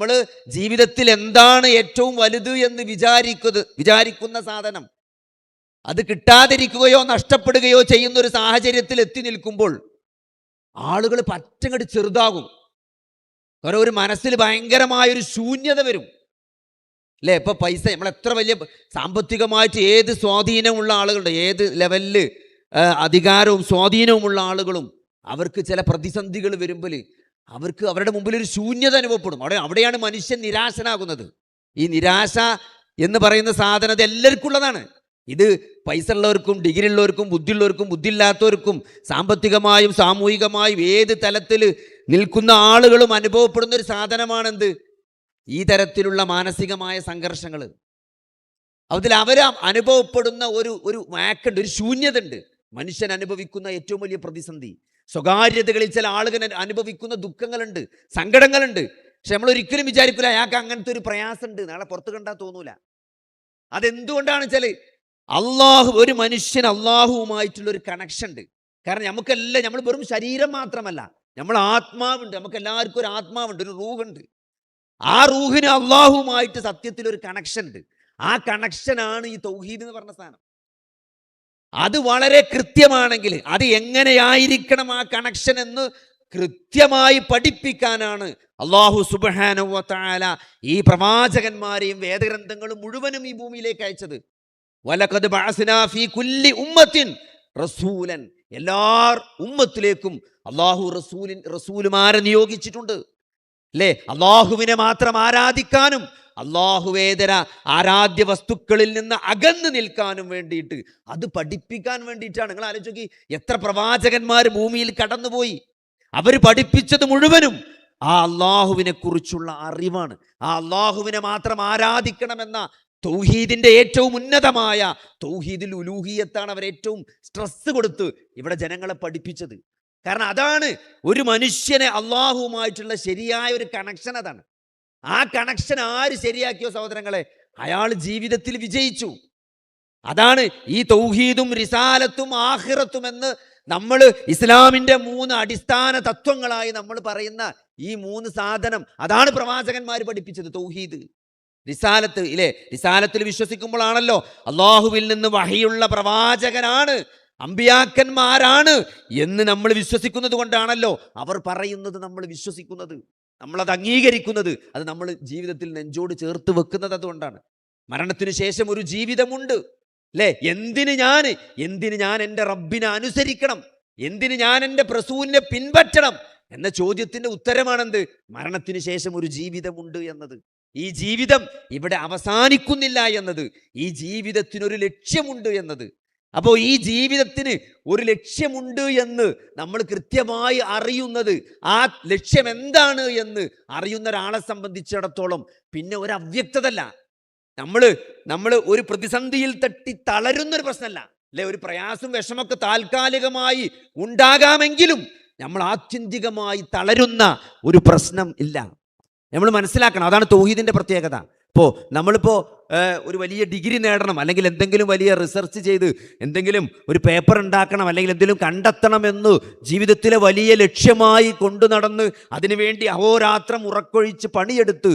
നമ്മൾ ജീവിതത്തിൽ എന്താണ് ഏറ്റവും വലുത് എന്ന് വിചാരിക്കുന്ന സാധനം അത് കിട്ടാതിരിക്കുകയോ നഷ്ടപ്പെടുകയോ ചെയ്യുന്ന ഒരു സാഹചര്യത്തിൽ എത്തി നിൽക്കുമ്പോൾ ആളുകൾ പറ്റങ്ങട് ചെറുതാകും. കാരണം ഒരു മനസ്സിൽ ഭയങ്കരമായൊരു ശൂന്യത വരും അല്ലേ? ഇപ്പൊ പൈസ നമ്മൾ എത്ര വലിയ സാമ്പത്തികമായിട്ട് ഏത് സ്വാധീനമുള്ള ആളുകളുണ്ട്, ഏത് ലെവലില് അധികാരവും സ്വാധീനവുമുള്ള ആളുകളും അവർക്ക് ചില പ്രതിസന്ധികൾ വരുമ്പോൾ അവർക്ക് അവരുടെ മുമ്പിൽ ഒരു ശൂന്യത അനുഭവപ്പെടും. അവിടെയാണ് മനുഷ്യൻ നിരാശനാകുന്നത്. ഈ നിരാശ എന്ന് പറയുന്ന സാധനം അത് എല്ലാവർക്കും ഉള്ളതാണ്. ഇത് പൈസ ഉള്ളവർക്കും ഡിഗ്രി ഉള്ളവർക്കും ബുദ്ധിയുള്ളവർക്കും ബുദ്ധിയില്ലാത്തവർക്കും സാമ്പത്തികമായും സാമൂഹികമായും ഏത് തലത്തിൽ നിൽക്കുന്ന ആളുകളും അനുഭവപ്പെടുന്ന ഒരു സാധനമാണെന്ത്? ഈ തരത്തിലുള്ള മാനസികമായ സംഘർഷങ്ങൾ. അതിൽ അവർ അനുഭവപ്പെടുന്ന ഒരു വാക്കുണ്ട്, ഒരു ശൂന്യത ഉണ്ട്. മനുഷ്യൻ അനുഭവിക്കുന്ന ഏറ്റവും വലിയ പ്രതിസന്ധി, സ്വകാര്യതകളിൽ ചില ആളുകൾ അനുഭവിക്കുന്ന ദുഃഖങ്ങളുണ്ട്, സങ്കടങ്ങളുണ്ട്. പക്ഷെ നമ്മൾ ഒരിക്കലും വിചാരിക്കില്ല അയാൾക്ക് അങ്ങനത്തെ ഒരു പ്രയാസമുണ്ട്, നാളെ പുറത്ത് കണ്ടാൽ തോന്നൂല. അതെന്തുകൊണ്ടാണ് വെച്ചാൽ ഒരു മനുഷ്യൻ അള്ളാഹുവുമായിട്ടുള്ള ഒരു കണക്ഷൻ ഉണ്ട്. കാരണം നമുക്കെല്ലാം, നമ്മൾ വെറും ശരീരം മാത്രമല്ല, നമ്മൾ ആത്മാവുണ്ട്. നമുക്ക് എല്ലാവർക്കും ഒരു ആത്മാവുണ്ട്, ഒരു റൂഹുണ്ട്. ആ റൂഹിന് അള്ളാഹുവുമായിട്ട് സത്യത്തിൽ ഒരു കണക്ഷൻ ഉണ്ട്. ആ കണക്ഷനാണ് ഈ തൗഹീദ് എന്ന് പറഞ്ഞ സാധനം. അത് വളരെ കൃത്യമാണെങ്കിൽ അത് എങ്ങനെയായിരിക്കണം ആ കണക്ഷൻ എന്ന് കൃത്യമായി പഠിപ്പിക്കാനാണ് അല്ലാഹു സുബ്ഹാനഹു വ തആല ഈ പ്രവാചകന്മാരെയും വേദഗ്രന്ഥങ്ങളും മുഴുവനും ഈ ഭൂമിയിലേക്ക് അയച്ചത്. വലഖദ് ബഅസ്നാ ഫീ കുല്ലി ഉമ്മത്തിൻ റസൂലൻ, എല്ലാ ഉമ്മത്തിലേക്കും അല്ലാഹു റസൂലുമാരെ നിയോഗിച്ചിട്ടുണ്ട് അല്ലേ? അള്ളാഹുവിനെ മാത്രം ആരാധിക്കാനും അള്ളാഹുവേതര ആരാധ്യ വസ്തുക്കളിൽ നിന്ന് അകന്നു നിൽക്കാനും വേണ്ടിയിട്ട്, അത് പഠിപ്പിക്കാൻ വേണ്ടിയിട്ടാണ്. നിങ്ങൾ ആലോചിച്ച് എത്ര പ്രവാചകന്മാർ ഭൂമിയിൽ കടന്നുപോയി. അവർ പഠിപ്പിച്ചത് മുഴുവനും ആ അള്ളാഹുവിനെ കുറിച്ചുള്ള അറിവാണ്. ആ അള്ളാഹുവിനെ മാത്രം ആരാധിക്കണമെന്ന തൗഹീദിന്റെ ഏറ്റവും ഉന്നതമായ തൗഹീദുൽ ഉലൂഹിയത്താണ് അവർ ഏറ്റവും സ്ട്രെസ് കൊടുത്ത് ഇവിടെ ജനങ്ങളെ പഠിപ്പിച്ചത്. കാരണം അതാണ് ഒരു മനുഷ്യനെ അള്ളാഹുവുമായിട്ടുള്ള ശരിയായ ഒരു കണക്ഷൻ. അതാണ് ആ കണക്ഷൻ ആര് ശരിയാക്കിയോ സഹോദരങ്ങളെ, അയാൾ ജീവിതത്തിൽ വിജയിച്ചു. അതാണ് ഈ തൗഹീദും റിസാലത്തും ആഖിറത്തും എന്ന് നമ്മൾ ഇസ്ലാമിന്റെ 3 അടിസ്ഥാന തത്വങ്ങളായി നമ്മൾ പറയുന്ന ഈ 3 സാധനം, അതാണ് പ്രവാചകന്മാർ പഠിപ്പിച്ചത്. തൗഹീദ്, റിസാലത്ത് ഇല്ലേ? റിസാലത്തിൽ വിശ്വസിക്കുമ്പോഴാണല്ലോ അള്ളാഹുവിൽ നിന്ന് വഹിയുള്ള പ്രവാചകനാണ്, അമ്പിയാക്കന്മാരാണ് എന്ന് നമ്മൾ വിശ്വസിക്കുന്നത് കൊണ്ടാണല്ലോ അവർ പറയുന്നത് നമ്മൾ വിശ്വസിക്കുന്നത്, നമ്മളത് അംഗീകരിക്കുന്നത്, അത് നമ്മൾ ജീവിതത്തിൽ നെഞ്ചോട് ചേർത്ത് വെക്കുന്നത്. അതുകൊണ്ടാണ് മരണത്തിന് ശേഷം ഒരു ജീവിതമുണ്ട് അല്ലേ? എന്തിന് ഞാൻ എൻ്റെ റബ്ബിനെ അനുസരിക്കണം, എന്തിന് ഞാൻ എൻ്റെ റസൂലിനെ പിൻപറ്റണം എന്ന ചോദ്യത്തിന്റെ ഉത്തരമാണെന്ത്? മരണത്തിന് ശേഷം ഒരു ജീവിതമുണ്ട് എന്നത്. ഈ ജീവിതം ഇവിടെ അവസാനിക്കുന്നില്ല എന്നത്, ഈ ജീവിതത്തിനൊരു ലക്ഷ്യമുണ്ട് എന്നത്. അപ്പോൾ ഈ ജീവിതത്തിന് ഒരു ലക്ഷ്യമുണ്ട് എന്ന് നമ്മൾ കൃത്യമായി അറിയുന്നത്, ആ ലക്ഷ്യം എന്താണ് എന്ന് അറിയുന്ന ഒരാളെ സംബന്ധിച്ചിടത്തോളം പിന്നെ ഒരു അവ്യക്തതല്ല. നമ്മൾ ഒരു പ്രതിസന്ധിയിൽ തട്ടി തളരുന്നൊരു പ്രശ്നമല്ല അല്ലെ? ഒരു പ്രയാസം വിഷമൊക്കെ താൽക്കാലികമായി ഉണ്ടാകാമെങ്കിലും നമ്മൾ ആത്യന്തികമായി തളരുന്ന ഒരു പ്രശ്നം ഇല്ല. നമ്മൾ മനസ്സിലാക്കണം, അതാണ് തൗഹീദിന്റെ പ്രത്യേകത. നമ്മളിപ്പോൾ ഒരു വലിയ ഡിഗ്രി നേടണം, അല്ലെങ്കിൽ എന്തെങ്കിലും വലിയ റിസർച്ച് ചെയ്ത് എന്തെങ്കിലും ഒരു പേപ്പർ ഉണ്ടാക്കണം, അല്ലെങ്കിൽ എന്തെങ്കിലും കണ്ടെത്തണമെന്ന് ജീവിതത്തിലെ വലിയ ലക്ഷ്യമായി കൊണ്ടു നടന്ന് അതിനുവേണ്ടി അഹോരാത്രം ഉറക്കൊഴിച്ച് പണിയെടുത്ത്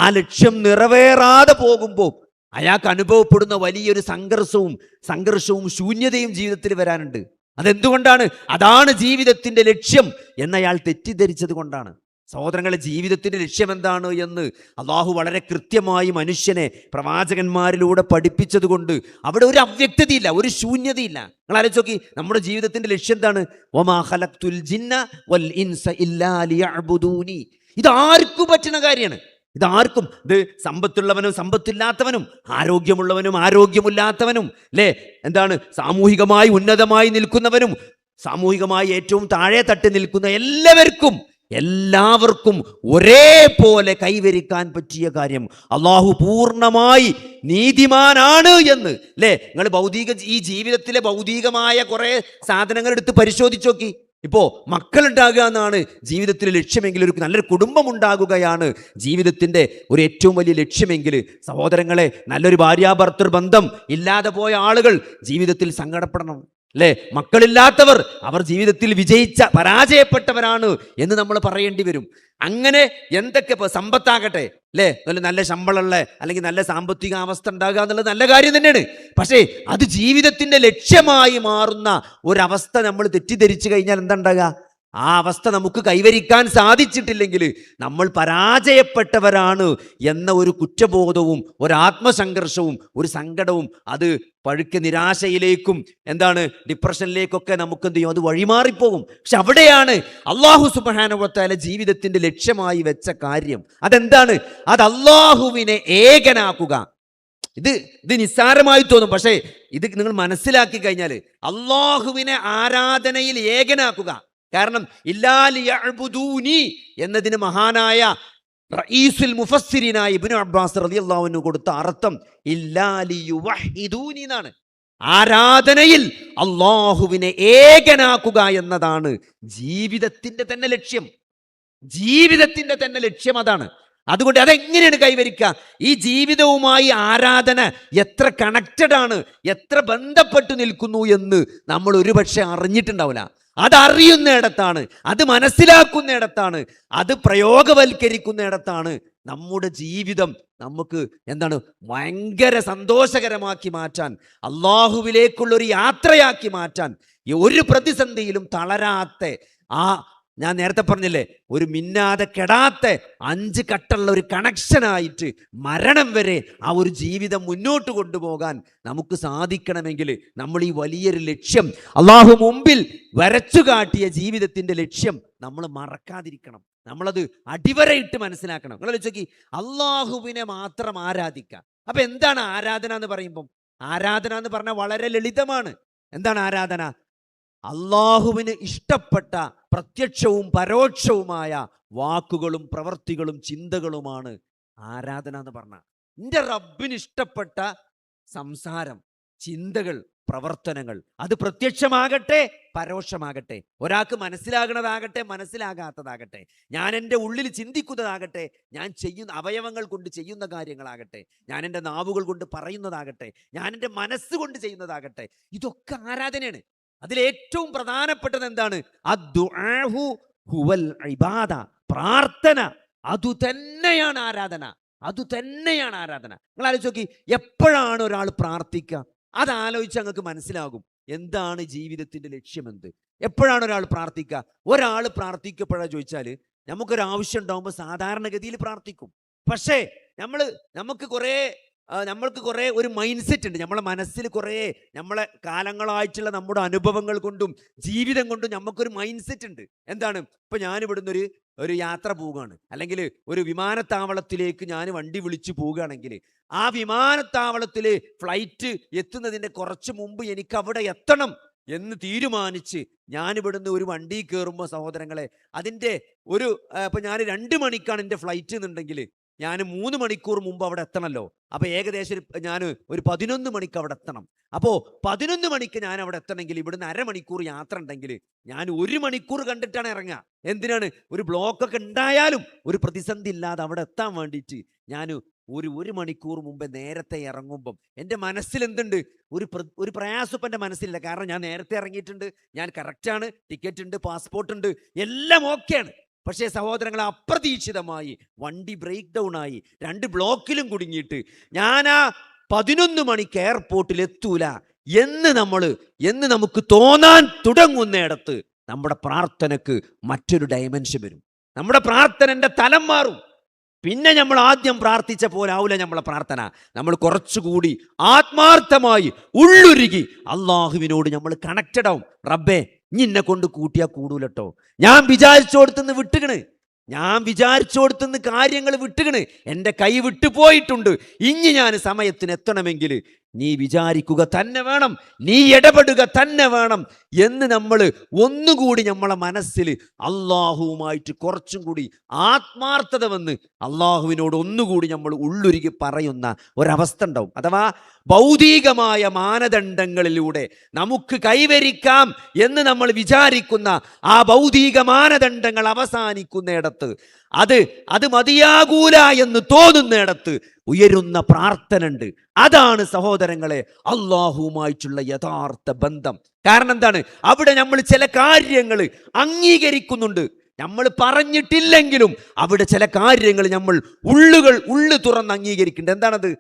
ആ ലക്ഷ്യം നിറവേറാതെ പോകുമ്പോൾ അയാൾക്ക് അനുഭവപ്പെടുന്ന വലിയൊരു സംഘർഷവും ശൂന്യതയും ജീവിതത്തിൽ വരാനുണ്ട്. അതെന്തുകൊണ്ടാണ്? അതാണ് ജീവിതത്തിന്റെ ലക്ഷ്യം എന്നയാൾ തെറ്റിദ്ധരിച്ചത് കൊണ്ടാണ്. സഹോദരങ്ങളെ, ജീവിതത്തിന്റെ ലക്ഷ്യം എന്താണ് എന്ന് അള്ളാഹു വളരെ കൃത്യമായി മനുഷ്യനെ പ്രവാചകന്മാരിലൂടെ പഠിപ്പിച്ചത് കൊണ്ട് അവിടെ ഒരു അവ്യക്തതയില്ല, ഒരു ശൂന്യതയില്ല. നിങ്ങൾ ആലോചിച്ച് നോക്കി, നമ്മുടെ ജീവിതത്തിന്റെ ലക്ഷ്യം എന്താണ്? വമാ ഖലഖ്തുൽ ജിന്ന വൽ ഇൻസ ഇല്ലാ ലിയഅ്ബുദൂനി. ഇതാർക്കും പറ്റുന്ന കാര്യമാണ്. ഇത് സമ്പത്തുള്ളവനും സമ്പത്തില്ലാത്തവനും, ആരോഗ്യമുള്ളവനും ആരോഗ്യമില്ലാത്തവനും അല്ലേ? സാമൂഹികമായി ഉന്നതമായി നിൽക്കുന്നവനും സാമൂഹികമായി ഏറ്റവും താഴെ തട്ടി നിൽക്കുന്ന എല്ലാവർക്കും ഒരേപോലെ കൈവരിക്കാൻ പറ്റിയ കാര്യം. അള്ളാഹു പൂർണ്ണമായി നീതിമാനാണ് എന്ന് അല്ലേ? നിങ്ങൾ ഈ ജീവിതത്തിലെ ഭൗതികമായ കുറെ സാധനങ്ങൾ എടുത്ത് പരിശോധിച്ച് നോക്കി. ഇപ്പോൾ മക്കളുണ്ടാകുക എന്നാണ് ജീവിതത്തിലെ ലക്ഷ്യമെങ്കിൽ, ഒരു നല്ലൊരു കുടുംബം ഉണ്ടാകുകയാണ് ജീവിതത്തിൻ്റെ ഒരു ഏറ്റവും വലിയ ലക്ഷ്യമെങ്കിൽ, സഹോദരങ്ങളെ, നല്ലൊരു ഭാര്യാഭർത്തൃ ബന്ധം ഇല്ലാതെ പോയ ആളുകൾ ജീവിതത്തിൽ സങ്കടപ്പെടണം. അല്ലെ? മക്കളില്ലാത്തവർ അവർ ജീവിതത്തിൽ പരാജയപ്പെട്ടവരാണ് എന്ന് നമ്മൾ പറയേണ്ടി വരും. അങ്ങനെ എന്തൊക്കെ സമ്പത്താകട്ടെ, അല്ലെ, നല്ല ശമ്പളമുള്ള അല്ലെങ്കിൽ നല്ല സാമ്പത്തിക അവസ്ഥ ഉണ്ടാകുക എന്നുള്ളത് നല്ല കാര്യം തന്നെയാണ്. പക്ഷേ അത് ജീവിതത്തിന്റെ ലക്ഷ്യമായി മാറുന്ന ഒരവസ്ഥ നമ്മൾ തെറ്റിദ്ധരിച്ചു കഴിഞ്ഞാൽ എന്താ ഉണ്ടാകുക? ആ അവസ്ഥ നമുക്ക് കൈവരിക്കാൻ സാധിച്ചിട്ടില്ലെങ്കിൽ നമ്മൾ പരാജയപ്പെട്ടവരാണ് എന്ന ഒരു കുറ്റബോധവും ഒരു ആത്മസംഘർഷവും ഒരു സങ്കടവും അത് പഴുക്കെ നിരാശയിലേക്കും ഡിപ്രഷനിലേക്കൊക്കെ നമുക്ക് എന്ത് ചെയ്യും? അത് വഴിമാറിപ്പോകും. പക്ഷെ അവിടെയാണ് അല്ലാഹു സുബ്ഹാനഹു വ തആല ജീവിതത്തിന്റെ ലക്ഷ്യമായി വെച്ച കാര്യം. അതെന്താണ്? അത് അല്ലാഹുവിനെ ഏകനാക്കുക. ഇത് നിസ്സാരമായി തോന്നും, പക്ഷേ ഇത് നിങ്ങൾ മനസ്സിലാക്കി കഴിഞ്ഞാൽ അല്ലാഹുവിനെ ആരാധനയിൽ ഏകനാക്കുക. കാരണം ഇല്ലാ ലിയഅ്ബുദൂനി എന്നതിന് മഹാനായ റഈസുൽ മുഫസ്സിരീനായ ഇബ്നു അബ്ബാസ് റളിയല്ലാഹു അൻഹു കൊടുത്ത അർത്ഥം ഇല്ലാ ലിയുവഹിദൂനി എന്നാണ്. ആരാധനയിൽ അല്ലാഹുവിനെ ഏകനാക്കുക എന്നതാണ് ജീവിതത്തിന്റെ തന്നെ ലക്ഷ്യം. ജീവിതത്തിന്റെ തന്നെ ലക്ഷ്യം അതാണ്. അതുകൊണ്ട് അതെങ്ങനെയാണ് കൈവരിക്കുക? ഈ ജീവിതവുമായി ആരാധന എത്ര കണക്റ്റഡ് ആണ്, എത്ര ബന്ധപ്പെട്ടു നിൽക്കുന്നു എന്ന് നമ്മൾ ഒരുപക്ഷെ അറിഞ്ഞിട്ടുണ്ടാവില്ല. അതറിയുന്നിടത്താണ്, അത് മനസ്സിലാക്കുന്നിടത്താണ്, അത് പ്രയോഗവൽക്കരിക്കുന്നിടത്താണ് നമ്മുടെ ജീവിതം നമുക്ക് ഭയങ്കര സന്തോഷകരമാക്കി മാറ്റാൻ, അള്ളാഹുവിലേക്കുള്ളൊരു യാത്രയാക്കി മാറ്റാൻ, ഒരു പ്രതിസന്ധിയിലും തളരാത്ത ഞാൻ നേരത്തെ പറഞ്ഞില്ലേ, ഒരു മിന്നാതെ കെടാത്ത 5 കട്ടുള്ള ഒരു കണക്ഷനായിട്ട് മരണം വരെ ആ ഒരു ജീവിതം മുന്നോട്ട് കൊണ്ടുപോകാൻ നമുക്ക് സാധിക്കണമെങ്കിൽ നമ്മൾ ഈ വലിയൊരു ലക്ഷ്യം, അള്ളാഹു മുമ്പിൽ വരച്ചു കാട്ടിയ ജീവിതത്തിന്റെ ലക്ഷ്യം നമ്മൾ മറക്കാതിരിക്കണം. നമ്മളത് അടിവരയിട്ട് മനസ്സിലാക്കണം. നിങ്ങൾ ചോദിക്കി അള്ളാഹുവിനെ മാത്രം ആരാധിക്കുക. അപ്പൊ എന്താണ് ആരാധന എന്ന് പറയുമ്പം? ആരാധന എന്ന് പറഞ്ഞാൽ വളരെ ലളിതമാണ്. എന്താണ് ആരാധന? അള്ളാഹുവിന് ഇഷ്ടപ്പെട്ട പ്രത്യക്ഷവും പരോക്ഷവുമായ വാക്കുകളും പ്രവർത്തികളും ചിന്തകളുമാണ് ആരാധന എന്ന് പറഞ്ഞാൽ. എൻ്റെ റബ്ബിന് ഇഷ്ടപ്പെട്ട സംസാരം, ചിന്തകൾ, പ്രവർത്തനങ്ങൾ, അത് പ്രത്യക്ഷമാകട്ടെ പരോക്ഷമാകട്ടെ, ഒരാൾക്ക് മനസ്സിലാകണതാകട്ടെ മനസ്സിലാകാത്തതാകട്ടെ, ഞാൻ എൻ്റെ ഉള്ളിൽ ചിന്തിക്കുന്നതാകട്ടെ, ഞാൻ ചെയ്യുന്ന അവയവങ്ങൾ കൊണ്ട് ചെയ്യുന്ന കാര്യങ്ങളാകട്ടെ, ഞാൻ എൻ്റെ നാവുകൾ കൊണ്ട് പറയുന്നതാകട്ടെ, ഞാൻ എൻ്റെ മനസ്സുകൊണ്ട് ചെയ്യുന്നതാകട്ടെ, ഇതൊക്കെ ആരാധനയാണ്. അതിലേറ്റവും പ്രധാനപ്പെട്ടത് എന്താണ്? അദ്ദുആഹു ഹുവൽ ഇബാദ, പ്രാർത്ഥന. അതുതന്നെയാണ് ആരാധന. അതുതന്നെയാണ് ആരാധന. നിങ്ങൾ ആലോചിച്ച് നോക്കി, എപ്പോഴാണ് ഒരാൾ പ്രാർത്ഥിക്കുക? അതാലോചിച്ച് ഞങ്ങൾക്ക് മനസ്സിലാകും എന്താണ് ജീവിതത്തിന്റെ ലക്ഷ്യമെന്ത്. എപ്പോഴാണ് ഒരാൾ പ്രാർത്ഥിക്കുക? ഒരാൾ പ്രാർത്ഥിക്കപ്പെടാൻ ചോദിച്ചാൽ നമുക്കൊരാവശ്യം ഉണ്ടാകുമ്പോൾ സാധാരണഗതിയിൽ പ്രാർത്ഥിക്കും. പക്ഷേ നമ്മൾക്ക് കുറേ ഒരു മൈൻഡ് സെറ്റ് ഉണ്ട്. നമ്മളെ മനസ്സിൽ കുറേ നമ്മളെ കാലങ്ങളായിട്ടുള്ള നമ്മുടെ അനുഭവങ്ങൾ കൊണ്ടും ജീവിതം കൊണ്ടും നമുക്കൊരു മൈൻഡ് സെറ്റ് ഉണ്ട്. എന്താണ്? ഇപ്പൊ ഞാൻ ഇവിടുന്ന് ഒരു യാത്ര പോവുകയാണ്, അല്ലെങ്കിൽ ഒരു വിമാനത്താവളത്തിലേക്ക് ഞാൻ വണ്ടി വിളിച്ചു പോവുകയാണെങ്കിൽ ആ വിമാനത്താവളത്തിൽ ഫ്ലൈറ്റ് എത്തുന്നതിൻ്റെ കുറച്ച് മുമ്പ് എനിക്ക് അവിടെ എത്തണം എന്ന് തീരുമാനിച്ച് ഞാൻ ഇവിടുന്ന് ഒരു വണ്ടി കയറുമ്പോൾ സഹോദരങ്ങളെ, അതിൻ്റെ ഇപ്പൊ ഞാൻ 2 മണിക്കാണ് എൻ്റെ ഫ്ലൈറ്റ് എന്നുണ്ടെങ്കിൽ ഞാൻ 3 മണിക്കൂർ മുമ്പ് അവിടെ എത്തണമല്ലോ. അപ്പൊ ഏകദേശം ഞാൻ ഒരു 11 മണിക്ക് അവിടെ എത്തണം. അപ്പോൾ 11 മണിക്ക് ഞാൻ അവിടെ എത്തണമെങ്കിൽ ഇവിടുന്ന് അരമണിക്കൂർ യാത്ര ഉണ്ടെങ്കിൽ ഞാൻ 1 മണിക്കൂർ കണ്ടിട്ടാണ് ഇറങ്ങുക. എന്തിനാണ്? ഒരു ബ്ലോക്കൊക്കെ ഉണ്ടായാലും ഒരു പ്രതിസന്ധി ഇല്ലാതെ അവിടെ എത്താൻ വേണ്ടിയിട്ട് ഞാൻ ഒരു മണിക്കൂർ മുമ്പേ നേരത്തെ ഇറങ്ങുമ്പം എൻ്റെ മനസ്സിൽ എന്തുണ്ട്? ഒരു പ്രയാസം ഇപ്പം എൻ്റെ മനസ്സിലില്ല. കാരണം ഞാൻ നേരത്തെ ഇറങ്ങിയിട്ടുണ്ട്, ഞാൻ കറക്റ്റാണ്, ടിക്കറ്റ് ഉണ്ട്, പാസ്പോർട്ട് ഉണ്ട്, എല്ലാം ഓക്കെയാണ്. പക്ഷേ സഹോദരങ്ങളെ, അപ്രതീക്ഷിതമായി വണ്ടി ബ്രേക്ക് ഡൗൺ ആയി 2 ബ്ലോക്കിലും കുടുങ്ങിയിട്ട് ഞാൻ ആ 11 മണിക്ക് എയർപോർട്ടിൽ എത്തൂല എന്ന് നമുക്ക് തോന്നാൻ തുടങ്ങുന്നിടത്ത് നമ്മുടെ പ്രാർത്ഥനക്ക് മറ്റൊരു ഡയമെൻഷൻ വരും. നമ്മുടെ പ്രാർത്ഥനന്റെ തലം മാറും. പിന്നെ നമ്മൾ ആദ്യം പ്രാർത്ഥിച്ച പോലെ ആവില്ല നമ്മളെ പ്രാർത്ഥന. നമ്മൾ കുറച്ചുകൂടി ആത്മാർത്ഥമായി ഉള്ളുരുകി അള്ളാഹുവിനോട് നമ്മൾ കണക്റ്റഡ് ആവും. റബ്ബേ, ഇന്നെ കൊണ്ട് കൂട്ടിയാ കൂടൂലട്ടോ, ഞാൻ വിചാരിച്ചോടത്തുനിന്ന് വിട്ടുകണ്, ഞാൻ വിചാരിച്ചോടത്തുനിന്ന് കാര്യങ്ങൾ വിട്ടുകണ്, എൻ്റെ കൈ വിട്ടുപോയിട്ടുണ്ട്, ഇനി ഞാൻ സമയത്തിന് എത്തണമെങ്കിൽ നീ വിചാരിക്കുക തന്നെ വേണം, നീ ഇടപെടുക തന്നെ വേണം എന്ന് നമ്മൾ ഒന്നുകൂടി നമ്മളെ മനസ്സിൽ അള്ളാഹുവുമായിട്ട് കുറച്ചും കൂടി ആത്മാർത്ഥത വന്ന് അള്ളാഹുവിനോട് ഒന്നുകൂടി നമ്മൾ ഉള്ളുരുകി പറയുന്ന ഒരവസ്ഥ ഉണ്ടാവും. അഥവാ ഭൗതികമായ മാനദണ്ഡങ്ങളിലൂടെ നമുക്ക് കൈവരിക്കാം എന്ന് നമ്മൾ വിചാരിക്കുന്ന ആ ഭൗതിക മാനദണ്ഡങ്ങൾ അവസാനിക്കുന്നിടത്ത് അത് മതിയാകൂല എന്ന് തോന്നുന്നിടത്ത് ഉയരുന്ന പ്രാർത്ഥന ഉണ്ട്. അതാണ് സഹോദരങ്ങളെ അള്ളാഹുവുമായിട്ടുള്ള യഥാർത്ഥ ബന്ധം. കാരണം എന്താണ്? അവിടെ നമ്മൾ ചില കാര്യങ്ങൾ അംഗീകരിക്കുന്നുണ്ട്. നമ്മൾ പറഞ്ഞിട്ടില്ലെങ്കിലും അവിടെ ചില കാര്യങ്ങൾ നമ്മൾ ഉള്ളു തുറന്ന് അംഗീകരിക്കുന്നുണ്ട്.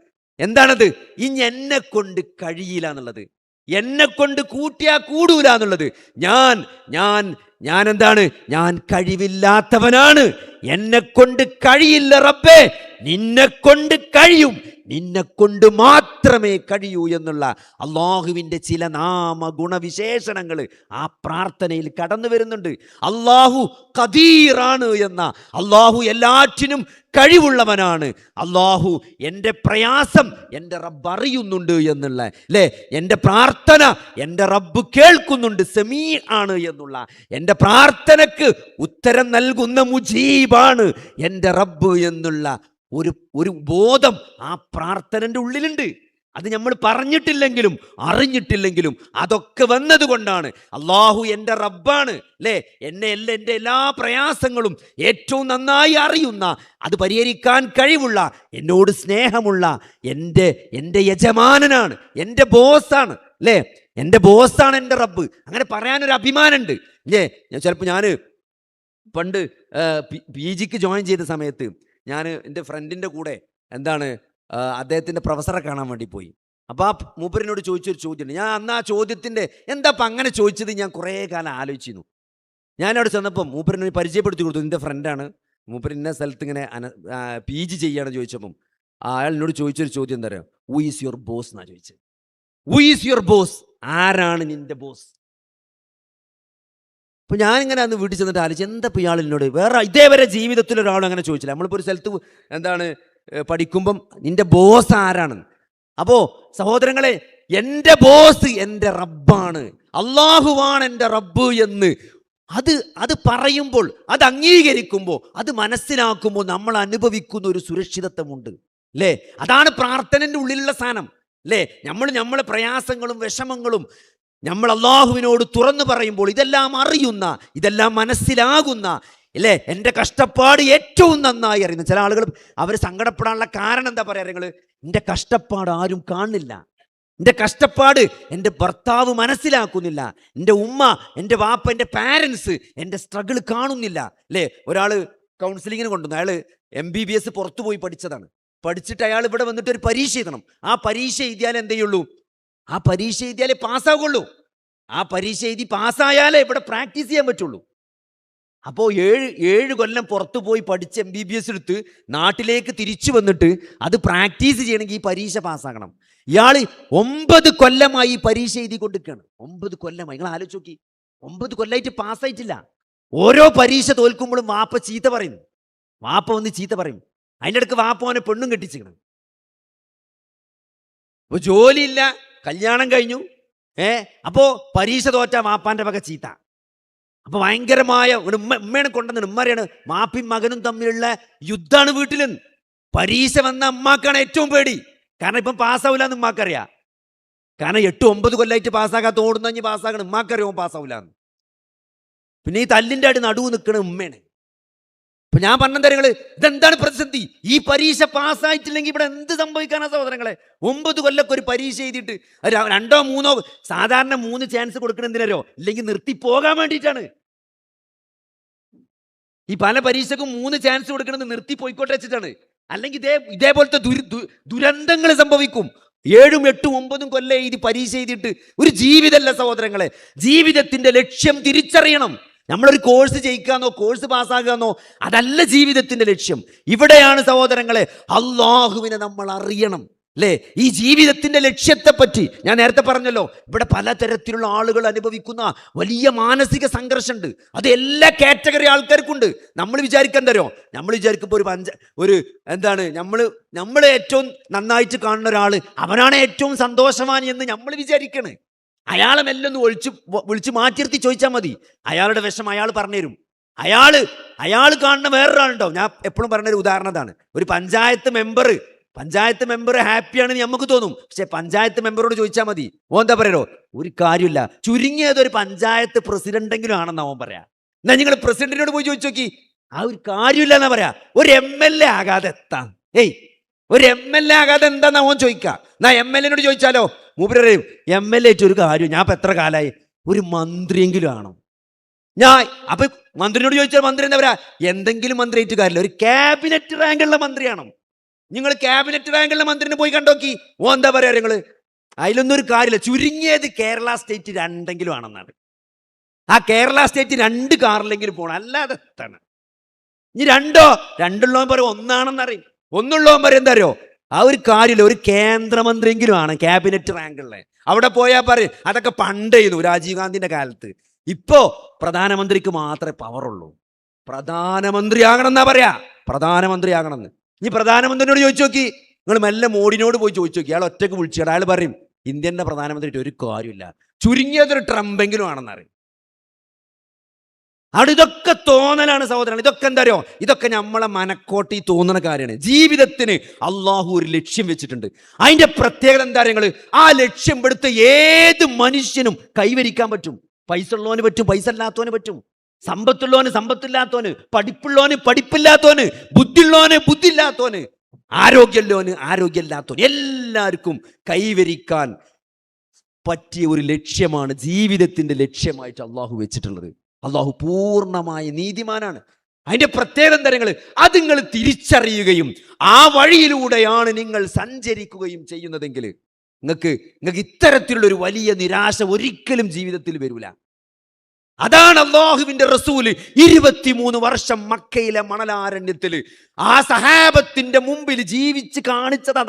എന്താണത്? ഇനി എന്നെ കൊണ്ട് കഴിയില്ല എന്നുള്ളത്, എന്നെ കൊണ്ട് കൂട്ടിയാ കൂടൂല എന്നുള്ളത്. ഞാൻ കഴിവില്ലാത്തവനാണ്, എന്നെ കൊണ്ട് കഴിയില്ല റബ്ബേ, നിന്നെ കൊണ്ട് കഴിയും, നിന്നെ കൊണ്ട് മാത്രമേ കഴിയൂ എന്നുള്ള അള്ളാഹുവിൻ്റെ ചില നാമ ഗുണവിശേഷണങ്ങൾ ആ പ്രാർത്ഥനയിൽ കടന്നു വരുന്നുണ്ട്. അള്ളാഹു ഖദീറാണ് എന്ന, അള്ളാഹു എല്ലാറ്റിനും കഴിവുള്ളവനാണ്, അള്ളാഹു എൻ്റെ പ്രയാസം എൻ്റെ റബ്ബ് അറിയുന്നുണ്ട് എന്നുള്ള, അല്ലേ, എൻ്റെ പ്രാർത്ഥന എൻ്റെ റബ്ബ് കേൾക്കുന്നുണ്ട്, സമീ ആണ് എന്നുള്ള, എൻ്റെ പ്രാർത്ഥനക്ക് ഉത്തരം നൽകുന്ന മുജീബാണ് എൻ്റെ റബ്ബ് എന്നുള്ള ഒരു ബോധം ആ പ്രാർത്ഥനൻ്റെ ഉള്ളിലുണ്ട്. അത് നമ്മൾ പറഞ്ഞിട്ടില്ലെങ്കിലും അറിഞ്ഞിട്ടില്ലെങ്കിലും അതൊക്കെ വന്നതുകൊണ്ടാണ്. അള്ളാഹു എൻ്റെ റബ്ബാണ്, അല്ലേ, എൻ്റെ എല്ലാ പ്രയാസങ്ങളും ഏറ്റവും നന്നായി അറിയുന്ന, അത് പരിഹരിക്കാൻ കഴിവുള്ള, എന്നോട് സ്നേഹമുള്ള എൻ്റെ യജമാനനാണ്, എൻ്റെ ബോസാണ്, അല്ലേ, എൻ്റെ ബോസാണ് എൻ്റെ റബ്ബ്. അങ്ങനെ പറയാനൊരു അഭിമാനമുണ്ട്, അല്ലേ. ഞാൻ പണ്ട് PGക്ക് ജോയിൻ ചെയ്ത സമയത്ത് ഞാൻ എൻ്റെ ഫ്രണ്ടിൻ്റെ കൂടെ അദ്ദേഹത്തിൻ്റെ പ്രൊഫസറെ കാണാൻ വേണ്ടി പോയി. അപ്പോൾ ആ മൂപ്പരിനോട് ചോദിച്ചൊരു ചോദ്യമുണ്ട്. ഞാൻ അന്ന് ആ ചോദ്യത്തിൻ്റെ എന്താ അപ്പം അങ്ങനെ ചോദിച്ചത് ഞാൻ കുറേ കാലം ആലോചിച്ചിരുന്നു. ഞാനവിടെ ചെന്നപ്പം മൂപ്പരിനെ പരിചയപ്പെടുത്തി കൊടുത്തു, എൻ്റെ ഫ്രണ്ടാണ്, മൂപ്പര് ഇന്ന സ്ഥലത്ത് ഇങ്ങനെ PG ചെയ്യുകയാണെന്ന് ചോദിച്ചപ്പം അയാൾ എന്നോട് ചോദിച്ചൊരു ചോദ്യം എന്താ പറയുക, ഹൂ ഈസ് യുവർ ബോസ് എന്നാണ് ചോദിച്ചത്. Who is your boss? ആരാണ് നിൻ്റെ ബോസ്? അപ്പോൾ ഞാനിങ്ങനെ അന്ന് വീട്ടിൽ ചെന്നിട്ട് ആലോചിച്ച്, എന്താ ഇപ്പോൾ ഇയാൾ എന്നോട് വേറെ ഇതേവരെ ജീവിതത്തിൽ ഒരാളും അങ്ങനെ ചോദിച്ചില്ല. നമ്മളിപ്പോൾ ഒരു സ്ഥലത്ത് പഠിക്കുമ്പം നിൻ്റെ ബോസ് ആരാണെന്ന്. അപ്പോൾ സഹോദരങ്ങളെ, എൻ്റെ ബോസ് എൻ്റെ റബ്ബാണ്, അള്ളാഹുവാണ് എൻ്റെ റബ്ബ് എന്ന് അത് പറയുമ്പോൾ, അത് അംഗീകരിക്കുമ്പോൾ, അത് മനസ്സിലാക്കുമ്പോൾ നമ്മൾ അനുഭവിക്കുന്ന ഒരു സുരക്ഷിതത്വമുണ്ട്, അല്ലേ. അതാണ് പ്രാർത്ഥനൻ്റെ ഉള്ളിലുള്ള സാധനം, അല്ലേ. നമ്മളെ പ്രയാസങ്ങളും വിഷമങ്ങളും നമ്മൾ അള്ളാഹുവിനോട് തുറന്നു പറയുമ്പോൾ ഇതെല്ലാം അറിയുന്ന, ഇതെല്ലാം മനസ്സിലാകുന്ന, അല്ലേ, എൻ്റെ കഷ്ടപ്പാട് ഏറ്റവും നന്നായി അറിയുന്ന ചില ആളുകൾ അവർ സങ്കടപ്പെടാനുള്ള കാരണം എന്താ പറയുക? നിങ്ങൾ, എൻ്റെ കഷ്ടപ്പാട് ആരും കാണില്ല, എൻ്റെ കഷ്ടപ്പാട് എൻ്റെ ഭർത്താവ് മനസ്സിലാക്കുന്നില്ല, എൻ്റെ ഉമ്മ, എൻ്റെ വാപ്പ, എൻ്റെ പാരൻസ് എൻ്റെ സ്ട്രഗിൾ കാണുന്നില്ല, അല്ലേ. ഒരാൾ കൗൺസിലിങ്ങിന് കൊണ്ടുവന്നു. അയാൾ MBBS പുറത്തു പോയി പഠിച്ചതാണ്. പഠിച്ചിട്ട് അയാൾ ഇവിടെ വന്നിട്ട് ഒരു പരീക്ഷ എഴുതണം. ആ പരീക്ഷ എഴുതിയാലേ എന്ത് ചെയ്യുള്ളൂ? ആ പരീക്ഷ എഴുതിയാലേ പാസ്സാകുള്ളൂ. ആ പരീക്ഷ എഴുതി പാസ്സായാലേ ഇവിടെ പ്രാക്ടീസ് ചെയ്യാൻ പറ്റുള്ളൂ. അപ്പോൾ 7 കൊല്ലം പുറത്തു പോയി പഠിച്ച് MBBS എടുത്ത് നാട്ടിലേക്ക് തിരിച്ചു വന്നിട്ട് അത് പ്രാക്ടീസ് ചെയ്യണമെങ്കിൽ ഈ പരീക്ഷ പാസ്സാകണം. ഇയാൾ 9 കൊല്ലമായി പരീക്ഷ എഴുതി കൊണ്ടിരിക്കുകയാണ്. 9 കൊല്ലമായി. നിങ്ങൾ ആലോചിച്ച് നോക്കി, 9 കൊല്ലമായിട്ട് പാസ്സായിട്ടില്ല. ഓരോ പരീക്ഷ തോൽക്കുമ്പോഴും വാപ്പ ചീത്ത പറയുന്നു. വാപ്പ വന്ന് ചീത്ത പറയും. അതിൻ്റെ ഇടയ്ക്ക് വാപ്പ അവനെ പെണ്ണും കെട്ടിച്ചിക്കണം. അപ്പോൾ ജോലിയില്ല, കല്യാണം കഴിഞ്ഞു. അപ്പോൾ പരീക്ഷ തോറ്റ വാപ്പാൻ്റെ വക ചീത്ത. അപ്പോൾ ഭയങ്കരമായ ഉമ്മയാണ് കൊണ്ടുവന്നത്. ഉമ്മറിയാണ് മാപ്പിയും മകനും തമ്മിലുള്ള യുദ്ധമാണ് വീട്ടിൽ. പരീക്ഷ വന്ന അമ്മാക്കാണ് ഏറ്റവും പേടി. കാരണം ഇപ്പം പാസ്സാവില്ല എന്ന് ഉമ്മാക്കറിയാം. കാരണം 8-9 കൊല്ലമായിട്ട് പാസ്സാക്കാത്ത ഓടുന്ന പാസ്സാക്കണം. ഉമ്മാക്കറിയാവും പാസ്സാവില്ല എന്ന്. പിന്നെ ഈ തല്ലിൻ്റെ അടി നടുവ് നിൽക്കണ ഉമ്മയാണ്. അപ്പൊ ഞാൻ പറഞ്ഞ നിങ്ങൾ, ഇതെന്താണ് പ്രതിസന്ധി? ഈ പരീക്ഷ പാസ്സായിട്ടില്ലെങ്കിൽ ഇവിടെ എന്ത് സംഭവിക്കാനാ സഹോദരങ്ങളെ? 9 കൊല്ലൊക്കെ ഒരു പരീക്ഷ എഴുതിയിട്ട് 2-3 സാധാരണ 3 ചാൻസ് കൊടുക്കണം. എന്തിനോ? ഇല്ലെങ്കിൽ നിർത്തി പോകാൻ വേണ്ടിയിട്ടാണ്. ഈ പല പരീക്ഷക്കും 3 ചാൻസ് കൊടുക്കണമെന്ന് നിർത്തി പോയിക്കോട്ടെ വെച്ചിട്ടാണ്. അല്ലെങ്കിൽ ഇതേപോലത്തെ ദുരന്തങ്ങൾ സംഭവിക്കും. 7, 8, 9 കൊല്ലം എഴുതി പരീക്ഷ എഴുതിയിട്ട് ഒരു ജീവിതമല്ല സഹോദരങ്ങളെ. ജീവിതത്തിന്റെ ലക്ഷ്യം തിരിച്ചറിയണം. നമ്മളൊരു കോഴ്സ് ജയിക്കാന്നോ കോഴ്സ് പാസ്സാകാന്നോ അതല്ല ജീവിതത്തിന്റെ ലക്ഷ്യം. ഇവിടെയാണ് സഹോദരങ്ങളെ അള്ളാഹുവിനെ നമ്മൾ അറിയണം, അല്ലേ? ഈ ജീവിതത്തിന്റെ ലക്ഷ്യത്തെപ്പറ്റി ഞാൻ നേരത്തെ പറഞ്ഞല്ലോ. ഇവിടെ പലതരത്തിലുള്ള ആളുകൾ അനുഭവിക്കുന്ന വലിയ മാനസിക സംഘർഷമുണ്ട്. അത് എല്ലാ കാറ്റഗറി ആൾക്കാർക്കുണ്ട്. നമ്മൾ വിചാരിക്കാൻ തരോ? നമ്മൾ വിചാരിക്കുമ്പോൾ നമ്മൾ ഏറ്റവും നന്നായിട്ട് കാണുന്ന ഒരാൾ അവനാണ് ഏറ്റവും സന്തോഷവാൻ എന്ന് നമ്മൾ വിചാരിക്കണേ. അയാളെ മെല്ലെ ഒന്ന് വിളിച്ച് മാറ്റിയിരുത്തി ചോദിച്ചാൽ മതി. അയാളുടെ വിഷം അയാൾ പറഞ്ഞുതരും. അയാൾ കാണുന്ന വേറൊരാളുണ്ടോ? ഞാൻ എപ്പോഴും പറഞ്ഞൊരു ഉദാഹരണം ഇതാണ്. ഒരു പഞ്ചായത്ത് മെമ്പർ ഹാപ്പിയാണെന്ന് നമുക്ക് തോന്നും. പക്ഷെ പഞ്ചായത്ത് മെമ്പറോട് ചോദിച്ചാൽ മതി, ഓൻ എന്താ പറയോ? ഒരു കാര്യമില്ല. ചുരുങ്ങിയത് ഒരു പഞ്ചായത്ത് പ്രസിഡന്റെങ്കിലും ആണെന്ന് അവൻ പറയാ. എന്നാൽ നിങ്ങൾ പ്രസിഡന്റിനോട് പോയി ചോദിച്ചു നോക്കി, ആ ഒരു കാര്യമില്ല എന്നാ പറയാ. ഒരു MLA ആകാതെ എത്താം. ഒരു MLA ആകാതെ എന്താന്നാ ഓൻ ചോദിക്കുക. എന്നാ MLA ചോദിച്ചാലോ മൂപ്പര് പറയും MLA ആയിട്ട് ഒരു കാര്യം, ഞാൻ ഇപ്പൊ എത്ര കാലമായി, ഒരു മന്ത്രിയെങ്കിലും ആണോ. അപ്പൊ മന്ത്രിനോട് ചോദിച്ചാൽ മന്ത്രി എന്താ പറയാ, എന്തെങ്കിലും മന്ത്രി ആയിട്ട് കാര്യമില്ല, ഒരു ക്യാബിനറ്റ് റാങ്കുള്ള മന്ത്രിയാണോ. നിങ്ങൾ ക്യാബിനറ്റ് റാങ്കുള്ള മന്ത്രിനെ പോയി കണ്ടോക്കി, ഓ എന്താ പറയാ നിങ്ങള്, അതിലൊന്നും ഒരു കാര്യമില്ല, ചുരുങ്ങിയത് കേരള സ്റ്റേറ്റ് 2 ആണെന്നാണ്. ആ കേരള സ്റ്റേറ്റ് 2 കാറിലെങ്കിലും പോകണം, അല്ലാതെ എത്താണ്. ഇനി 2ഉള്ളവൻ പറയും 1 ഒന്നുള്ളവൻ പറയും എന്താ അറിയോ, ആ ഒരു കാര്യമില്ല, ഒരു കേന്ദ്രമന്ത്രിയെങ്കിലും ആണ് ക്യാബിനറ്റ് റാങ്കുള്ള. അവിടെ പോയാൽ പറയും അതൊക്കെ പണ്ട് ചെയ്യുന്നു രാജീവ് ഗാന്ധിന്റെ കാലത്ത്. ഇപ്പോ പ്രധാനമന്ത്രിക്ക് മാത്രമേ പവറുള്ളൂ. പ്രധാനമന്ത്രി ആകണം എന്നാ പറയാ, പ്രധാനമന്ത്രി ആകണമെന്ന്. ഇനി പ്രധാനമന്ത്രിയോട് ചോദിച്ചു നോക്കി, നിങ്ങൾ മെല്ലെ മോഡിനോട് പോയി ചോദിച്ചു നോക്കി, അയാൾ ഒറ്റക്ക് വിളിച്ചാൽ അയാൾ പറയും ഇന്ത്യൻ്റെ പ്രധാനമന്ത്രി ഒരു കാര്യമില്ല, ചുരുങ്ങിയതൊരു ട്രംപെങ്കിലും ആണെന്നറിയും. അവിടെ ഇതൊക്കെ തോന്നലാണ് സഹോദരൻ. ഇതൊക്കെ എന്താ അറിയോ, ഇതൊക്കെ നമ്മളെ മനക്കോട്ടി തോന്നുന്ന കാര്യമാണ്. ജീവിതത്തിന് അള്ളാഹു ഒരു ലക്ഷ്യം വെച്ചിട്ടുണ്ട്. അതിന്റെ പ്രത്യേകത എന്താ അറിയങ്ങൾ, ആ ലക്ഷ്യം എടുത്ത് ഏത് മനുഷ്യനും കൈവരിക്കാൻ പറ്റും. പൈസ ഉള്ളവന് പറ്റും, പൈസ ഇല്ലാത്തവന് പറ്റും, സമ്പത്തുള്ളവന് സമ്പത്തില്ലാത്തവന്, പഠിപ്പുള്ളവന് പഠിപ്പില്ലാത്തവന്, ബുദ്ധിയുള്ളവന് ബുദ്ധിയില്ലാത്തവന്, ആരോഗ്യമുള്ളവന് ആരോഗ്യമില്ലാത്തവന്, എല്ലാവർക്കും കൈവരിക്കാൻ പറ്റിയ ഒരു ലക്ഷ്യമാണ് ജീവിതത്തിന്റെ ലക്ഷ്യമായിട്ട് അള്ളാഹു വെച്ചിട്ടുള്ളത്. അള്ളാഹു പൂർണ്ണമായ നീതിമാനാണ്. അതിന്റെ പ്രത്യേകം തരങ്ങൾ അത് നിങ്ങൾ തിരിച്ചറിയുകയും ആ വഴിയിലൂടെയാണ് നിങ്ങൾ സഞ്ചരിക്കുകയും ചെയ്യുന്നതെങ്കിൽ നിങ്ങൾക്ക് ഇത്തരത്തിലുള്ള ഒരു വലിയ നിരാശ ഒരിക്കലും ജീവിതത്തിൽ വരില്ല. അതാണ് അള്ളാഹുവിന്റെ റസൂല് 23 വർഷം മക്കയിലെ മണലാരണ്യത്തിൽ ആ സഹാബത്തിന്റെ മുമ്പിൽ ജീവിച്ച് കാണിച്ചത്.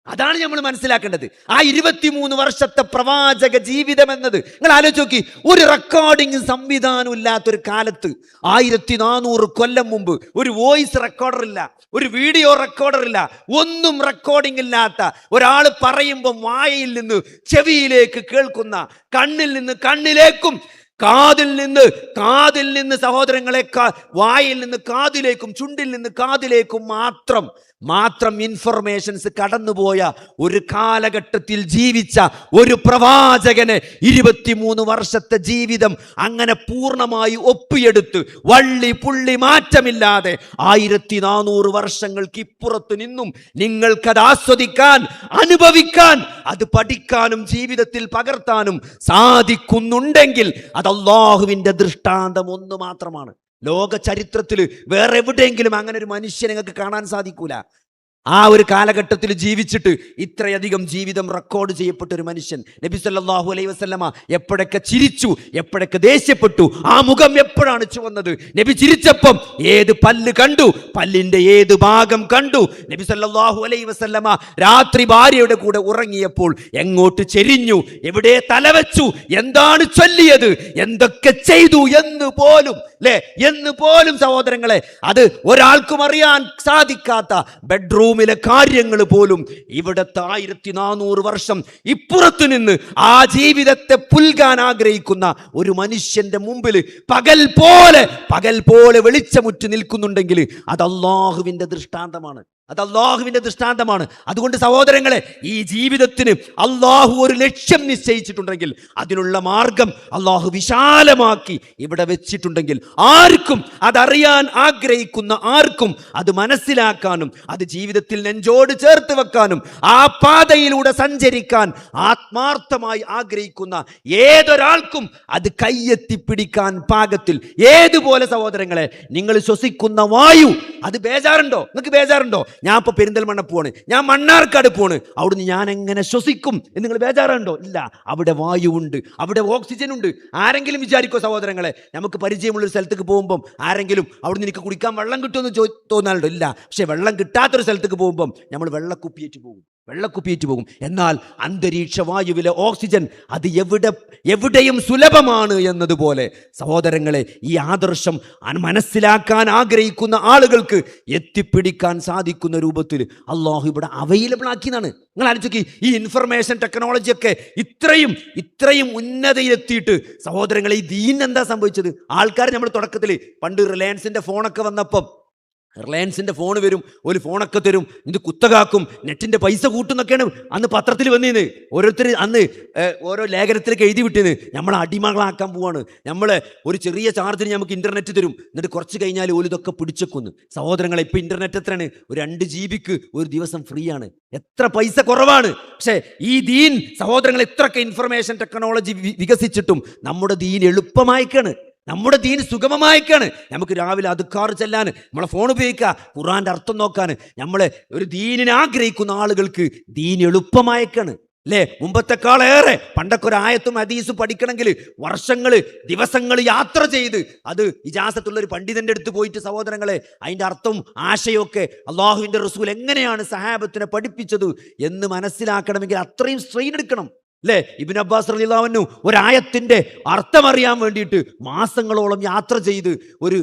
അതാണ് നമ്മൾ മനസ്സിലാക്കേണ്ടത്. ആ 23 വർഷത്തെ പ്രവാചക ജീവിതം എന്നത് നിങ്ങൾ ആലോചിച്ച് നോക്കി. ഒരു റെക്കോർഡിംഗ് സംവിധാനം ഇല്ലാത്തൊരു കാലത്ത് 1400 കൊല്ലം മുമ്പ് ഒരു വോയിസ് റെക്കോർഡർ ഇല്ല, ഒരു വീഡിയോ റെക്കോർഡർ ഇല്ല, ഒന്നും റെക്കോർഡിംഗ് ഇല്ലാത്ത ഒരാൾ പറയുമ്പോൾ വായയിൽ നിന്ന് ചെവിയിലേക്ക് കേൾക്കുന്ന, കണ്ണിൽ നിന്ന് കണ്ണിലേക്കും, കാതിൽ നിന്ന് സഹോദരങ്ങളെ, വായിൽ നിന്ന് കാതിലേക്കും, ചുണ്ടിൽ നിന്ന് കാതിലേക്കും മാത്രം ഇൻഫർമേഷൻസ് കടന്നുപോയ ഒരു കാലഘട്ടത്തിൽ ജീവിച്ച ഒരു പ്രവാചകന് 23 വർഷത്തെ ജീവിതം അങ്ങനെ പൂർണ്ണമായി ഒപ്പിയെടുത്ത് വള്ളി പുള്ളി മാറ്റമില്ലാതെ 1400 വർഷങ്ങൾക്ക് ഇപ്പുറത്ത് നിന്നും നിങ്ങൾക്കത് ആസ്വദിക്കാൻ, അനുഭവിക്കാൻ, അത് പഠിക്കാനും ജീവിതത്തിൽ പകർത്താനും സാധിക്കുന്നുണ്ടെങ്കിൽ അത് അല്ലാഹുവിന്റെ ദൃഷ്ടാന്തം ഒന്ന് മാത്രമാണ്. ലോക ചരിത്രത്തിൽ വേറെ എവിടെയെങ്കിലും അങ്ങനെ ഒരു മനുഷ്യനെ നിങ്ങൾക്ക് കാണാൻ സാധിക്കൂല. ആ ഒരു കാലഘട്ടത്തിൽ ജീവിച്ചിട്ട് ഇത്രയധികം ജീവിതം റെക്കോർഡ് ചെയ്യപ്പെട്ട ഒരു മനുഷ്യൻ. നബി സല്ലല്ലാഹു അലൈഹി വസല്ലമ എപ്പോഴൊക്കെ ചിരിച്ചു, എപ്പോഴൊക്കെ ദേഷ്യപ്പെട്ടു, ആ മുഖം എപ്പോഴാണ് ചുവന്നത്, നബി ചിരിച്ചപ്പം ഏത് പല്ല് കണ്ടു, പല്ലിന്റെ ഏത് ഭാഗം കണ്ടു, നബി സല്ലല്ലാഹു അലൈഹി വസല്ലമ രാത്രി ഭാര്യയുടെ കൂടെ ഉറങ്ങിയപ്പോൾ എങ്ങോട്ട് ചെരിഞ്ഞു, എവിടെ തലവെച്ചു, എന്താണ് ചൊല്ലിയത്, എന്തൊക്കെ ചെയ്തു എന്ന് പോലും സഹോദരങ്ങളെ, അത് ഒരാൾക്കും അറിയാൻ സാധിക്കാത്ത ബെഡ്റൂമിലെ കാര്യങ്ങൾ പോലും ഇവിടത്തെ 1400 വർഷം ഇപ്പുറത്തു നിന്ന് ആ ജീവിതത്തെ പുൽകാൻ ആഗ്രഹിക്കുന്ന ഒരു മനുഷ്യന്റെ മുമ്പിൽ പകൽ പോലെ വെളിച്ചമുറ്റി നിൽക്കുന്നുണ്ടെങ്കിൽ അത് അല്ലാഹുവിന്റെ ദൃഷ്ടാന്തമാണ്. അതുകൊണ്ട് സഹോദരങ്ങളെ, ഈ ജീവിതത്തിന് അള്ളാഹു ഒരു ലക്ഷ്യം നിശ്ചയിച്ചിട്ടുണ്ടെങ്കിൽ അതിനുള്ള മാർഗം അള്ളാഹു വിശാലമാക്കി ഇവിടെ വെച്ചിട്ടുണ്ടെങ്കിൽ ആർക്കും അതറിയാൻ ആഗ്രഹിക്കുന്ന ആർക്കും അത് മനസ്സിലാക്കാനും അത് ജീവിതത്തിൽ നെഞ്ചോട് ചേർത്ത് വെക്കാനും ആ പാതയിലൂടെ സഞ്ചരിക്കാൻ ആത്മാർത്ഥമായി ആഗ്രഹിക്കുന്ന ഏതൊരാൾക്കും അത് കയ്യെത്തിപ്പിടിക്കാൻ പാകത്തിൽ ഏതുപോലെ സഹോദരങ്ങളെ, നിങ്ങൾ ശ്വസിക്കുന്ന വായു അത് ബേജാറുണ്ടോ? നിങ്ങൾക്ക് ബേജാറുണ്ടോ? ഞാൻ ഇപ്പൊ പെരിന്തൽമണ്ണ പോണ്, ഞാൻ മണ്ണാർക്കാട് പോണ്, അവിടുന്ന് ഞാൻ എങ്ങനെ ശ്വസിക്കും എന്ന് നിങ്ങൾ ബേജാറുണ്ടോ? ഇല്ല, അവിടെ വായുവുണ്ട്, അവിടെ ഓക്സിജൻ ഉണ്ട്. ആരെങ്കിലും വിചാരിക്കോ സഹോദരങ്ങളെ, നമുക്ക് പരിചയമുള്ളൊരു സ്ഥലത്തേക്ക് പോകുമ്പം ആരെങ്കിലും അവിടുന്ന് എനിക്ക് കുടിക്കാൻ വെള്ളം കിട്ടുമെന്ന് തോന്നാറുണ്ടോ? ഇല്ല. പക്ഷെ വെള്ളം കിട്ടാത്തൊരു സ്ഥലത്തേക്ക് പോകുമ്പം നമ്മൾ വെള്ളക്കുപ്പിയേറ്റ് പോകും. എന്നാൽ അന്തരീക്ഷ വായുവിലെ ഓക്സിജൻ അത് എവിടെയും സുലഭമാണ് എന്നതുപോലെ സഹോദരങ്ങളെ, ഈ ആദർശം മനസ്സിലാക്കാൻ ആഗ്രഹിക്കുന്ന ആളുകൾക്ക് എത്തിപ്പിടിക്കാൻ സാധിക്കുന്ന രൂപത്തിൽ അള്ളാഹു ഇവിടെ അവൈലബിൾ ആക്കിയതാണ്. നിങ്ങൾ ആലോചിക്ക്, ഈ ഇൻഫർമേഷൻ ടെക്നോളജി ഒക്കെ ഇത്രയും ഉന്നതയിലെത്തിയിട്ട് സഹോദരങ്ങളെ, ഈ ദീൻ എന്താ സംഭവിച്ചത്? ആൾക്കാർ നമ്മൾ തുടക്കത്തിൽ പണ്ട് റിലയൻസിന്റെ ഫോണൊക്കെ വന്നപ്പം റിലയൻസിന്റെ ഫോൺ വരും, ഒരു ഫോണൊക്കെ തരും, ഇത് കുത്തകാക്കും, നെറ്റിന്റെ പൈസ കൂട്ടുന്നൊക്കെയാണ് അന്ന് പത്രത്തിൽ വന്നിന്ന്. ഓരോരുത്തർ അന്ന് ഓരോ ലേഖനത്തിലേക്ക് എഴുതി വിട്ടിന്ന് നമ്മളെ അടിമകളാക്കാൻ പോവാണ്, നമ്മളെ ഒരു ചെറിയ ചാർജിന് നമുക്ക് ഇന്റർനെറ്റ് തരും, എന്നിട്ട് കുറച്ച് കഴിഞ്ഞാൽ ഓല് ഇതൊക്കെ പിടിച്ചെക്കുന്നു. സഹോദരങ്ങളെ, ഇപ്പൊ ഇന്റർനെറ്റ് എത്രയാണ്? ഒരു 2 GB ഒരു ദിവസം ഫ്രീ ആണ്. എത്ര പൈസ കുറവാണ്. പക്ഷേ ഈ ദീൻ സഹോദരങ്ങൾ, എത്രയൊക്കെ ഇൻഫർമേഷൻ ടെക്നോളജി വികസിച്ചിട്ടും നമ്മുടെ ദീൻ എളുപ്പമായിക്കാണ്, നമ്മുടെ ദീൻ സുഗമമായിക്കാണ്. നമുക്ക് രാവിലെ അദ്കാർ ചെല്ലാൻ, നമ്മളെ ഫോൺ ഉപയോഗിക്കുക, ഖുർആന്റെ അർത്ഥം നോക്കാൻ, നമ്മളെ ഒരു ദീനിനെ ആഗ്രഹിക്കുന്ന ആളുകൾക്ക് ദീൻ എളുപ്പമായിക്കാണ് അല്ലേ? മുമ്പത്തെക്കാളേറെ. പണ്ടൊക്കെ ഒരു ആയത്തും ഹദീസും പഠിക്കണമെങ്കിൽ വർഷങ്ങൾ, ദിവസങ്ങൾ യാത്ര ചെയ്ത് അത് ഇജാസത്തുള്ള ഒരു പണ്ഡിതന്റെ അടുത്ത് പോയിട്ട് സഹോദരങ്ങളെ അതിന്റെ അർത്ഥം ആശയമൊക്കെ അള്ളാഹുവിന്റെ റസൂൽ എങ്ങനെയാണ് സഹാബത്തിനെ പഠിപ്പിച്ചത് എന്ന് മനസ്സിലാക്കണമെങ്കിൽ അത്രയും സ്ട്രെയിൻ എടുക്കണം അല്ലേ? ഇബ്നു അബ്ബാസ് റളിയല്ലാഹു അൻഹു ഒരായത്തിന്റെ അർത്ഥം അറിയാൻ വേണ്ടിയിട്ട് മാസങ്ങളോളം യാത്ര ചെയ്ത് ഒരു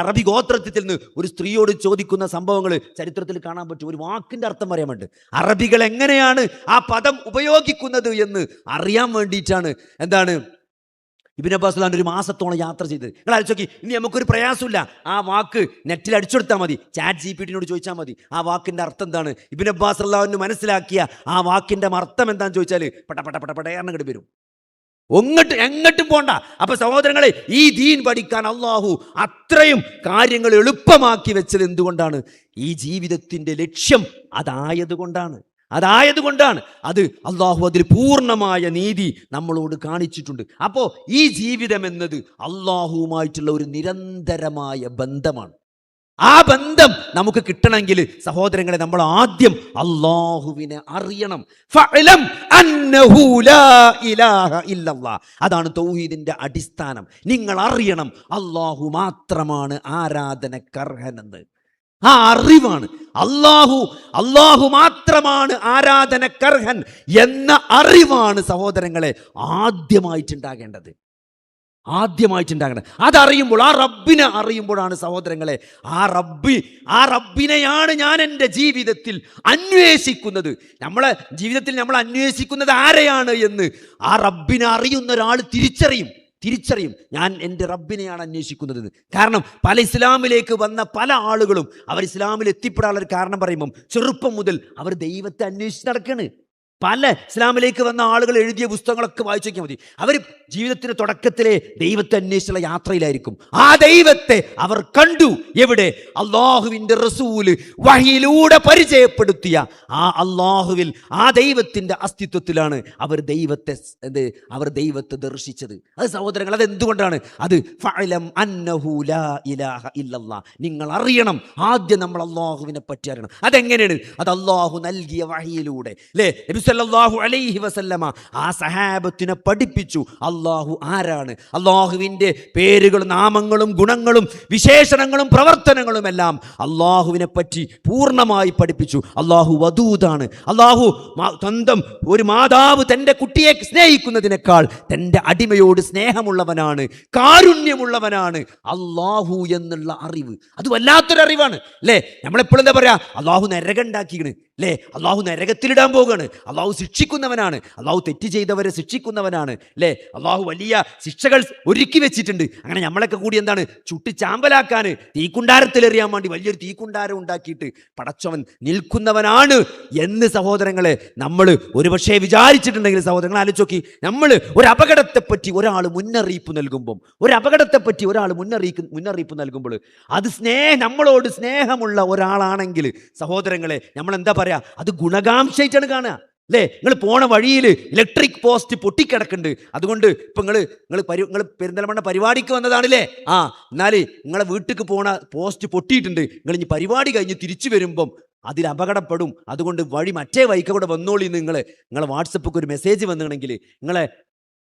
അറബി ഗോത്രത്തിൽ നിന്ന് ഒരു സ്ത്രീയോട് ചോദിക്കുന്ന സംഭവങ്ങൾ ചരിത്രത്തിൽ കാണാൻ പറ്റും. ഒരു വാക്കിന്റെ അർത്ഥം അറിയാൻ വേണ്ടി, അറബികൾ എങ്ങനെയാണ് ആ പദം ഉപയോഗിക്കുന്നത് എന്ന് അറിയാൻ വേണ്ടിയിട്ടാണ് എന്താണ് ഇബ്നു അബ്ബാസ് റളിയല്ലാഹു ഒരു മാസത്തോളം യാത്ര ചെയ്ത്. നിങ്ങൾ ആലോചിച്ച് നോക്കി, ഇനി നമുക്കൊരു പ്രയാസമില്ല, ആ വാക്ക് നെറ്റിൽ അടിച്ചെടുത്താൽ മതി, ചാറ്റ് GPT-നോട് ചോദിച്ചാൽ മതി ആ വാക്കിന്റെ അർത്ഥം എന്താണ്. ഇബ്നു അബ്ബാസ് റളിയല്ലാഹു അൻഹു മനസ്സിലാക്കിയ ആ വാക്കിന്റെ അർത്ഥം എന്താണെന്ന് ചോദിച്ചാൽ പടപടപടപടേർന്ന് വരും. എങ്ങോട്ടും പോണ്ട. അപ്പൊ സഹോദരങ്ങളെ, ഈ ദീൻ പഠിക്കാൻ അള്ളാഹു അത്രയും കാര്യങ്ങൾ എളുപ്പമാക്കി വെച്ചത് എന്തുകൊണ്ടാണ്? ഈ ജീവിതത്തിന്റെ ലക്ഷ്യം അതായതുകൊണ്ടാണ്. അത് അള്ളാഹു അതിൽ പൂർണ്ണമായ നീതി നമ്മളോട് കാണിച്ചിട്ടുണ്ട്. അപ്പോൾ ഈ ജീവിതം എന്നത് അള്ളാഹുവുമായിട്ടുള്ള ഒരു നിരന്തരമായ ബന്ധമാണ്. ആ ബന്ധം നമുക്ക് കിട്ടണമെങ്കിൽ സഹോദരങ്ങളെ, നമ്മൾ ആദ്യം അള്ളാഹുവിനെ അറിയണം. ഫഅലം അന്നഹു ലാ ഇലാഹ ഇല്ലല്ലാഹ്. അതാണ് തൗഹീദിന്റെ അടിസ്ഥാനം. നിങ്ങൾ അറിയണം അള്ളാഹു മാത്രമാണ് ആരാധനക്കർഹനെന്ന്. ആ അറിവാണ് അള്ളാഹു മാത്രമാണ് ആരാധനക്കർഹൻ എന്ന അറിവാണ് സഹോദരങ്ങളെ ആദ്യമായിട്ടുണ്ടാകേണ്ടത്. അതറിയുമ്പോൾ, ആ റബ്ബിനെ അറിയുമ്പോഴാണ് സഹോദരങ്ങളെ, ആ റബ്ബിനെയാണ് ഞാൻ എൻ്റെ ജീവിതത്തിൽ അന്വേഷിക്കുന്നത്. നമ്മളെ ജീവിതത്തിൽ നമ്മൾ അന്വേഷിക്കുന്നത് ആരെയാണ് എന്ന് ആ റബ്ബിനെ അറിയുന്ന ഒരാൾ തിരിച്ചറിയും. ഞാൻ എൻ്റെ റബ്ബിനെയാണ് അന്വേഷിക്കുന്നത്. കാരണം ഇസ്ലാമിലേക്ക് വന്ന പല ആളുകളും അവർ ഇസ്ലാമിൽ എത്തിപ്പെടാനുള്ള കാരണം പറയുമ്പം ചെറുപ്പം മുതൽ അവർ ദൈവത്തെ അന്വേഷിച്ച് നടക്കുകയാണ്. ഇസ്ലാമിലേക്ക് വന്ന ആളുകൾ എഴുതിയ പുസ്തകങ്ങളൊക്കെ വായിച്ചു നോക്കിയാൽ മതി. അവർ ജീവിതത്തിന്റെ തുടക്കത്തിലെ ദൈവത്തെ അന്വേഷിച്ചുള്ള യാത്രയിലായിരിക്കും. ആ ദൈവത്തെ അവർ കണ്ടു. എവിടെ? അള്ളാഹുവിന്റെ റസൂല് വഹിയിലൂടെ പരിചയപ്പെടുത്തിയ ആ അള്ളാഹുവിൽ, ആ ദൈവത്തിന്റെ അസ്തിത്വത്തിലാണ് അവർ ദൈവത്തെ ദർശിച്ചത്. അത് സഹോദരങ്ങൾ, അത് എന്തുകൊണ്ടാണ്? അത് ഫഅലം അന്നഹു ലാ ഇലാഹ ഇല്ലല്ലാഹ്. നിങ്ങൾ അറിയണം, ആദ്യം നമ്മൾ അള്ളാഹുവിനെ പറ്റി അറിയണം. അതെങ്ങനെയാണ്? അത് അള്ളാഹു നൽകിയ വഹിയിലൂടെ അല്ലേ? നബി സല്ലല്ലാഹു അലൈഹി വസല്ലമ ആ സഹാബത്തിനെ പഠിപ്പിച്ചു അള്ളാഹു ആരാണ്. അള്ളാഹുവിൻ്റെ പേരുകളും നാമങ്ങളും ഗുണങ്ങളും വിശേഷണങ്ങളും പ്രവർത്തനങ്ങളും എല്ലാം അള്ളാഹുവിനെ പറ്റി പൂർണ്ണമായി പഠിപ്പിച്ചു. അള്ളാഹു വദൂദാണ്. അള്ളാഹു സ്വന്തം ഒരു മാതാവ് തൻ്റെ കുട്ടിയെ സ്നേഹിക്കുന്നതിനേക്കാൾ തൻ്റെ അടിമയോട് സ്നേഹമുള്ളവനാണ്, കാരുണ്യമുള്ളവനാണ് അള്ളാഹു എന്നുള്ള അറിവ്. അത് വല്ലാത്തൊരറിവാണ് അല്ലേ? നമ്മളെപ്പോഴും എന്താ പറയാ? അള്ളാഹു നരകം ഉണ്ടാക്കിയാണ് അല്ലേ? അള്ളാഹു നരകത്തിലിടാൻ പോവുകയാണ്. അള്ളാഹു ശിക്ഷിക്കുന്നവനാണ്. അള്ളാഹു തെറ്റ് ചെയ്തവരെ ശിക്ഷിക്കുന്നവനാണ് അല്ലേ? അള്ളാഹു വലിയ ശിക്ഷകൾ ഒരുക്കി വെച്ചിട്ടുണ്ട്. അങ്ങനെ നമ്മളൊക്കെ കൂടി എന്താണ് ചുട്ടി ചാമ്പലാക്കാൻ, തീക്കുണ്ടാരത്തിലെറിയാൻ വേണ്ടി വലിയൊരു തീക്കുണ്ടാരം ഉണ്ടാക്കിയിട്ട് പടച്ചവൻ നിൽക്കുന്നവനാണ് എന്ന് സഹോദരങ്ങളെ നമ്മൾ ഒരുപക്ഷെ വിചാരിച്ചിട്ടുണ്ടെങ്കിൽ സഹോദരങ്ങൾ ആലോചിച്ച് നോക്കി. നമ്മൾ ഒരു അപകടത്തെപ്പറ്റി ഒരാൾ മുന്നറിയിപ്പ് നൽകുമ്പോൾ അത് നമ്മളോട് സ്നേഹമുള്ള ഒരാളാണെങ്കിൽ സഹോദരങ്ങളെ നമ്മൾ എന്താ പറയാ? അത് ഗുണകാംക്ഷയായിട്ടാണ് കാണുക അല്ലേ? നിങ്ങൾ പോണ വഴിയിൽ ഇലക്ട്രിക് പോസ്റ്റ് പൊട്ടിക്കിടക്കുന്നുണ്ട്, അതുകൊണ്ട് ഇപ്പൊ നിങ്ങൾ പെരിന്തൽമണ്ണ പരിപാടിക്ക് വന്നതാണല്ലേ, എന്നാൽ നിങ്ങളെ വീട്ടിലേക്ക് പോണ പോസ്റ്റ് പൊട്ടിയിട്ടുണ്ട്, നിങ്ങൾ ഇനി പരിപാടി കഴിഞ്ഞ് തിരിച്ചു വരുമ്പം അതിൽ അപകടപ്പെടും, അതുകൊണ്ട് മറ്റേ വഴിക്കൂടെ വന്നോളി. നിങ്ങളെ വാട്സപ്പിൽ ഒരു മെസ്സേജ് വന്നിട്ടുണ്ടെങ്കിൽ, നിങ്ങളെ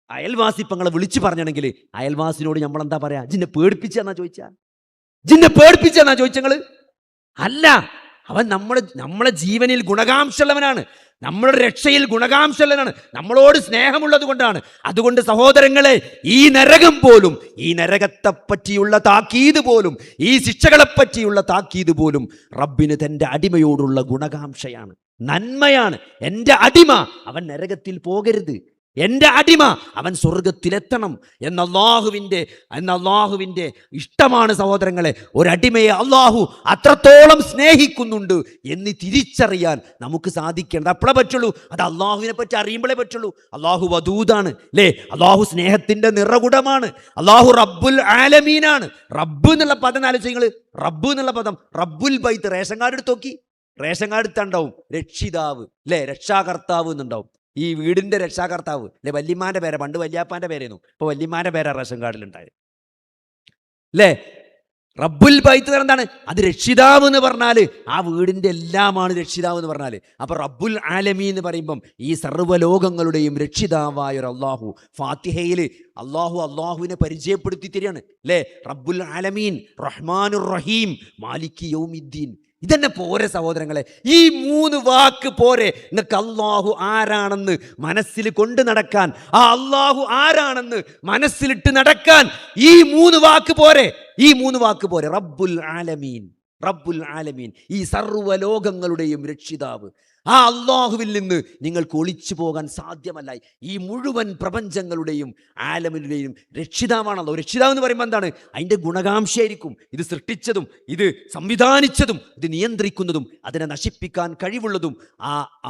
അയൽവാസി ഇപ്പം നിങ്ങളെ വിളിച്ചു പറഞ്ഞിട്ടുണ്ടെങ്കിൽ അയൽവാസിനോട് നമ്മളെന്താ പറയാ? ജിന്നെ പേടിപ്പിച്ചെന്നാ ചോദിച്ചങ്ങൾ? അല്ല, അവൻ നമ്മളെ ജീവനിൽ ഗുണകാംക്ഷയുള്ളവനാണ്, നമ്മളുടെ രക്ഷയിൽ ഗുണകാംക്ഷയുള്ളവനാണ്, നമ്മളോട് സ്നേഹമുള്ളത് കൊണ്ടാണ്. അതുകൊണ്ട് സഹോദരങ്ങളെ, ഈ നരകം പോലും, ഈ നരകത്തെ പറ്റിയുള്ള താക്കീത് പോലും, ഈ ശിക്ഷകളെ പറ്റിയുള്ള താക്കീത് പോലും റബ്ബിന് തൻ്റെ അടിമയോടുള്ള ഗുണകാംക്ഷയാണ്, നന്മയാണ്. എൻ്റെ അടിമ അവൻ നരകത്തിൽ പോകരുത്, എൻ്റെ അടിമ അവൻ സ്വർഗത്തിലെത്തണം എന്ന അള്ളാഹുവിൻ്റെ ഇഷ്ടമാണ് സഹോദരങ്ങളെ. ഒരടിമയെ അള്ളാഹു അത്രത്തോളം സ്നേഹിക്കുന്നുണ്ട് എന്ന് തിരിച്ചറിയാൻ നമുക്ക് സാധിക്കേണ്ടത് അപ്പോഴേ പറ്റുള്ളൂ. അത് അള്ളാഹുവിനെ പറ്റി അറിയുമ്പോഴേ പറ്റുള്ളൂ. അള്ളാഹു വദൂദാണ് അല്ലേ? അള്ളാഹു സ്നേഹത്തിൻ്റെ നിറകുടമാണ്. അള്ളാഹു റബ്ബുൽ ആലമീനാണ്. റബ്ബ് എന്നുള്ള പദം ആലോചിങ്ങൾ. റബ്ബ് എന്നുള്ള പദം റബ്ബുൽ ബൈത്ത്. റേഷൻ കാർഡ് എടുത്ത് നോക്കി, റേഷൻ കാർഡ് എടുത്തുണ്ടാവും രക്ഷിതാവ് അല്ലേ, രക്ഷാകർത്താവ് എന്നുണ്ടാവും. ഈ വീടിൻ്റെ രക്ഷാകർത്താവ് അല്ലെ, വല്യമ്മാൻ്റെ പേരാ. പണ്ട് വല്യാപ്പാൻ്റെ പേരായിരുന്നു, ഇപ്പോൾ വല്യമ്മാൻ്റെ പേരാ റേഷൻ കാർഡിലുണ്ടായത് അല്ലേ. റബ്ബുൽ ബൈത്ത് എന്താണ്? അത് രക്ഷിതാവ് എന്ന് പറഞ്ഞാൽ ആ വീടിൻ്റെ എല്ലാമാണ് രക്ഷിതാവ് എന്ന് പറഞ്ഞാൽ. അപ്പോൾ റബ്ബുൽ ആലമീൻ എന്ന് പറയുമ്പം ഈ സർവ്വലോകങ്ങളുടെയും രക്ഷിതാവായ ഒരു അള്ളാഹു. ഫാത്തിഹയിൽ അള്ളാഹുവിനെ പരിചയപ്പെടുത്തി തരികയാണ് അല്ലേ. റബ്ബുൽ ആലമീൻ, റഹ്മാനുർ റഹീം, മാലിക് യൗമിദ്ദീൻ. ഇതന്നെ പോരെ സഹോദരങ്ങളെ? ഈ 3 വാക്ക് പോരെ നിങ്ങൾക്ക് അള്ളാഹു ആരാണെന്ന് മനസ്സിൽ കൊണ്ട് നടക്കാൻ? ആ അള്ളാഹു ആരാണെന്ന് മനസ്സിലിട്ട് നടക്കാൻ ഈ 3 വാക്ക് പോരെ? ഈ 3 വാക്ക് പോരെ? റബ്ബുൽ ആലമീൻ, റബ്ബുൽ ആലമീൻ, ഈ സർവ്വലോകങ്ങളുടെയും രക്ഷിതാവ്. ആ അള്ളാഹുവിൽ നിന്ന് നിങ്ങൾക്ക് ഒളിച്ചു പോകാൻ സാധ്യമല്ല. ഈ മുഴുവൻ പ്രപഞ്ചങ്ങളുടെയും ആലമിൻ്റെയും രക്ഷിതാവാണല്ലോ. രക്ഷിതാവ് എന്ന് പറയുമ്പോൾ എന്താണ്? അതിൻ്റെ ഗുണകാംക്ഷയായിരിക്കും. ഇത് സൃഷ്ടിച്ചതും ഇത് സംവിധാനിച്ചതും ഇത് നിയന്ത്രിക്കുന്നതും അതിനെ നശിപ്പിക്കാൻ കഴിവുള്ളതും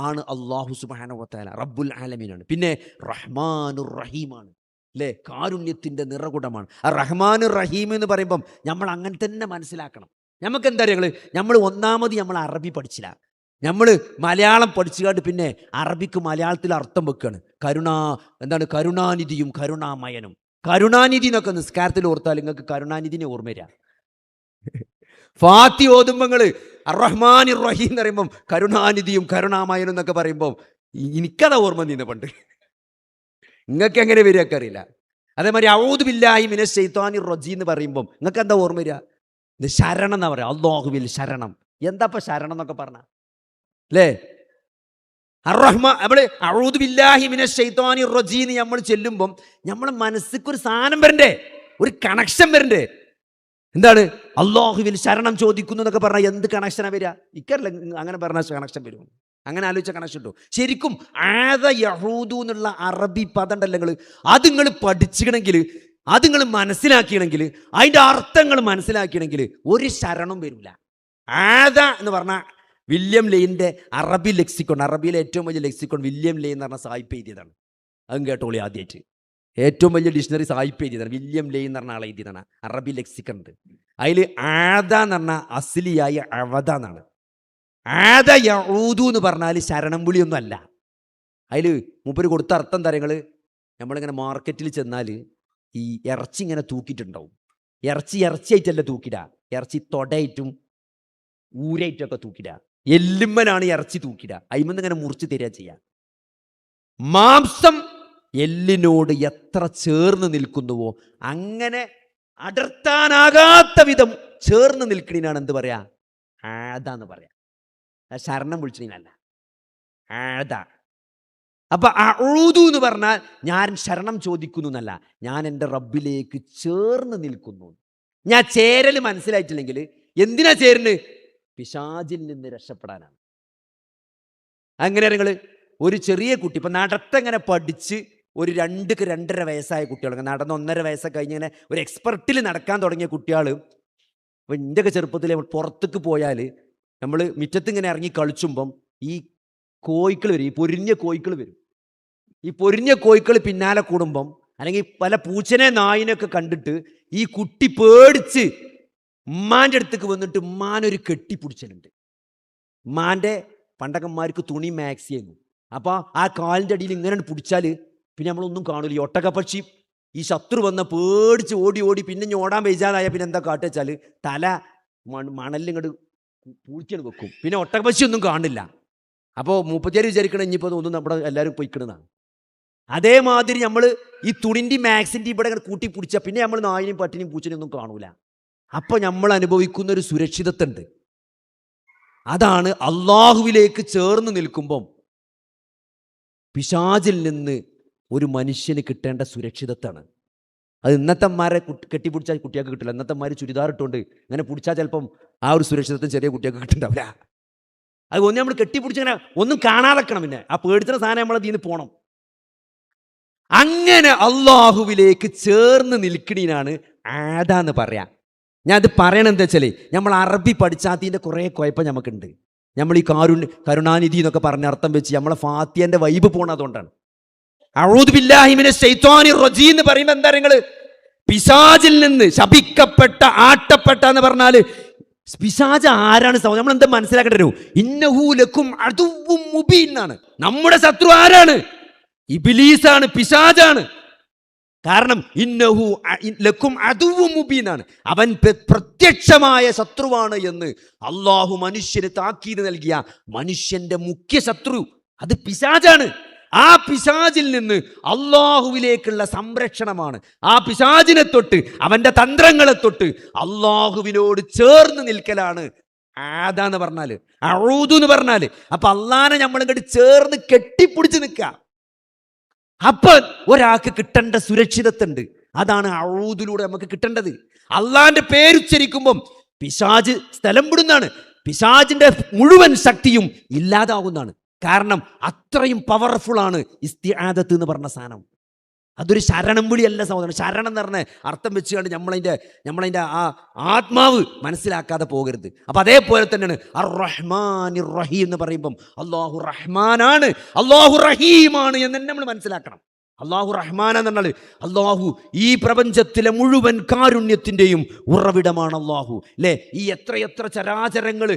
ആണ് അള്ളാഹു സുബ്ഹാനഹു വ തആല. റബ്ബുൽ ആലമീനാണ്. പിന്നെ റഹ്മാനുർ റഹീമാണ് അല്ലേ, കാരുണ്യത്തിൻ്റെ നിറകുടമാണ്. ആ റഹ്മാനുർ റഹീം എന്ന് പറയുമ്പം നമ്മൾ അങ്ങനെ തന്നെ മനസ്സിലാക്കണം. നമുക്ക് എന്താ പറയുക, നമ്മൾ നമ്മൾ അറബി പഠിച്ചില്ല. നമ്മൾ മലയാളം പഠിച്ചുകൊണ്ട് പിന്നെ അറബിക്ക് മലയാളത്തിൽ അർത്ഥം വെക്കുകയാണ്. കരുണാനിധിയും കരുണാമയനും. കരുണാനിധി എന്നൊക്കെ നിസ്കാരത്തിൽ ഓർത്താൽ നിങ്ങൾക്ക് കരുണാനിധിനെ ഓർമ്മ വരിക. ഫാത്തി ഓതുമ്പോൾ നിങ്ങൾ അർറഹ്മാൻ റഹീം എന്ന് പറയുമ്പം കരുണാനിധിയും കരുണാമയനും എന്നൊക്കെ പറയുമ്പോൾ എനിക്കതാ ഓർമ്മ നിന്ന് പണ്ട്. നിങ്ങൾക്ക് എങ്ങനെ വരികയൊക്കെ അറിയില്ല. അതേമാതിരി ഔദു ബില്ലാഹി മിനശ് ശൈത്വാനിർ റജീം എന്ന് പറയുമ്പം നിങ്ങൾക്ക് എന്താ ഓർമ്മ വരിക? ഇത് ശരണം എന്നാ പറയുക. അല്ലാഹുവിൽ ശരണം. എന്താ ഇപ്പം ശരണം എന്നൊക്കെ പറഞ്ഞ അല്ലേ? നമ്മൾ അഊദു ബില്ലാഹി മിനശ് ശൈത്വാനിർ റജീം നമ്മൾ ചെല്ലുമ്പം നമ്മളെ മനസ്സിക്ക് ഒരു സാധനം വരണ്ടേ, ഒരു കണക്ഷൻ വരണ്ടേ. എന്താണ്? അല്ലാഹുവിൽ ശരണം ചോദിക്കുന്നു എന്നൊക്കെ പറഞ്ഞാൽ എന്ത് കണക്ഷനാണ് വരിക? ഇക്കറില്ല അങ്ങനെ പറഞ്ഞ കണക്ഷൻ വരും. അങ്ങനെ ആലോചിച്ച കണക്ഷൻ ഉണ്ടോ? ശരിക്കും ആദ യഹൂദു എന്നുള്ള അറബി പദം ഉണ്ടല്ലോ നിങ്ങൾ, അത് നിങ്ങൾ പഠിച്ചിക്കണമെങ്കിൽ, അത് നിങ്ങൾ മനസ്സിലാക്കിയണമെങ്കിൽ, അതിൻ്റെ അർത്ഥങ്ങൾ മനസ്സിലാക്കിയണമെങ്കിൽ ഒരു ശരണം വരില്ല. ആദ എന്ന് പറഞ്ഞാൽ വില്യം ലെയിൻ്റെ അറബി ലെക്സിക്കോൺ, അറബിയിലെ ഏറ്റവും വലിയ ലെക്സിക്കോൺ വില്യം ലെയിൻ എന്ന് പറഞ്ഞ സായിപ്പ് എഴുതിയതാണ്. അതും കേട്ടോളി ആദ്യമായിട്ട്. ഏറ്റവും വലിയ ഡിക്ഷണറി സായിപ്പ് എഴുതിയതാണ്. വില്യം ലെയിൻ എന്ന് പറഞ്ഞ ആളെ എഴുതിയതാണ്. അറബി ലെക്സിക്കൺ ഉണ്ട്. അതിൽ ആദ എന്ന് പറഞ്ഞാൽ അസ്ലിയായ അവദ എന്നാണ്. ആദ യഊദു എന്ന് പറഞ്ഞാൽ ശരണം വിളിയൊന്നും അല്ല. അതിൽ മൂപ്പര് കൊടുത്ത അർത്ഥം തരങ്ങൾ നമ്മളിങ്ങനെ മാർക്കറ്റിൽ ചെന്നാൽ ഈ ഇറച്ചി ഇങ്ങനെ തൂക്കിയിട്ടുണ്ടാവും. ഇറച്ചിയായിട്ടല്ല തൂക്കിടുക, ഇറച്ചി തൊടയായിട്ടും ഊരായിട്ടൊക്കെ തൂക്കിടുക. എല്ലുമ്മലാണ് ഇറച്ചി തൂക്കിടുക. അയിമെന്ന് ഇങ്ങനെ മുറിച്ച് തരിക ചെയ്യുക. മാംസം എല്ലിനോട് എത്ര ചേർന്ന് നിൽക്കുന്നുവോ അങ്ങനെ അടർത്താനാകാത്ത വിധം ചേർന്ന് നിൽക്കണീനാണ് എന്ത് പറയാ? ആദാന്ന് പറയാ. ശരണം വിളിച്ചതിനല്ല, ആദ. അപ്പൊ അഊദു എന്ന് പറഞ്ഞാൽ ഞാൻ ശരണം ചോദിക്കുന്നു എന്നല്ല, ഞാൻ എൻ്റെ റബ്ബിലേക്ക് ചേർന്ന് നിൽക്കുന്നു. ഞാൻ ചേരൽ മനസ്സിലായിട്ടില്ലെങ്കിൽ എന്തിനാ ചേരുന്നത്? പിശാചിൽ നിന്ന് രക്ഷപ്പെടാനാണ്. അങ്ങനെ നിങ്ങൾ ഒരു ചെറിയ കുട്ടി ഇപ്പം നടത്തങ്ങനെ പഠിച്ച് ഒരു 2-2.5 വയസ്സായ കുട്ടികൾ, നടന്ന് 1.5 വയസ്സൊക്കെ കഴിഞ്ഞങ്ങനെ ഒരു എക്സ്പെർട്ടിൽ നടക്കാൻ തുടങ്ങിയ കുട്ടികൾ, അപ്പം എൻ്റെയൊക്കെ ചെറുപ്പത്തിൽ പുറത്തേക്ക് പോയാൽ നമ്മൾ മുറ്റത്ത് ഇങ്ങനെ ഇറങ്ങി കളിച്ചുമ്പം ഈ കോഴിക്കൾ വരും, ഈ പൊരിഞ്ഞ കോഴിക്കൾ വരും. ഈ പൊരിഞ്ഞ കോഴിക്കൾ പിന്നാലെ കൂടുമ്പം അല്ലെങ്കിൽ പല പൂച്ചനെ നായിനൊക്കെ കണ്ടിട്ട് ഈ കുട്ടി പേടിച്ച് ഉമ്മാൻ്റെ അടുത്തേക്ക് വന്നിട്ട് ഉമ്മാനൊരു കെട്ടിപ്പിടിച്ചലുണ്ട്. ഉമ്മാൻ്റെ പണ്ടക്കന്മാർക്ക് തുണി മാക്സി ആയിരുന്നു. അപ്പോൾ ആ കാലിൻ്റെ അടിയിൽ ഇങ്ങനെ പിടിച്ചാൽ പിന്നെ നമ്മളൊന്നും കാണില്ല. ഈ ഒട്ടകപ്പക്ഷി ഈ ശത്രു വന്ന പേടിച്ച് ഓടി ഓടി പിന്നെ ഓടാൻ വെച്ചാലായ പിന്നെ എന്താ കാട്ടുവെച്ചാൽ തല മണലിങ്ങോട്ട് പൂഴ്ത്തിയാണ് വെക്കും. പിന്നെ ഒട്ടകപ്പക്ഷി ഒന്നും കാണില്ല. അപ്പോൾ മൂപ്പത്തിയാർ വിചാരിക്കണം ഇനിയിപ്പോൾ ഒന്നും നമ്മുടെ എല്ലാവരും പൊയ്ക്കണമെന്നാണ്. അതേമാതിരി നമ്മൾ ഈ തുണിൻ്റെ മാക്സിൻ്റെ ഇവിടെ ഇങ്ങനെ കൂട്ടി പിടിച്ചാൽ പിന്നെ നമ്മൾ നായിനെയും പട്ടിനെയും പൂച്ചനെയും ഒന്നും കാണൂല. അപ്പോൾ നമ്മൾ അനുഭവിക്കുന്ന ഒരു സുരക്ഷിതത്വമുണ്ട്. അതാണ് അള്ളാഹുവിലേക്ക് ചേർന്ന് നിൽക്കുമ്പം പിശാചിൽ നിന്ന് ഒരു മനുഷ്യന് കിട്ടേണ്ട സുരക്ഷിതത്വമാണ്. അത് ഇന്നത്തെമാരെ കെട്ടിപ്പിടിച്ചാൽ കുട്ടികൾക്ക് കിട്ടില്ല. ഇന്നത്തെമാർ ചുരിദാർ ഇട്ടുകൊണ്ട് ഇങ്ങനെ പിടിച്ചാൽ ചിലപ്പം ആ ഒരു സുരക്ഷിതത്വം ചെറിയ കുട്ടികൾക്ക് കിട്ടുന്നുണ്ടാവില്ല. അത് ഒന്ന് നമ്മൾ കെട്ടിപ്പിടിച്ചിങ്ങനെ ഒന്നും കാണാതെക്കണം. പിന്നെ ആ പേടിച്ചുന്ന സാധനം നമ്മളതിൽ നിന്ന് പോകണം. അങ്ങനെ അള്ളാഹുവിലേക്ക് ചേർന്ന് നിൽക്കണീനാണ് ആദാന്ന് പറയാ. ഞാൻ അത് പറയണം എന്താ വെച്ചാൽ, നമ്മൾ അറബി പഠിച്ചാത്തതിൻ്റെ കുറേ കുഴപ്പം നമുക്കുണ്ട്. നമ്മൾ ഈ കരുണാനിധി എന്നൊക്കെ പറഞ്ഞ അർത്ഥം വെച്ച് നമ്മളെ ഫാത്തിയന്റെ വൈബ് പോണ അതുകൊണ്ടാണ്. അഊദു ബില്ലാഹി മിനശ് ശൈത്വാനിർ റജീം എന്ന് പറയുമ്പോൾ എന്താ നിങ്ങൾ, പിശാചിൽ നിന്ന് ശപിക്കപ്പെട്ട ആട്ടപ്പെട്ട എന്ന് പറഞ്ഞാല് പിശാച ആരാണ്? നമ്മൾ എന്താ മനസ്സിലാക്കേണ്ടി? ഇന്നഹു ലക്കും അദുവ്വും മുബീൻ എന്നാണ്. നമ്മുടെ ശത്രു ആരാണ്? ഇബ്ലീസാണ്, പിശാചാണ്. കാരണം ഇന്നഹു ലക്കും അദുവ്വും മുബീനാണ്, അവൻ പ്രത്യക്ഷമായ ശത്രുവാണ് എന്ന് അള്ളാഹു മനുഷ്യന് താക്കീത് നൽകിയ മനുഷ്യന്റെ മുഖ്യ ശത്രു അത് പിശാചാണ്. ആ പിശാചിൽ നിന്ന് അള്ളാഹുവിലേക്കുള്ള സംരക്ഷണമാണ്. ആ പിശാചിനെ തൊട്ട്, അവന്റെ തന്ത്രങ്ങളെ തൊട്ട് അള്ളാഹുവിനോട് ചേർന്ന് നിൽക്കലാണ് ആദാന്ന് പറഞ്ഞാല്, അഊദു എന്ന് പറഞ്ഞാല്. അപ്പൊ അള്ളാനെ നമ്മളിങ്ങോട്ട് ചേർന്ന് കെട്ടിപ്പിടിച്ച് നിൽക്കുക. അപ്പൊ ഒരാൾക്ക് കിട്ടേണ്ട സുരക്ഷിതത്വമുണ്ട്. അതാണ് അഊദിലൂടെ നമുക്ക് കിട്ടേണ്ടത്. അള്ളാന്റെ പേരുച്ചരിക്കുമ്പം പിശാച് സ്ഥലം വിടുന്നതാണ്. പിശാചിന്റെ മുഴുവൻ ശക്തിയും ഇല്ലാതാവുന്നതാണ്. കാരണം അത്രയും പവർഫുൾ ആണ് ഇസ്തിആദത്ത് എന്ന് പറഞ്ഞ സാധനം. അതൊരു ശരണം വിളിയല്ല സഹോദരൻ. ശരണം എന്ന് പറഞ്ഞ അർത്ഥം വെച്ചുകൊണ്ട് നമ്മളതിൻ്റെ ആ ആത്മാവ് മനസ്സിലാക്കാതെ പോകരുത്. അപ്പം അതേപോലെ തന്നെയാണ് അർ റഹ്മാനിർ റഹീം എന്ന് പറയുമ്പം അള്ളാഹു റഹ്മാനാണ്, അള്ളാഹു റഹീമാണ് എന്ന് നമ്മൾ മനസ്സിലാക്കണം. അള്ളാഹു റഹ്മാൻ എന്ന് പറഞ്ഞാൽ അള്ളാഹു ഈ പ്രപഞ്ചത്തിലെ മുഴുവൻ കാരുണ്യത്തിൻ്റെയും ഉറവിടമാണ് അള്ളാഹു. അല്ലേ, ഈ എത്രയെത്ര ചരാചരങ്ങൾ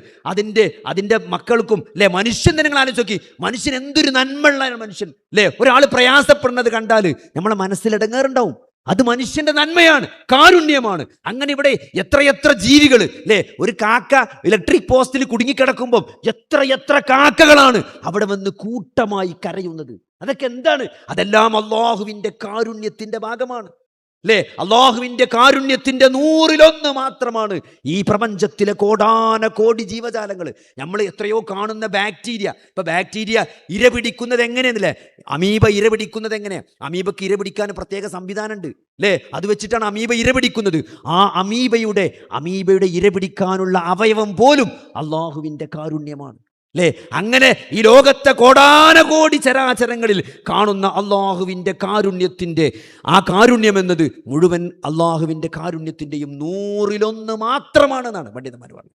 അതിൻ്റെ മക്കൾക്കും അല്ലേ, മനുഷ്യൻ തന്നെ നിങ്ങൾ ആലോചിച്ച് നോക്കി, മനുഷ്യൻ എന്തൊരു നന്മയുള്ള മനുഷ്യൻ അല്ലേ. ഒരാൾ പ്രയാസപ്പെടുന്നത് കണ്ടാൽ നമ്മളെ മനസ്സിലിടങ്ങേറുണ്ടാവും. അത് മനുഷ്യന്റെ നന്മയാണ്, കാരുണ്യമാണ്. അങ്ങനെ ഇവിടെ എത്രയെത്ര ജീവികൾ അല്ലേ. ഒരു കാക്ക ഇലക്ട്രിക് പോസ്റ്റിൽ കുടുങ്ങിക്കിടക്കുമ്പോൾ എത്രയെത്ര കാക്കകളാണ് അവിടെ വന്ന് കൂട്ടമായി കരയുന്നത്. അതൊക്കെ എന്താണ്? അതെല്ലാം അള്ളാഹുവിൻ്റെ കാരുണ്യത്തിന്റെ ഭാഗമാണ് അല്ലേ. അള്ളാഹുവിൻ്റെ കാരുണ്യത്തിന്റെ 100-1 മാത്രമാണ് ഈ പ്രപഞ്ചത്തിലെ കോടാനകോടി ജീവജാലങ്ങൾ. നമ്മൾ എത്രയോ കാണുന്ന ബാക്ടീരിയ, ഇപ്പൊ ബാക്ടീരിയ ഇര പിടിക്കുന്നത് എങ്ങനെയാണല്ലേ, അമീബ ഇര പിടിക്കുന്നത് എങ്ങനെയാ? അമീബക്ക് ഇര പിടിക്കാൻ പ്രത്യേക സംവിധാനം ഉണ്ട് അല്ലേ. അത് വെച്ചിട്ടാണ് അമീബ ഇര പിടിക്കുന്നത്. ആ അമീബയുടെ ഇര പിടിക്കാനുള്ള അവയവം പോലും അള്ളാഹുവിൻ്റെ കാരുണ്യമാണ് അല്ലേ. അങ്ങനെ ഈ ലോകത്തെ കോടാനകോടി ചരാചരങ്ങളിൽ കാണുന്ന അള്ളാഹുവിൻ്റെ കാരുണ്യത്തിൻ്റെ ആ കാരുണ്യം എന്നത് മുഴുവൻ അള്ളാഹുവിൻ്റെ കാരുണ്യത്തിൻ്റെയും 100-1 മാത്രമാണെന്നാണ് പണ്ഡിതന്മാർ പറഞ്ഞത്.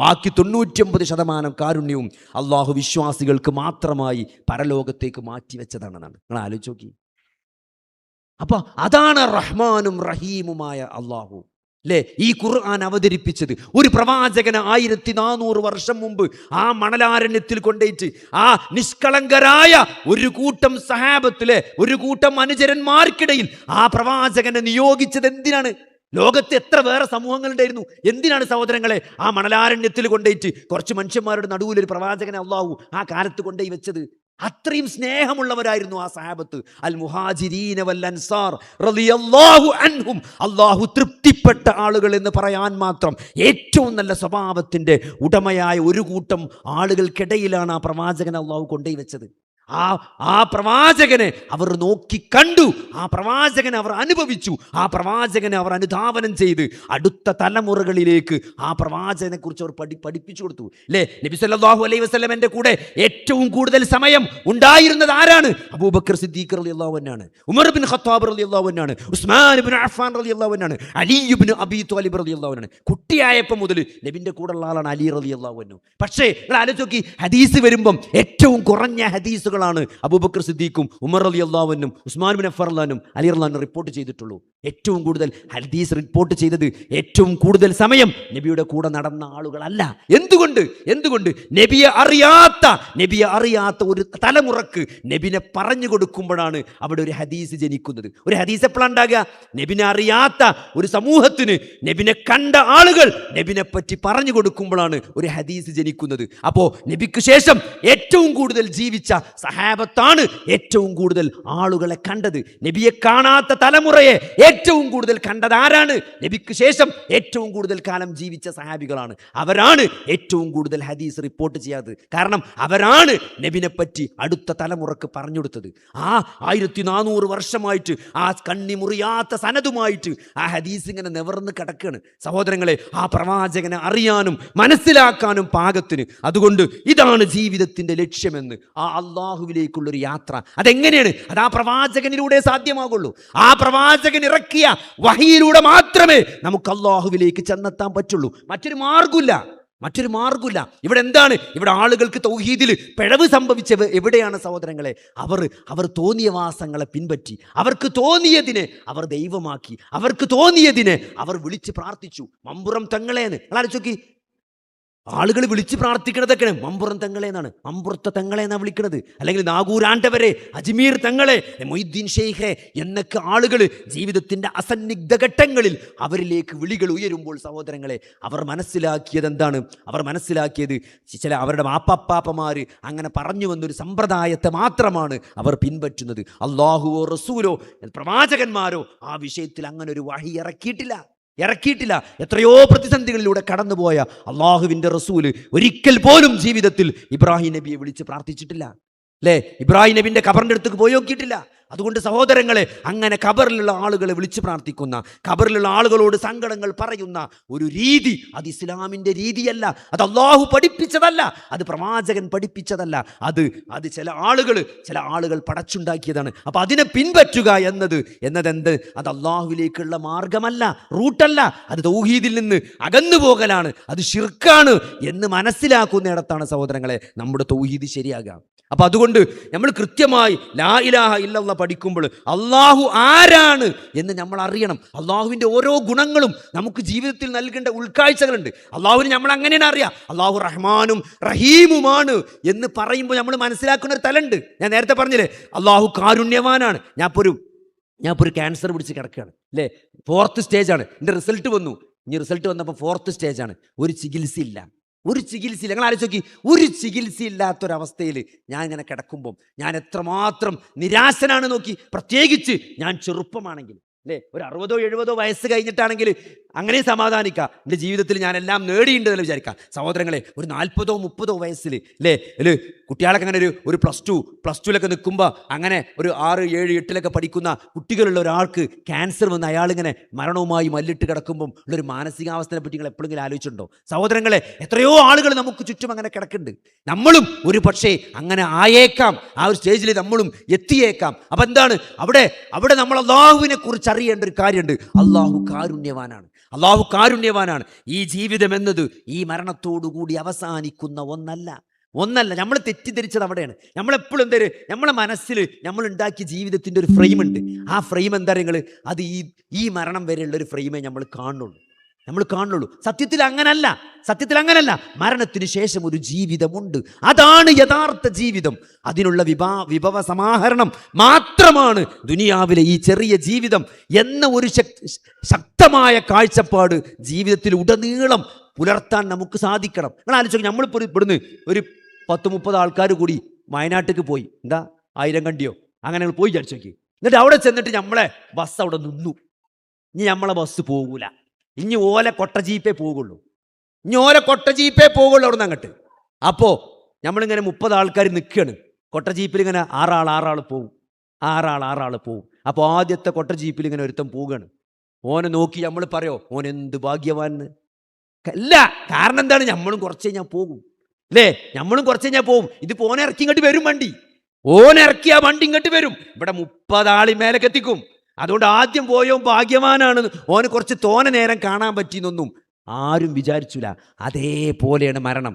ബാക്കി 99% കാരുണ്യവും അള്ളാഹു വിശ്വാസികൾക്ക് മാത്രമായി പരലോകത്തേക്ക് മാറ്റിവെച്ചതാണെന്നാണ്. നിങ്ങൾ ആലോചിച്ച് നോക്കി. അപ്പൊ അതാണ് റഹ്മാനും റഹീമുമായ അള്ളാഹു അല്ലേ. ഈ ഖുർആൻ അവതരിപ്പിച്ചത് ഒരു പ്രവാചകന് 1400 വർഷം മുമ്പ് ആ മണലാരണ്യത്തിൽ കൊണ്ടേറ്റ് ആ നിഷ്കളങ്കരായ ഒരു കൂട്ടം സഹാബത്തിലെ ഒരു കൂട്ടം അനുചരന്മാർക്കിടയിൽ ആ പ്രവാചകനെ നിയോഗിച്ചത് എന്തിനാണ്? ലോകത്ത് എത്ര വേറെ സമൂഹങ്ങളുണ്ടായിരുന്നു. എന്തിനാണ് സഹോദരങ്ങളെ ആ മണലാരണ്യത്തിൽ കൊണ്ടേറ്റ് കുറച്ച് മനുഷ്യന്മാരുടെ നടുവിലൊരു പ്രവാചകനെ അള്ളാഹു ആ കാലത്ത് കൊണ്ടുപോയി വെച്ചത്? അത്രയും സ്നേഹമുള്ളവരായിരുന്നു ആ സഹാബത്ത്. അൽ മുഹാജിരീന വൽ അൻസാർ റളിയല്ലാഹു അൻഹും, അല്ലാഹു തൃപ്തിപ്പെട്ട ആളുകൾ എന്ന് പറയാൻ മാത്രം ഏറ്റവും നല്ല സ്വഭാവത്തിന്റെ ഉടമയായ ഒരു കൂട്ടം ആളുകൾക്കിടയിലാണ് ആ പ്രവാചകനെ അല്ലാഹു കൊണ്ടുപോയി വെച്ചത്. ആ പ്രവാചകനെ അവർ നോക്കി കണ്ടു, ആ പ്രവാചകനെ അവർ അനുഭവിച്ചു, ആ പ്രവാചകനെ അവർ അനുധാവനം ചെയ്ത് അടുത്ത തലമുറകളിലേക്ക് ആ പ്രവാചകനെ കുറിച്ച് അവർ പഠിപ്പിച്ചു കൊടുത്തു അല്ലേ. നബി സല്ലല്ലാഹു അലൈഹി വസല്ലമയുടെ കൂടെ ഏറ്റവും കൂടുതൽ സമയം ഉണ്ടായിരുന്നത് ആരാണ്? അബൂബക്കർ സിദ്ദീഖ് റളിയല്ലാഹു അൻഹു, ഉമർ ഇബ്നു ഖത്താബ് റളിയല്ലാഹു അൻഹു, ഉസ്മാൻ ഇബ്നു അഫ്ഫാൻ റളിയല്ലാഹു അൻഹു, അലി ഇബ്നു അബീ ത്വാലിബ് റളിയല്ലാഹു അൻഹു. കുട്ടിയായപ്പോൾ മുതൽ നബിന്റെ കൂടെ ഉള്ള ആളാണ് അലി റളിയല്ലാഹു അൻഹു. പക്ഷേ നിങ്ങൾ ആലോചിച്ച് നോക്കി, ഹദീസ് വരുമ്പം ഏറ്റവും കുറഞ്ഞ ഹദീസുകളാണ് അബൂബക്കർ സിദ്ദീഖും ഉമർ റളിയല്ലാഹു അൻഹും ഉസ്മാൻ ഇബ്നു അഫ്ഫാൻ റളിയല്ലാഹു അൻഹു അലി റളിയല്ലാഹു അൻഹു റിപ്പോർട്ട് ചെയ്തിട്ടുള്ളൂ. ഏറ്റവും കൂടുതൽ ഹദീസ് റിപ്പോർട്ട് ചെയ്തത് ഏറ്റവും കൂടുതൽ സമയം നബിയുടെ കൂടെ നടന്ന ആളുകളല്ല. എന്തുകൊണ്ട് നബിയെ അറിയാത്ത ഒരു തലമുറക്ക് നബിനെ പറഞ്ഞു കൊടുക്കുമ്പോഴാണ് അവിടെ ഒരു ഹദീസ് ജനിക്കുന്നത്. ഒരു ഹദീസ് എപ്പോഴാണ് ഉണ്ടാകുക? നബിനെ അറിയാത്ത ഒരു സമൂഹത്തിന് നബിനെ കണ്ട ആളുകൾ നബിനെ പറ്റി പറഞ്ഞു കൊടുക്കുമ്പോഴാണ് ഒരു ഹദീസ് ജനിക്കുന്നത്. അപ്പോ നബിക്ക് ശേഷം ഏറ്റവും കൂടുതൽ ജീവിച്ച സഹാബത്താണ് ഏറ്റവും കൂടുതൽ ആളുകളെ കണ്ടത്. നബിയെ കാണാത്ത തലമുറയെ ഏറ്റവും കൂടുതൽ കണ്ടത് ആരാണ്? നബിക്ക് ശേഷം ഏറ്റവും കൂടുതൽ കാലം ജീവിച്ച സഹാബികളാണ്. അവരാണ് ഏറ്റവും കൂടുതൽ ഹദീസ് റിപ്പോർട്ട് ചെയ്യാത്തത്. കാരണം അവരാണ് നബിനെ പറ്റി അടുത്ത തലമുറക്ക് പറഞ്ഞു കൊടുത്തത്. ആ 1400 വർഷമായിട്ട് ആ കണ്ണി മുറിയാത്ത സനതുമായിട്ട് ആ ഹദീസ് ഇങ്ങനെ നിവർന്ന് കിടക്കുകയാണ് സഹോദരങ്ങളെ. ആ പ്രവാചകനെ അറിയാനും മനസ്സിലാക്കാനും പാകത്തിന്. അതുകൊണ്ട് ഇതാണ് ജീവിതത്തിന്റെ ലക്ഷ്യമെന്ന് ആ അള്ളാഹു അള്ളാഹുവിലേക്കുള്ളൊരു യാത്ര. അതെങ്ങനെയാണ്? അത് ആ പ്രവാചകനിലൂടെ സാധ്യമാകുള്ളൂ. ആ പ്രവാചകൻ ഇറക്കിയ വഹിയിലൂടെ മാത്രമേ നമുക്ക് അള്ളാഹുവിലേക്ക് ചെന്നെത്താൻ പറ്റുള്ളൂ. മറ്റൊരു മാർഗമില്ല. ഇവിടെ എന്താണ്? ഇവിടെ ആളുകൾക്ക് തൗഹീദിൽ പിഴവ് സംഭവിച്ചത് എവിടെയാണ് സഹോദരങ്ങളെ? അവർ തോന്നിയ വാസങ്ങളെ പിൻപറ്റി, അവർക്ക് തോന്നിയതിനെ അവർ ദൈവമാക്കി, അവർക്ക് തോന്നിയതിനെ അവർ വിളിച്ച് പ്രാർത്ഥിച്ചു. മമ്പുറം തങ്ങളേന്ന് ആലോചിച്ച്, ആളുകൾ വിളിച്ച് പ്രാർത്ഥിക്കണതൊക്കെയാണ് മമ്പുറം തങ്ങളെന്നാണ്, മമ്പുറത്തെ തങ്ങളെന്നാണ് വിളിക്കുന്നത്. അല്ലെങ്കിൽ നാഗൂരാണ്ടവരെ, അജ്മീർ തങ്ങളെ, മൊയ്തീൻ ഷെയ്ഖെ എന്നൊക്കെ ആളുകൾ ജീവിതത്തിൻ്റെ അസന്നിഗ്ധ ഘട്ടങ്ങളിൽ അവരിലേക്ക് വിളികൾ ഉയരുമ്പോൾ സഹോദരങ്ങളെ, അവർ മനസ്സിലാക്കിയത് എന്താണ്? അവർ മനസ്സിലാക്കിയത് ചില അവരുടെ മാപ്പാപ്പാപ്പമാർ അങ്ങനെ പറഞ്ഞു വന്നൊരു സമ്പ്രദായത്തെ മാത്രമാണ് അവർ പിൻപറ്റുന്നത്. അള്ളാഹുവോ റസൂലോ പ്രവാചകന്മാരോ ആ വിഷയത്തിൽ അങ്ങനെ ഒരു വഹി ഇറക്കിയിട്ടില്ല. എത്രയോ പ്രതിസന്ധികളിലൂടെ കടന്നുപോയ അള്ളാഹുവിൻ്റെ റസൂല് ഒരിക്കൽ പോലും ജീവിതത്തിൽ ഇബ്രാഹിം നബിയെ വിളിച്ച് പ്രാർത്ഥിച്ചിട്ടില്ല, അല്ലേ? ഇബ്രാഹിം നബിൻ്റെ ഖബറിൻ്റെ അടുത്തേക്ക് പോയി നോക്കിയിട്ടില്ല. അതുകൊണ്ട് സഹോദരങ്ങളെ, അങ്ങനെ ഖബറിലുള്ള ആളുകളെ വിളിച്ച് പ്രാർത്ഥിക്കുന്ന, ഖബറിലുള്ള ആളുകളോട് സങ്കടങ്ങൾ പറയുന്ന ഒരു രീതി, അത് ഇസ്ലാമിൻ്റെ രീതിയല്ല, അത് അള്ളാഹു പഠിപ്പിച്ചതല്ല, അത് പ്രവാചകൻ പഠിപ്പിച്ചതല്ല, അത് ചില ആളുകൾ പടച്ചുണ്ടാക്കിയതാണ്. അപ്പം അതിനെ പിൻപറ്റുക എന്നതെന്ത്? അത് അള്ളാഹുവിലേക്കുള്ള മാർഗമല്ല, റൂട്ടല്ല, അത് തൗഹീദിൽ നിന്ന് അകന്നു പോകലാണ്, അത് ശിർക്കാണ് എന്ന് മനസ്സിലാക്കുന്നിടത്താണ് സഹോദരങ്ങളെ നമ്മുടെ തൗഹീദ് ശരിയാകുക. അപ്പം അതുകൊണ്ട് നമ്മൾ കൃത്യമായി ലാ ഇലാഹ ഇല്ലല്ലാഹ് പഠിക്കുമ്പോൾ അള്ളാഹു ആരാണ് എന്ന് നമ്മൾ അറിയണം. അള്ളാഹുവിൻ്റെ ഓരോ ഗുണങ്ങളും നമുക്ക് ജീവിതത്തിൽ നൽകേണ്ട ഉൾക്കാഴ്ചകളുണ്ട്. അള്ളാഹുവിന് നമ്മൾ അങ്ങനെയാണ് അറിയാം. അള്ളാഹു റഹ്മാനും റഹീമുമാണ് എന്ന് പറയുമ്പോൾ നമ്മൾ മനസ്സിലാക്കുന്ന ഒരു തലമുണ്ട്. ഞാൻ നേരത്തെ പറഞ്ഞില്ലേ, അള്ളാഹു കാരുണ്യവാനാണ്. ഞാൻ ഇപ്പോൾ ഒരു ക്യാൻസർ പിടിച്ച് കിടക്കുകയാണ്, അല്ലേ? 4th സ്റ്റേജാണ്. എൻ്റെ റിസൾട്ട് വന്നു. റിസൾട്ട് വന്നപ്പോൾ 4th സ്റ്റേജാണ്. ഒരു ചികിത്സയില്ല. നിങ്ങൾ ആലോചിച്ച് നോക്കി, ഒരു ചികിത്സയില്ലാത്തൊരവസ്ഥയിൽ ഞാൻ ഇങ്ങനെ കിടക്കുമ്പം ഞാൻ എത്രമാത്രം നിരാശനാണ് നോക്കി. പ്രത്യേകിച്ച് ഞാൻ ചെറുപ്പമാണെങ്കിൽ, അല്ലേ? ഒരു 60 70 വയസ്സ് കഴിഞ്ഞിട്ടാണെങ്കിൽ അങ്ങനെ സമാധാനിക്കാം, എൻ്റെ ജീവിതത്തിൽ ഞാനെല്ലാം നേടിയിട്ടുണ്ടെന്ന് വിചാരിക്കാം. സഹോദരങ്ങളെ, ഒരു 40 30 വയസ്സിൽ, അല്ലേ, കുട്ടികളൊക്കെ അങ്ങനെ ഒരു പ്ലസ് ടുവിലൊക്കെ നിൽക്കുമ്പോൾ അങ്ങനെ ഒരു 6 7 8 പഠിക്കുന്ന കുട്ടികളുള്ള ഒരാൾക്ക് ക്യാൻസർ വന്ന് അയാളിങ്ങനെ മരണവുമായി മല്ലിട്ട് കിടക്കുമ്പം ഉള്ളൊരു മാനസികാവസ്ഥയെ പറ്റി നിങ്ങൾ എപ്പോഴെങ്കിലും ആലോചിച്ചിട്ടുണ്ടോ? സഹോദരങ്ങളെ, എത്രയോ ആളുകൾ നമുക്ക് ചുറ്റും അങ്ങനെ കിടക്കുന്നുണ്ട്. നമ്മളും ഒരു പക്ഷേ അങ്ങനെ ആയേക്കാം, ആ ഒരു സ്റ്റേജിൽ നമ്മളും എത്തിയേക്കാം. അപ്പം എന്താണ് അവിടെ നമ്മൾ അള്ളാഹുവിനെ കുറിച്ച് അറിയേണ്ട ഒരു കാര്യമുണ്ട്. അള്ളാഹു കാരുണ്യവാനാണ്. ഈ ജീവിതം എന്നത് ഈ മരണത്തോടുകൂടി അവസാനിക്കുന്ന ഒന്നല്ല. നമ്മൾ തെറ്റിദ്ധരിച്ചത് അവിടെയാണ്. നമ്മളെപ്പോഴും നമ്മളെ മനസ്സിൽ നമ്മൾ ഉണ്ടാക്കിയ ജീവിതത്തിൻ്റെ ഒരു ഫ്രെയിം ഉണ്ട്. ആ ഫ്രെയിം എന്താ നിങ്ങൾ? അത് ഈ മരണം വരെയുള്ള ഒരു ഫ്രെയിമേ നമ്മൾ കാണുള്ളൂ. സത്യത്തിൽ അങ്ങനല്ല. മരണത്തിന് ശേഷം ഒരു ജീവിതമുണ്ട്. അതാണ് യഥാർത്ഥ ജീവിതം. അതിനുള്ള വിഭവ സമാഹരണം മാത്രമാണ് ദുനിയാവിലെ ഈ ചെറിയ ജീവിതം എന്ന ഒരു ശക്തമായ കാഴ്ചപ്പാട് ജീവിതത്തിൽ ഉടനീളം പുലർത്താൻ നമുക്ക് സാധിക്കണം. നിങ്ങൾ ആലോചിച്ചു, നമ്മളിപ്പോൾ ഇവിടുന്ന് ഒരു 10-30 ആൾക്കാർ കൂടി വയനാട്ടിലേക്ക് പോയി, 1000 കണ്ടിയോ അങ്ങനെ പോയി വിചാരിച്ചു നോക്കി. എന്നിട്ട് അവിടെ ചെന്നിട്ട് നമ്മളെ ബസ് അവിടെ നിന്നു. ഇനി നമ്മളെ ബസ് പോകൂല, ഇനി ഓല കൊട്ട ജീപ്പേ പോകുള്ളൂ അവിടെ നിന്ന് അങ്ങോട്ട്. അപ്പോൾ നമ്മളിങ്ങനെ 30 ആൾക്കാർ നിൽക്കുകയാണ്. കൊട്ട ജീപ്പിൽ ഇങ്ങനെ 6 ആൾ പോകും. അപ്പോൾ ആദ്യത്തെ കൊട്ട ജീപ്പിൽ ഇങ്ങനെ ഒരുത്തം പോവുകയാണ്. ഓനെ നോക്കി നമ്മൾ പറയോ ഓൻ എന്ത് ഭാഗ്യവാൻ? അല്ല, കാരണം എന്താണ്? നമ്മളും കുറച്ച് കഴിഞ്ഞാൽ പോകും, അല്ലേ? ഇതിപ്പോൾ ഓനെ ഇറക്കി ഇങ്ങോട്ട് വരും വണ്ടി. ഓനിറക്കിയ വണ്ടി ഇങ്ങോട്ട് വരും. ഇവിടെ 30 ആളി മേലേക്ക് എത്തിക്കും. അതുകൊണ്ട് ആദ്യം പോയോ ഭാഗ്യവാനാണ്. ഓന് കുറച്ച് തോനെ നേരം കാണാൻ പറ്റിയെന്നൊന്നും ആരും വിചാരിച്ചില്ല. അതേപോലെയാണ് മരണം.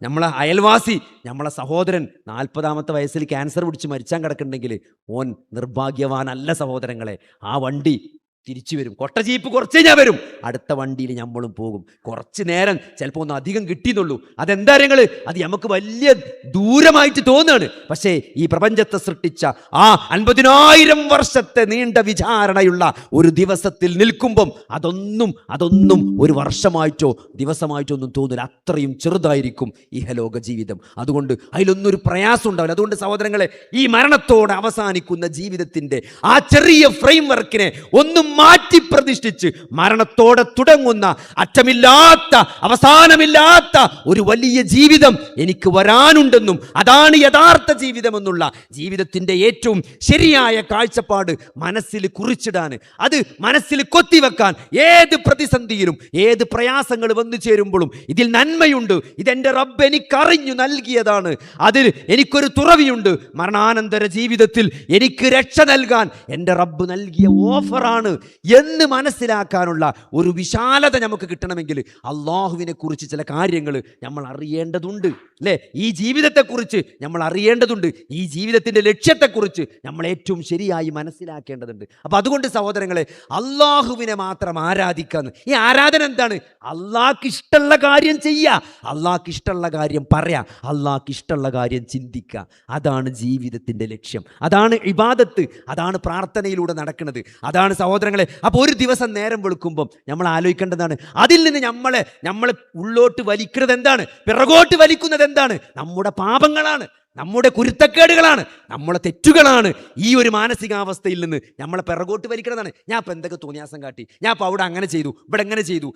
നമ്മളെ അയൽവാസി, നമ്മളെ സഹോദരൻ 40ാമത്തെ വയസ്സിൽ ക്യാൻസർ പിടിച്ച് മരിച്ചാൻ കിടക്കുന്നുണ്ടെങ്കിൽ ഓൻ നിർഭാഗ്യവാനല്ല സഹോദരങ്ങളെ. ആ വണ്ടി തിരിച്ചു വരും. കൊട്ട ജീപ്പ് കുറച്ച് കഴിഞ്ഞാൽ വരും. അടുത്ത വണ്ടിയിൽ നമ്മളും പോകും. കുറച്ച് നേരം ചിലപ്പോൾ ഒന്ന് അധികം കിട്ടിയെന്നുള്ളൂ. അതെന്താ നിങ്ങൾ? അത് നമുക്ക് വലിയ ദൂരമായിട്ട് തോന്നുകയാണ്. പക്ഷേ ഈ പ്രപഞ്ചത്തെ സൃഷ്ടിച്ച ആ 50,000 വർഷത്തെ നീണ്ട വിചാരണയുള്ള ഒരു ദിവസത്തിൽ നിൽക്കുമ്പം അതൊന്നും ഒരു വർഷമായിട്ടോ ദിവസമായിട്ടോ ഒന്നും തോന്നില്ല. അത്രയും ചെറുതായിരിക്കും ഇഹലോക ജീവിതം. അതുകൊണ്ട് അതിലൊന്നും ഒരു പ്രയാസം ഉണ്ടാവില്ല. അതുകൊണ്ട് സഹോദരങ്ങളെ, ഈ മരണത്തോടെ അവസാനിക്കുന്ന ജീവിതത്തിൻ്റെ ആ ചെറിയ ഫ്രെയിം വർക്കിനെ ഒന്നും മാറ്റി പ്രതിഷ്ഠിച്ച് മരണത്തോടെ തുടങ്ങുന്ന അറ്റമില്ലാത്ത അവസാനമില്ലാത്ത ഒരു വലിയ ജീവിതം എനിക്ക് വരാനുണ്ടെന്നും അതാണ് യഥാർത്ഥ ജീവിതമെന്നുള്ള ജീവിതത്തിന്റെ ഏറ്റവും ശരിയായ കാഴ്ചപ്പാട് മനസ്സിൽ കുറിച്ചിടാൻ, അത് മനസ്സിൽ കൊത്തിവെക്കാൻ, ഏത് പ്രതിസന്ധിയിലും ഏത് പ്രയാസങ്ങൾ വന്നു ചേരുമ്പോഴും ഇതിൽ നന്മയുണ്ട്, ഇതെന്റെ റബ്ബ് എനിക്കറിഞ്ഞു നൽകിയതാണ്, അതിൽ എനിക്കൊരു തുറവിയുണ്ട്, മരണാനന്തര ജീവിതത്തിൽ എനിക്ക് രക്ഷ നൽകാൻ എൻ്റെ റബ്ബ് നൽകിയ ഓഫറാണ് എന്ന് മനസ്സിലാക്കാനുള്ള ഒരു വിശാലത നമുക്ക് കിട്ടണമെങ്കിൽ അള്ളാഹുവിനെ കുറിച്ച് ചില കാര്യങ്ങൾ നമ്മൾ അറിയേണ്ടതുണ്ട്, അല്ലേ? ഈ ജീവിതത്തെക്കുറിച്ച് നമ്മൾ അറിയേണ്ടതുണ്ട്, ഈ ജീവിതത്തിൻ്റെ ലക്ഷ്യത്തെക്കുറിച്ച് നമ്മൾ ഏറ്റവും ശരിയായി മനസ്സിലാക്കേണ്ടതുണ്ട്. അപ്പം അതുകൊണ്ട് സഹോദരങ്ങളെ, അള്ളാഹുവിനെ മാത്രം ആരാധിക്കാന്ന്. ഈ ആരാധന എന്താണ്? അള്ളാഹ്ക്ക് ഇഷ്ടമുള്ള കാര്യം ചെയ്യുക, അള്ളാഹ്ക്ക് ഇഷ്ടമുള്ള കാര്യം പറയാ, അള്ളാഹ്ക്ക് ഇഷ്ടമുള്ള കാര്യം ചിന്തിക്കുക. അതാണ് ജീവിതത്തിൻ്റെ ലക്ഷ്യം, അതാണ് ഇബാദത്ത്, അതാണ് പ്രാർത്ഥനയിലൂടെ നടക്കുന്നത്, അതാണ് സഹോദരങ്ങളെ. അപ്പോൾ ഒരു ദിവസം നേരം വെളുക്കുമ്പം നമ്മൾ ആലോചിക്കേണ്ടതാണ്, അതിൽ നിന്ന് നമ്മളെ ഉള്ളോട്ട് വലിക്കുന്നത് എന്താണ്, പിറകോട്ട് വലിക്കുന്നത് എന്താണ്? നമ്മുടെ പാപങ്ങളാണ്, നമ്മുടെ കുരുത്തക്കേടുകളാണ്, നമ്മളെ തെറ്റുകളാണ്. ഈ ഒരു മാനസികാവസ്ഥയിൽ നിന്ന് നമ്മളെ പിറകോട്ട് വലിക്കുന്നതാണ്. ഞാൻ ഇപ്പം എന്തൊക്കെ തോന്നിയാസം കാട്ടി, ഞാൻ ഇപ്പോൾ അവിടെ അങ്ങനെ ചെയ്തു, ഇവിടെ എങ്ങനെ ചെയ്തു,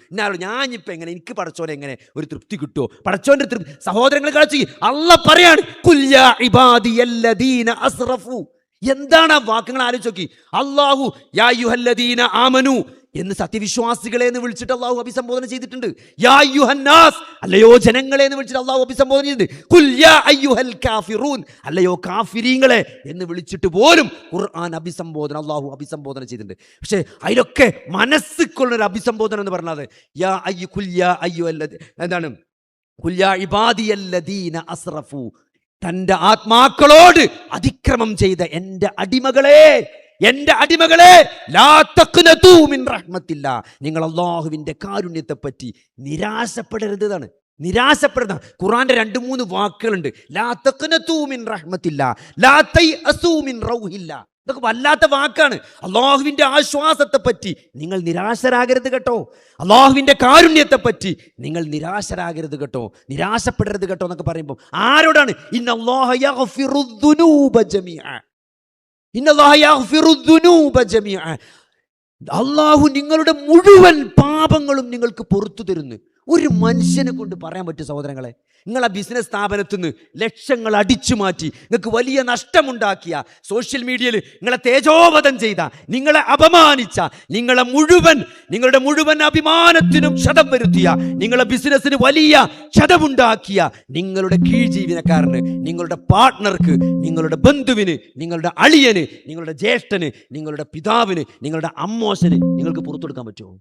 ഞാനിപ്പോൾ എങ്ങനെ, എനിക്ക് പടച്ചോനെ എങ്ങനെ ഒരു തൃപ്തി കിട്ടുമോ? പടച്ചോൻ്റെ തൃപ്തി സഹോദരങ്ങൾ കാണിച്ചു. അല്ലാഹ് പറയാണ്, ഖുൽ യാ ഇബാദിയല്ലദീന അസ്റഫു. എന്താണ് ആ വാക്കുകൾ ആലോചിച്ച് നോക്കി. അല്ലാഹു യാ അയ്യുഹല്ലദീന ആമനു എന്ന് സത്യവിശ്വാസികളെ എന്ന് വിളിച്ചിട്ട് അള്ളാഹു അഭിസംബോധന ചെയ്തിട്ടുണ്ട്. യാ അയ്യുഹന്നാസ്, അല്ലയോ ജനങ്ങളെ എന്ന് വിളിച്ചിട്ട് അള്ളാഹു അഭിസംബോധന ചെയ്തിട്ടുണ്ട്. ഖുൽ യാ അയ്യുഹൽ കാഫിറൂൻ, അല്ലയോ കാഫിരീങ്ങളെ എന്ന് വിളിച്ചിട്ട് പോലും ഖുർആൻ അള്ളാഹു അഭിസംബോധന ചെയ്തിട്ടുണ്ട്. പക്ഷേ അതിലൊക്കെ മനസ്സിക്കൊള്ളൊരു അഭിസംബോധന എന്ന് പറഞ്ഞത് യാ അയ്യു ഖുൽ യാ അയ്യുഹല്ലദീന, എന്താണ്? ഖുൽ യാ ഇബാദിയല്ലദീന അസ്റഫു, തൻ്റെ ആത്മാക്കളോട് അതിക്രമം ചെയ്ത എൻ്റെ അടിമകളെ ലാ തഖ്നതു മിൻ റഹ്മത്തില്ലാ, നിങ്ങൾ അല്ലാഹുവിൻ്റെ കാരുണ്യത്തെ പറ്റി നിരാശപ്പെടരുതാണ്. നിരാശപ്പെടുന്ന ഖുർആന്റെ 2-3 വാക്കുകളുണ്ട്. ലാ തഖ്നതു മിൻ റഹ്മത്തില്ലാ, ലാ തൈഅസു മിൻ റൗഹില്ലാ. ഇതൊക്കെ വല്ലാത്ത വാക്കാണ്. അള്ളാഹുവിൻ്റെ ആശ്വാസത്തെ പറ്റി നിങ്ങൾ നിരാശരാകരുത് കേട്ടോ, അള്ളാഹുവിൻ്റെ കാരുണ്യത്തെ പറ്റി നിങ്ങൾ നിരാശരാകരുത് കേട്ടോ, നിരാശപ്പെടരുത് കേട്ടോ എന്നൊക്കെ പറയുമ്പോൾ ആരോടാണ്? ഇന്നല്ലാഹ യഗ്ഫിറുദ്ദുനൂബ ജമീഅ, ഇന്നല്ലാഹ യഗ്ഫിറുദ്ദുനൂബ ജമീഅ. അള്ളാഹു നിങ്ങളുടെ മുഴുവൻ പാപങ്ങളും നിങ്ങൾക്ക് പുറത്തു തരുന്നു. ഒരു മനുഷ്യനെ കൊണ്ട് പറയാൻ പറ്റും സഹോദരങ്ങളെ? നിങ്ങളെ ബിസിനസ് സ്ഥാപനത്തിൽ നിന്ന് ലക്ഷങ്ങൾ അടിച്ചു മാറ്റി നിങ്ങൾക്ക് വലിയ നഷ്ടമുണ്ടാക്കിയ, സോഷ്യൽ മീഡിയയിൽ നിങ്ങളെ തേജോവധം ചെയ്ത, നിങ്ങളെ അപമാനിച്ച, നിങ്ങളുടെ മുഴുവൻ അഭിമാനത്തിനും ക്ഷതം വരുത്തിയ, നിങ്ങളെ ബിസിനസ്സിന് വലിയ ക്ഷതമുണ്ടാക്കിയ നിങ്ങളുടെ കീഴ് ജീവനക്കാരന്, നിങ്ങളുടെ പാർട്ട്ണർക്ക്, നിങ്ങളുടെ ബന്ധുവിന്, നിങ്ങളുടെ അളിയന്, നിങ്ങളുടെ ജ്യേഷ്ഠന്, നിങ്ങളുടെ പിതാവിന്, നിങ്ങളുടെ അമ്മോശന് നിങ്ങൾക്ക് പുറത്തു കൊടുക്കാൻ പറ്റുമോ?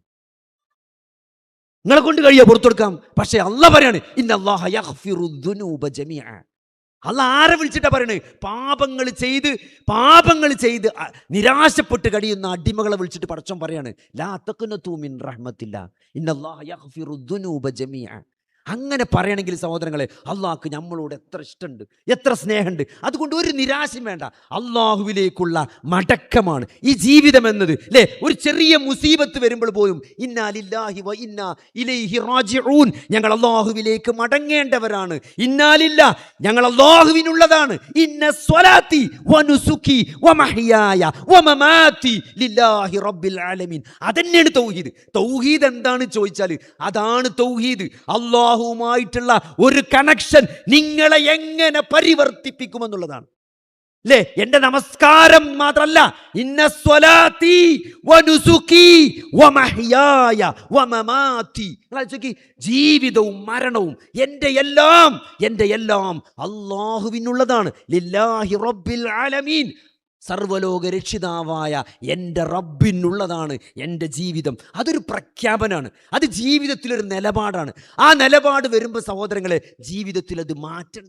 നിങ്ങളെ കൊണ്ട് കഴിയുക പുറത്തു കൊടുക്കാം. പക്ഷെ അല്ലാഹ് പറയാണ് ഇന്നല്ലാഹ യഗ്ഫിറുദ്ദുനൂബ ജമീഅ. അല്ലാഹ് ആരെ വിളിച്ചിട്ടാ പറയണേ? പാപങ്ങൾ ചെയ്ത് നിരാശപ്പെട്ട് കഴിയുന്ന അടിമകളെ വിളിച്ചിട്ട് പടച്ചോൻ പറയാണ് ലാ തഖ്നതു മിൻ റഹ്മത്തില്ലാ, ഇന്നല്ലാഹ യഗ്ഫിറുദ്ദുനൂബ ജമീഅ. അങ്ങനെ പറയണമെങ്കിൽ സഹോദരങ്ങളെ, അള്ളാഹ്ക്ക് നമ്മളോട് എത്ര ഇഷ്ടമുണ്ട്, എത്ര സ്നേഹമുണ്ട്. അതുകൊണ്ട് ഒരു നിരാശയും വേണ്ട. അള്ളാഹുവിലേക്കുള്ള മടക്കമാണ് ഈ ജീവിതം എന്നത്, അല്ലേ? ഒരു ചെറിയ മുസീബത്ത് വരുമ്പോൾ പോലും ഇന്നാ ലില്ലാഹി വ ഇന്നാ ഇലൈഹി റാജിഊൻ, ഞങ്ങൾ അള്ളാഹുവിലേക്ക് മടങ്ങേണ്ടവരാണ്. ഇന്നാ ലില്ലാ, ഞങ്ങൾ അള്ളാഹുവിനുള്ളതാണ്. ഇന്ന സ്വലാത്തി വ നുസുക്കി വ മഹ്യായ വ മമാതി ലില്ലാഹി റബ്ബിൽ ആലമീൻ. അതന്നെയാണ് തൗഹീദ്. തൗഹീദ് എന്താണ് ചോദിച്ചാൽ അതാണ് തൗഹീദ്. അള്ളാഹുവുമായിട്ടുള്ള ഒരു കണക്ഷൻ നിങ്ങളെ എങ്ങനെ പരിവർത്തിപ്പിക്കുമെന്നുള്ളതാണ്, അല്ലേ? എന്റെ നമസ്കാരം മാത്രമല്ല, ഇന്ന സ്വലാത്തി വ നുസുക്കി വ മഹ്യായ വ മമാതി, ജീവിതവും മരണവും എൻ്റെ എല്ലാം അള്ളാഹുവിനുള്ളതാണ്. ലില്ലാഹി റബ്ബിൽ ആലമീൻ, സർവ്വലോക രക്ഷിതാവായ എൻ്റെ റബ്ബിനുള്ളതാണ് എൻ്റെ ജീവിതം. അതൊരു പ്രഖ്യാപനമാണ്, അത് ജീവിതത്തിലൊരു നിലപാടാണ്. ആ നിലപാട് വരുമ്പോൾ സഹോദരങ്ങളെ, ജീവിതത്തിൽ അത് മാറ്റം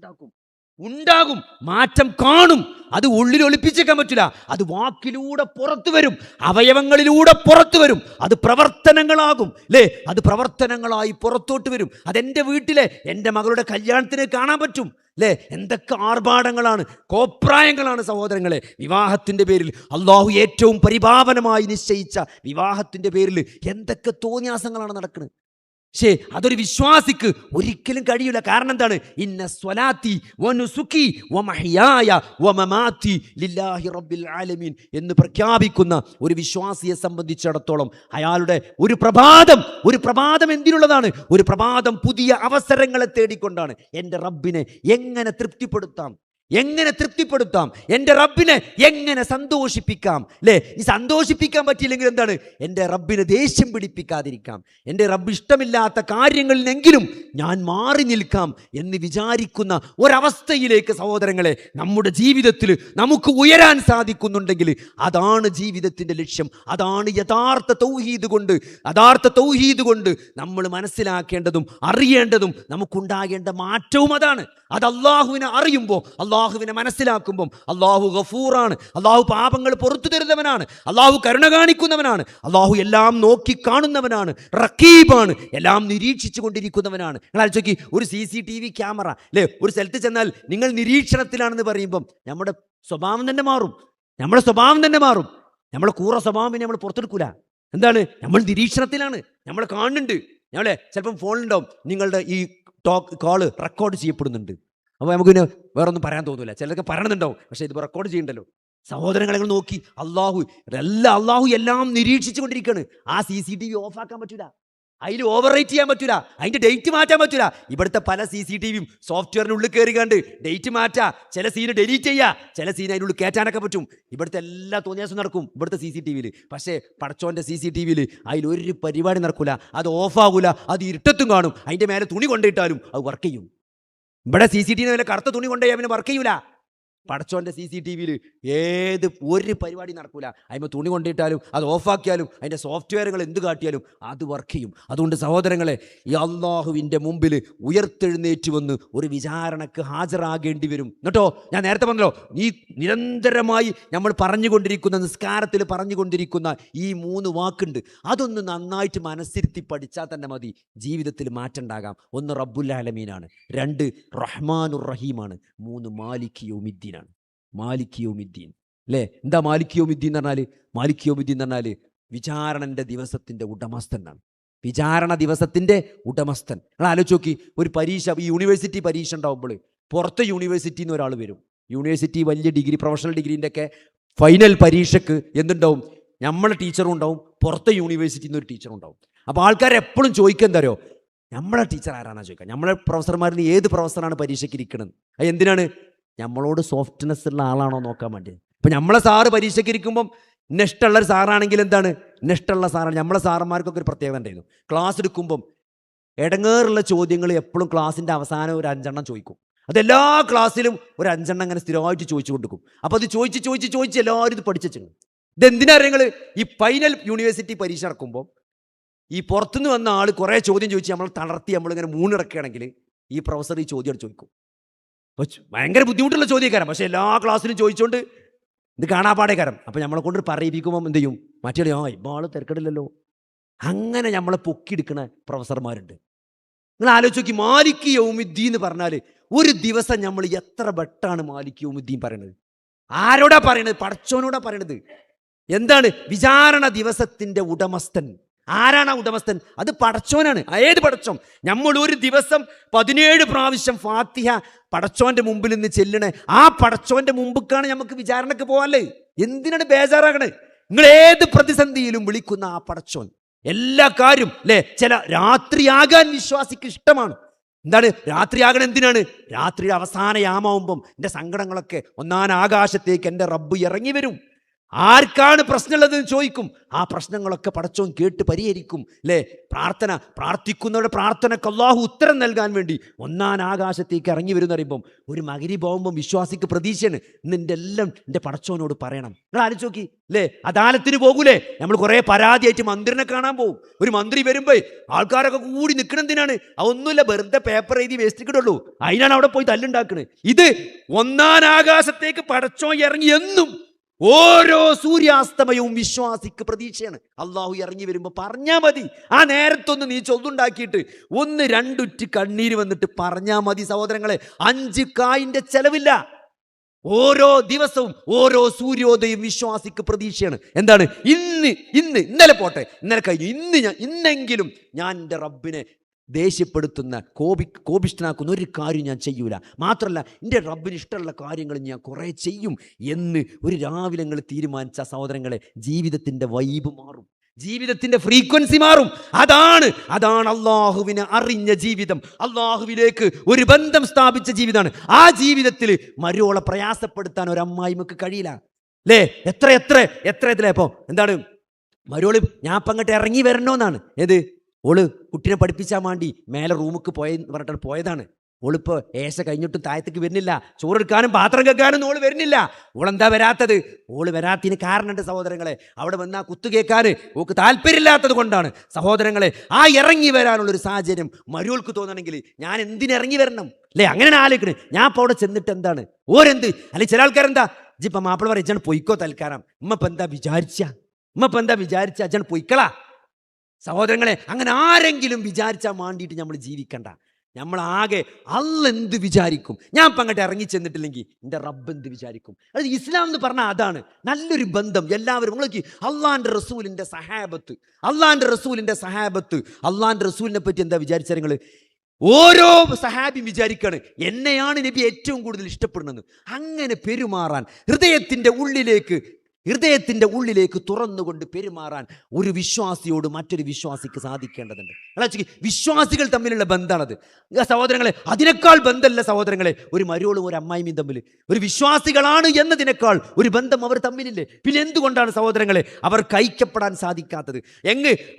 ഉണ്ടാകും, മാറ്റം കാണും. അത് ഉള്ളിൽ ഒളിപ്പിച്ചേക്കാൻ പറ്റില്ല. അത് വാക്കിലൂടെ പുറത്തു വരും, അവയവങ്ങളിലൂടെ പുറത്തു വരും. അത് പ്രവർത്തനങ്ങളാകും, അല്ലേ? അത് പ്രവർത്തനങ്ങളായി പുറത്തോട്ട് വരും. അതെൻ്റെ വീട്ടിലെ എൻ്റെ മകളുടെ കല്യാണത്തിന് കാണാൻ പറ്റും, അല്ലേ? എന്തൊക്കെ ആർഭാടങ്ങളാണ്, കോപ്രായങ്ങളാണ് സഹോദരങ്ങളെ. വിവാഹത്തിൻ്റെ പേരിൽ അള്ളാഹു ഏറ്റവും പരിപാവനമായി നിശ്ചയിച്ച വിവാഹത്തിൻ്റെ പേരിൽ എന്തൊക്കെ തോന്നിയാസങ്ങളാണ് നടക്കുന്നത്. പക്ഷേ അതൊരു വിശ്വാസിക്ക് ഒരിക്കലും കഴിയില്ല. കാരണം എന്താണ്? ഇന്ന സ്വലാത്തി വനുസുക്കി വമഹ്യായ വമമാതി ലില്ലാഹി റബ്ബിൽ ആലമീൻ എന്ന് പ്രഖ്യാപിക്കുന്ന ഒരു വിശ്വാസിയെ സംബന്ധിച്ചിടത്തോളം അയാളുടെ ഒരു പ്രഭാതം എന്തിനുള്ളതാണ്? ഒരു പ്രഭാതം പുതിയ അവസരങ്ങളെ തേടിക്കൊണ്ടാണ്. എൻ്റെ റബ്ബിനെ എങ്ങനെ തൃപ്തിപ്പെടുത്താം, എൻ്റെ റബ്ബിനെ എങ്ങനെ സന്തോഷിപ്പിക്കാം, അല്ലേ? ഈ സന്തോഷിപ്പിക്കാൻ പറ്റിയില്ലെങ്കിൽ എന്താണ്? എൻ്റെ റബ്ബിനെ ദേഷ്യം പിടിപ്പിക്കാതിരിക്കാം, എൻ്റെ റബ്ബ് ഇഷ്ടമില്ലാത്ത കാര്യങ്ങളിലെങ്കിലും ഞാൻ മാറി നിൽക്കാം എന്ന് വിചാരിക്കുന്ന ഒരവസ്ഥയിലേക്ക് സഹോദരങ്ങളെ നമ്മുടെ ജീവിതത്തിൽ നമുക്ക് ഉയരാൻ സാധിക്കുന്നുണ്ടെങ്കിൽ അതാണ് ജീവിതത്തിൻ്റെ ലക്ഷ്യം. അതാണ് യഥാർത്ഥ തൗഹീദ് കൊണ്ട് നമ്മൾ മനസ്സിലാക്കേണ്ടതും അറിയേണ്ടതും നമുക്കുണ്ടാകേണ്ട മാറ്റവും അതാണ്. അത് അള്ളാഹുവിനെ അറിയുമ്പോൾ, അള്ളാഹുവിനെ മനസ്സിലാക്കുമ്പം അള്ളാഹു ഗഫൂറാണ്, അള്ളാഹു പാപങ്ങൾ പുറത്തു തരുന്നവനാണ്, അള്ളാഹു കരുണ കാണിക്കുന്നവനാണ്, അള്ളാഹു എല്ലാം നോക്കി കാണുന്നവനാണ്, റഖീബാണ്, എല്ലാം നിരീക്ഷിച്ചു കൊണ്ടിരിക്കുന്നവനാണ്. നിങ്ങൾ ആലോചിച്ച് നോക്കി, ഒരു CCTV ക്യാമറ അല്ലേ, ഒരു സ്ഥലത്ത് ചെന്നാൽ നിങ്ങൾ നിരീക്ഷണത്തിലാണെന്ന് പറയുമ്പം നമ്മുടെ സ്വഭാവം തന്നെ മാറും. നമ്മളെ കൂറ സ്വഭാവം നമ്മൾ പുറത്തെടുക്കൂല. എന്താണ്? നമ്മൾ നിരീക്ഷണത്തിലാണ്, നമ്മൾ കാണുന്നുണ്ട്. നമ്മളെ ചിലപ്പം ഫോണിലുണ്ടാവും നിങ്ങളുടെ ഈ കോള് റെക്കോർഡ് ചെയ്യപ്പെടുന്നുണ്ട്. അപ്പോൾ നമുക്ക് പിന്നെ വേറെ ഒന്നും പറയാൻ തോന്നില്ല. ചിലർക്ക് പറയണമെന്നുണ്ടാവും, പക്ഷേ ഇത് റെക്കോർഡ് ചെയ്യണ്ടല്ലോ. സഹോദരങ്ങളെ നോക്കി, അള്ളാഹു എല്ലാം നിരീക്ഷിച്ചു കൊണ്ടിരിക്കുകയാണ്. ആ CCTV ഓഫാക്കാൻ പറ്റൂല, അതിൽ ഓവർ റൈറ്റ് ചെയ്യാൻ പറ്റൂല, അതിൻ്റെ ഡേറ്റ് മാറ്റാൻ പറ്റൂല. ഇവിടുത്തെ പല CCTVയും സോഫ്റ്റ്വെയറിനുള്ളിൽ കയറി കണ്ട് ഡേറ്റ് മാറ്റുക, ചില സീന് ഡിലീറ്റ് ചെയ്യുക, ചില സീൻ അതിനുള്ളിൽ കയറ്റാനൊക്കെ പറ്റും. ഇവിടുത്തെ എല്ലാ തോന്നിയാസം നടക്കും ഇവിടുത്തെ CCTVയിൽ. പക്ഷേ പടച്ചോൻ്റെ CCTVയിൽ അതിലൊരു പരിപാടി നടക്കൂല, അത് ഓഫാകൂല, അത് ഇരുട്ടത്തും കാണും. അതിൻ്റെ മേലെ തുണി കൊണ്ടിട്ടാലും അത് വർക്ക് ചെയ്യും. ഇവിടെ CCTV മേലെ കറുത്ത തുണി കൊണ്ടുപോയി അവന് വർക്ക് ചെയ്യൂല. പടച്ചോൻ്റെ CCTVയിൽ ഒരു പരിപാടി നടക്കൂല. അതിന് തുണി കൊണ്ടിട്ടാലും അത് ഓഫാക്കിയാലും അതിൻ്റെ സോഫ്റ്റ്വെയറുകൾ എന്ത് കാട്ടിയാലും അത് വർക്ക് ചെയ്യും. അതുകൊണ്ട് സഹോദരങ്ങളെ, ഈ അള്ളാഹുവിൻ്റെ മുമ്പിൽ ഉയർത്തെഴുന്നേറ്റ് വന്ന് ഒരു വിചാരണക്ക് ഹാജരാകേണ്ടി വരും. എന്നിട്ടോ ഞാൻ നേരത്തെ പറഞ്ഞല്ലോ, ഈ നിരന്തരമായി നമ്മൾ പറഞ്ഞുകൊണ്ടിരിക്കുന്ന നിസ്കാരത്തിൽ പറഞ്ഞുകൊണ്ടിരിക്കുന്ന ഈ 3 വാക്കുണ്ട്. അതൊന്ന് നന്നായിട്ട് മനസ്സിരുത്തി പഠിച്ചാൽ തന്നെ മതി ജീവിതത്തിൽ മാറ്റം ഉണ്ടാകാം. 1 റബ്ബുൽ ആലമീനാണ്, 2 റഹ്മാനുർ റഹീമാണ്, 3 മാലിക് യൗമിദ്ദീൻ. മാലിക് യൗമിദ്ദീൻ അല്ലേ? എന്താ മാലിക് യൗമിദ്ദീൻ എന്ന് പറഞ്ഞാൽ? മാലിക് യൗമിദ്ദീൻ എന്ന് പറഞ്ഞാൽ വിചാരണൻ്റെ ദിവസത്തിൻ്റെ ഉടമസ്ഥനാണ്. വിചാരണ ദിവസത്തിൻ്റെ ഉടമസ്ഥൻ. നിങ്ങൾ ആലോചിച്ച് നോക്കി, ഒരു പരീക്ഷ, ഈ യൂണിവേഴ്സിറ്റി പരീക്ഷ ഉണ്ടാവുമ്പോൾ പുറത്തെ യൂണിവേഴ്സിറ്റിയിൽ നിന്ന് ഒരാൾ വരും. യൂണിവേഴ്സിറ്റി വലിയ ഡിഗ്രി, പ്രൊഫഷണൽ ഡിഗ്രീൻ്റെ ഒക്കെ ഫൈനൽ പരീക്ഷയ്ക്ക് എന്തുണ്ടാവും? നമ്മളെ ടീച്ചറും ഉണ്ടാവും, പുറത്തെ യൂണിവേഴ്സിറ്റിയിൽ നിന്ന് ഒരു ടീച്ചറും ഉണ്ടാവും. അപ്പോൾ ആൾക്കാർ എപ്പോഴും ചോദിക്കുക എന്താ അറിയോ? നമ്മളെ ടീച്ചർ ആരാണെന്ന് ചോദിക്കുക. നമ്മളെ പ്രൊഫസർമാരിന് ഏത് പ്രൊഫസറാണ് പരീക്ഷയ്ക്ക് ഇരിക്കുന്നത്? അത് എന്തിനാണ്? നമ്മളോട് സോഫ്റ്റ്നെസ് ഉള്ള ആളാണോ നോക്കാൻ വേണ്ടി. ഇപ്പം നമ്മളെ സാറ് പരീക്ഷയ്ക്ക് ഇരിക്കുമ്പം ഇഷ്ടമുള്ള ഒരു സാറാണെങ്കിൽ എന്താണ്? ഇഷ്ടമുള്ള സാറാണ്. നമ്മളെ സാറന്മാർക്കൊക്കെ ഒരു പ്രത്യേകത ഉണ്ടായിരുന്നു. ക്ലാസ് എടുക്കുമ്പം ഇടങ്ങേറുള്ള ചോദ്യങ്ങൾ എപ്പോഴും ക്ലാസ്സിൻ്റെ അവസാനം ഒരു 5 എണ്ണം ചോദിക്കും. അതെല്ലാ ക്ലാസ്സിലും ഒരു 5 എണ്ണം അങ്ങനെ സ്ഥിരമായിട്ട് ചോദിച്ചു കൊടുക്കും. അപ്പോൾ അത് ചോദിച്ച് എല്ലാവരും ഇത് പഠിച്ചു. ഇതെന്തിനാ നിങ്ങൾ ഈ ഫൈനൽ യൂണിവേഴ്സിറ്റി പരീക്ഷ നടക്കുമ്പോൾ ഈ പുറത്തുനിന്ന് വന്ന ആൾ കുറേ ചോദ്യം ചോദിച്ച് നമ്മൾ തളർത്തി നമ്മളിങ്ങനെ മൂന്നിറക്കുകയാണെങ്കിൽ ഈ പ്രൊഫസർ ഈ ചോദ്യം ചോദിക്കും. ഭയങ്കര ബുദ്ധിമുട്ടുള്ള ചോദ്യക്കാരൻ, പക്ഷേ എല്ലാ ക്ലാസ്സിലും ചോദിച്ചുകൊണ്ട് ഇത് കാണാപ്പാടേക്കാരം. അപ്പം നമ്മളെ കൊണ്ട് പറയിപ്പിക്കുമ്പം എന്ത് ചെയ്യും? മറ്റേ ഇപ്പാൾ തിരക്കിടില്ലല്ലോ. അങ്ങനെ നമ്മളെ പൊക്കിയെടുക്കുന്ന പ്രൊഫസർമാരുണ്ട്. നിങ്ങൾ ആലോചിച്ച് നോക്കി, മാലിക് യൗമിദ്ദീൻ എന്ന് പറഞ്ഞാൽ ഒരു ദിവസം നമ്മൾ എത്ര വട്ടാണ് മാലിക് യൗമിദ്ദീൻ പറയണത്? ആരോടാ പറയണത്? പടച്ചോനോടാ പറയണത്. എന്താണ്? വിചാരണ ദിവസത്തിൻ്റെ ഉടമസ്ഥൻ. ആരാണ് ആ ഉടമസ്ഥൻ? അത് പടച്ചോനാണ്. ഏത് പടച്ചോൻ? നമ്മൾ ഒരു ദിവസം 17 പ്രാവശ്യം ഫാത്തിഹ പടച്ചോന്റെ മുമ്പിൽ നിന്ന് ചെല്ലണേ. ആ പടച്ചോന്റെ മുമ്പിക്കാണ് നമുക്ക് വിചാരണക്ക് പോകാല്ലേ. എന്തിനാണ് ബേജാറാകണേ? നിങ്ങൾ ഏത് പ്രതിസന്ധിയിലും വിളിക്കുന്ന ആ പടച്ചോൻ എല്ലാ കാര്യം അല്ലേ. ചില രാത്രിയാകാൻ വിശ്വാസിക്ക് ഇഷ്ടമാണ്. എന്താണ് രാത്രിയാകണം? എന്തിനാണ്? രാത്രിയുടെ അവസാന യാമാവുമ്പം എൻ്റെ സങ്കടങ്ങളൊക്കെ ഒന്നാം ആകാശത്തേക്ക് എൻ്റെ റബ്ബ് ഇറങ്ങി വരും. ആർക്കാണ് പ്രശ്നമുള്ളതെന്ന് ചോദിക്കും. ആ പ്രശ്നങ്ങളൊക്കെ പടച്ചോൻ കേട്ട് പരിഹരിക്കും അല്ലേ. പ്രാർത്ഥിക്കുന്നവരുടെ പ്രാർത്ഥനയ്ക്ക് അല്ലാഹു ഉത്തരം നൽകാൻ വേണ്ടി ഒന്നാം ആകാശത്തേക്ക് ഇറങ്ങി വരും എന്ന് പറയുമ്പം ഒരു മഗ്‌രിബ് ആവുമ്പം വിശ്വാസിക്ക് പ്രതീക്ഷയാണ്. ഇന്ന് എൻ്റെ പടച്ചോനോട് പറയണം. നിങ്ങൾ ആലോചിച്ച് നോക്കി അല്ലേ. അദാലത്തിന് പോകൂലേ നമ്മൾ? കുറേ പരാതിയായിട്ട് മന്ത്രിനെ കാണാൻ പോകും. ഒരു മന്ത്രി വരുമ്പോൾ ആൾക്കാരൊക്കെ കൂടി നിൽക്കണം. എന്തിനാണ്? അതൊന്നുമില്ല, വെറുതെ പേപ്പർ എഴുതി വേസ്റ്റ് കിട്ടുള്ളൂ. അതിനാണ് അവിടെ പോയി തല്ലുണ്ടാക്കുന്നത്. ഇത് ഒന്നാം ആകാശത്തേക്ക് പടച്ചോൻ ഇറങ്ങി എന്നും ഓരോ സൂര്യാസ്തമയവും വിശ്വാസിക്ക് പ്രതീക്ഷയാണ്. അള്ളാഹു ഇറങ്ങി വരുമ്പോൾ പറഞ്ഞാൽ മതി. ആ നേരത്തൊന്ന് നീ ചൊല്ലുണ്ടാക്കിയിട്ട് 1-2 ഉറ്റ് കണ്ണീര് വന്നിട്ട് പറഞ്ഞാൽ മതി. സഹോദരങ്ങളെ, 5 കായിൻ്റെ ചെലവില്ല. ഓരോ ദിവസവും ഓരോ സൂര്യോദയം വിശ്വാസിക്ക് പ്രതീക്ഷയാണ്. എന്താണ്? ഇന്നലെ പോട്ടെ, ഇന്നലെ കഴിഞ്ഞു, ഇന്നെങ്കിലും ഞാൻ എൻ്റെ റബ്ബിനെ ദേഷ്യപ്പെടുത്തുന്ന കോപിഷ്ഠനാക്കുന്ന ഒരു കാര്യം ഞാൻ ചെയ്യൂല, മാത്രമല്ല എൻ്റെ റബ്ബിന് ഇഷ്ടമുള്ള കാര്യങ്ങൾ ഞാൻ കുറേ ചെയ്യും എന്ന് ഒരു രാവിലെ നിങ്ങൾ തീരുമാനിച്ച സഹോദരങ്ങളെ, ജീവിതത്തിൻ്റെ വൈബ് മാറും, ജീവിതത്തിന്റെ ഫ്രീക്വൻസി മാറും. അതാണ് അള്ളാഹുവിനെ അറിഞ്ഞ ജീവിതം, അള്ളാഹുവിലേക്ക് ഒരു ബന്ധം സ്ഥാപിച്ച ജീവിതമാണ്. ആ ജീവിതത്തിൽ മരുവോളെ പ്രയാസപ്പെടുത്താൻ ഒരു അമ്മായിമ്മക്ക് കഴിയില്ല അല്ലേ? എത്ര ഇതിലെ ഇപ്പോൾ എന്താണ് മരുവോള് ഞാൻ അപ്പം അങ്ങോട്ട് ഇറങ്ങി വരണോന്നാണ്. ഏത് ഓള് കുട്ടീനെ പഠിപ്പിച്ചാൽ വേണ്ടി മേലെ റൂമുക്ക് പറഞ്ഞിട്ട് പോയതാണ്. ഓളിപ്പോൾ ഏശ കഴിഞ്ഞിട്ടും താഴത്തേക്ക് വരുന്നില്ല, ചോറെടുക്കാനും പാത്രം കേൾക്കാനും ഓള് വരുന്നില്ല. ഓളെന്താ വരാത്തത്? ഓള് വരാത്തതിന് കാരണമുണ്ട് സഹോദരങ്ങളെ. അവിടെ വന്നാൽ കുത്തു കേൾക്കാൻ ഓക്ക് താല്പര്യമില്ലാത്തത് കൊണ്ടാണ് സഹോദരങ്ങളെ. ആ ഇറങ്ങി വരാനുള്ളൊരു സാഹചര്യം മരുവൾക്ക് തോന്നണമെങ്കിൽ ഞാൻ എന്തിനിറങ്ങി വരണം അല്ലേ? അങ്ങനെ ആലോചിക്കണേ. ഞാൻ ഇപ്പോൾ അവിടെ ചെന്നിട്ട് എന്താണ് ഓരെന്ത്, അല്ലെങ്കിൽ ചില ആൾക്കാരെന്താ ഇപ്പം മാപ്പിള പറയും അച്ഛൻ പൊയ്ക്കോ തൽക്കാലം, ഉമ്മപ്പം എന്താ വിചാരിച്ച അച്ഛൻ പൊയ്ക്കളാ. സഹോദരങ്ങളെ, അങ്ങനെ ആരെങ്കിലും വിചാരിച്ചാൽ വേണ്ടിയിട്ട് നമ്മൾ ജീവിക്കണ്ട. നമ്മളാകെ അള്ള എന്ത് വിചാരിക്കും, ഞാൻ ഇപ്പം അങ്ങോട്ട് ഇറങ്ങി ചെന്നിട്ടില്ലെങ്കിൽ എൻ്റെ റബ്ബ് എന്ത് വിചാരിക്കും. അത് ഇസ്ലാം എന്ന് പറഞ്ഞാൽ അതാണ് നല്ലൊരു ബന്ധം. എല്ലാവരും നിങ്ങൾക്ക് അള്ളാൻ്റെ റസൂലിൻ്റെ സഹാബത്ത് അള്ളാൻ്റെ റസൂലിനെ പറ്റി എന്താ വിചാരിച്ചാൽ നിങ്ങൾ? ഓരോ സഹാബിയും വിചാരിക്കാണ് എന്നെയാണ് നബി ഏറ്റവും കൂടുതൽ ഇഷ്ടപ്പെടുന്നത്. അങ്ങനെ പെരുമാറാൻ ഹൃദയത്തിൻ്റെ ഉള്ളിലേക്ക് തുറന്നുകൊണ്ട് പെരുമാറാൻ ഒരു വിശ്വാസിയോട് മറ്റൊരു വിശ്വാസിക്ക് സാധിക്കേണ്ടതുണ്ട്. വിശ്വാസികൾ തമ്മിലുള്ള ബന്ധമാണത് സഹോദരങ്ങളെ. അതിനേക്കാൾ ബന്ധമല്ല സഹോദരങ്ങളെ ഒരു മരുവളും ഒരു അമ്മായിയും തമ്മിൽ. ഒരു വിശ്വാസികളാണ് എന്നതിനേക്കാൾ ഒരു ബന്ധം അവർ തമ്മിലില്ലേ? പിന്നെ എന്തുകൊണ്ടാണ് സഹോദരങ്ങളെ അവർക്ക് ഐക്യപ്പെടാൻ സാധിക്കാത്തത്?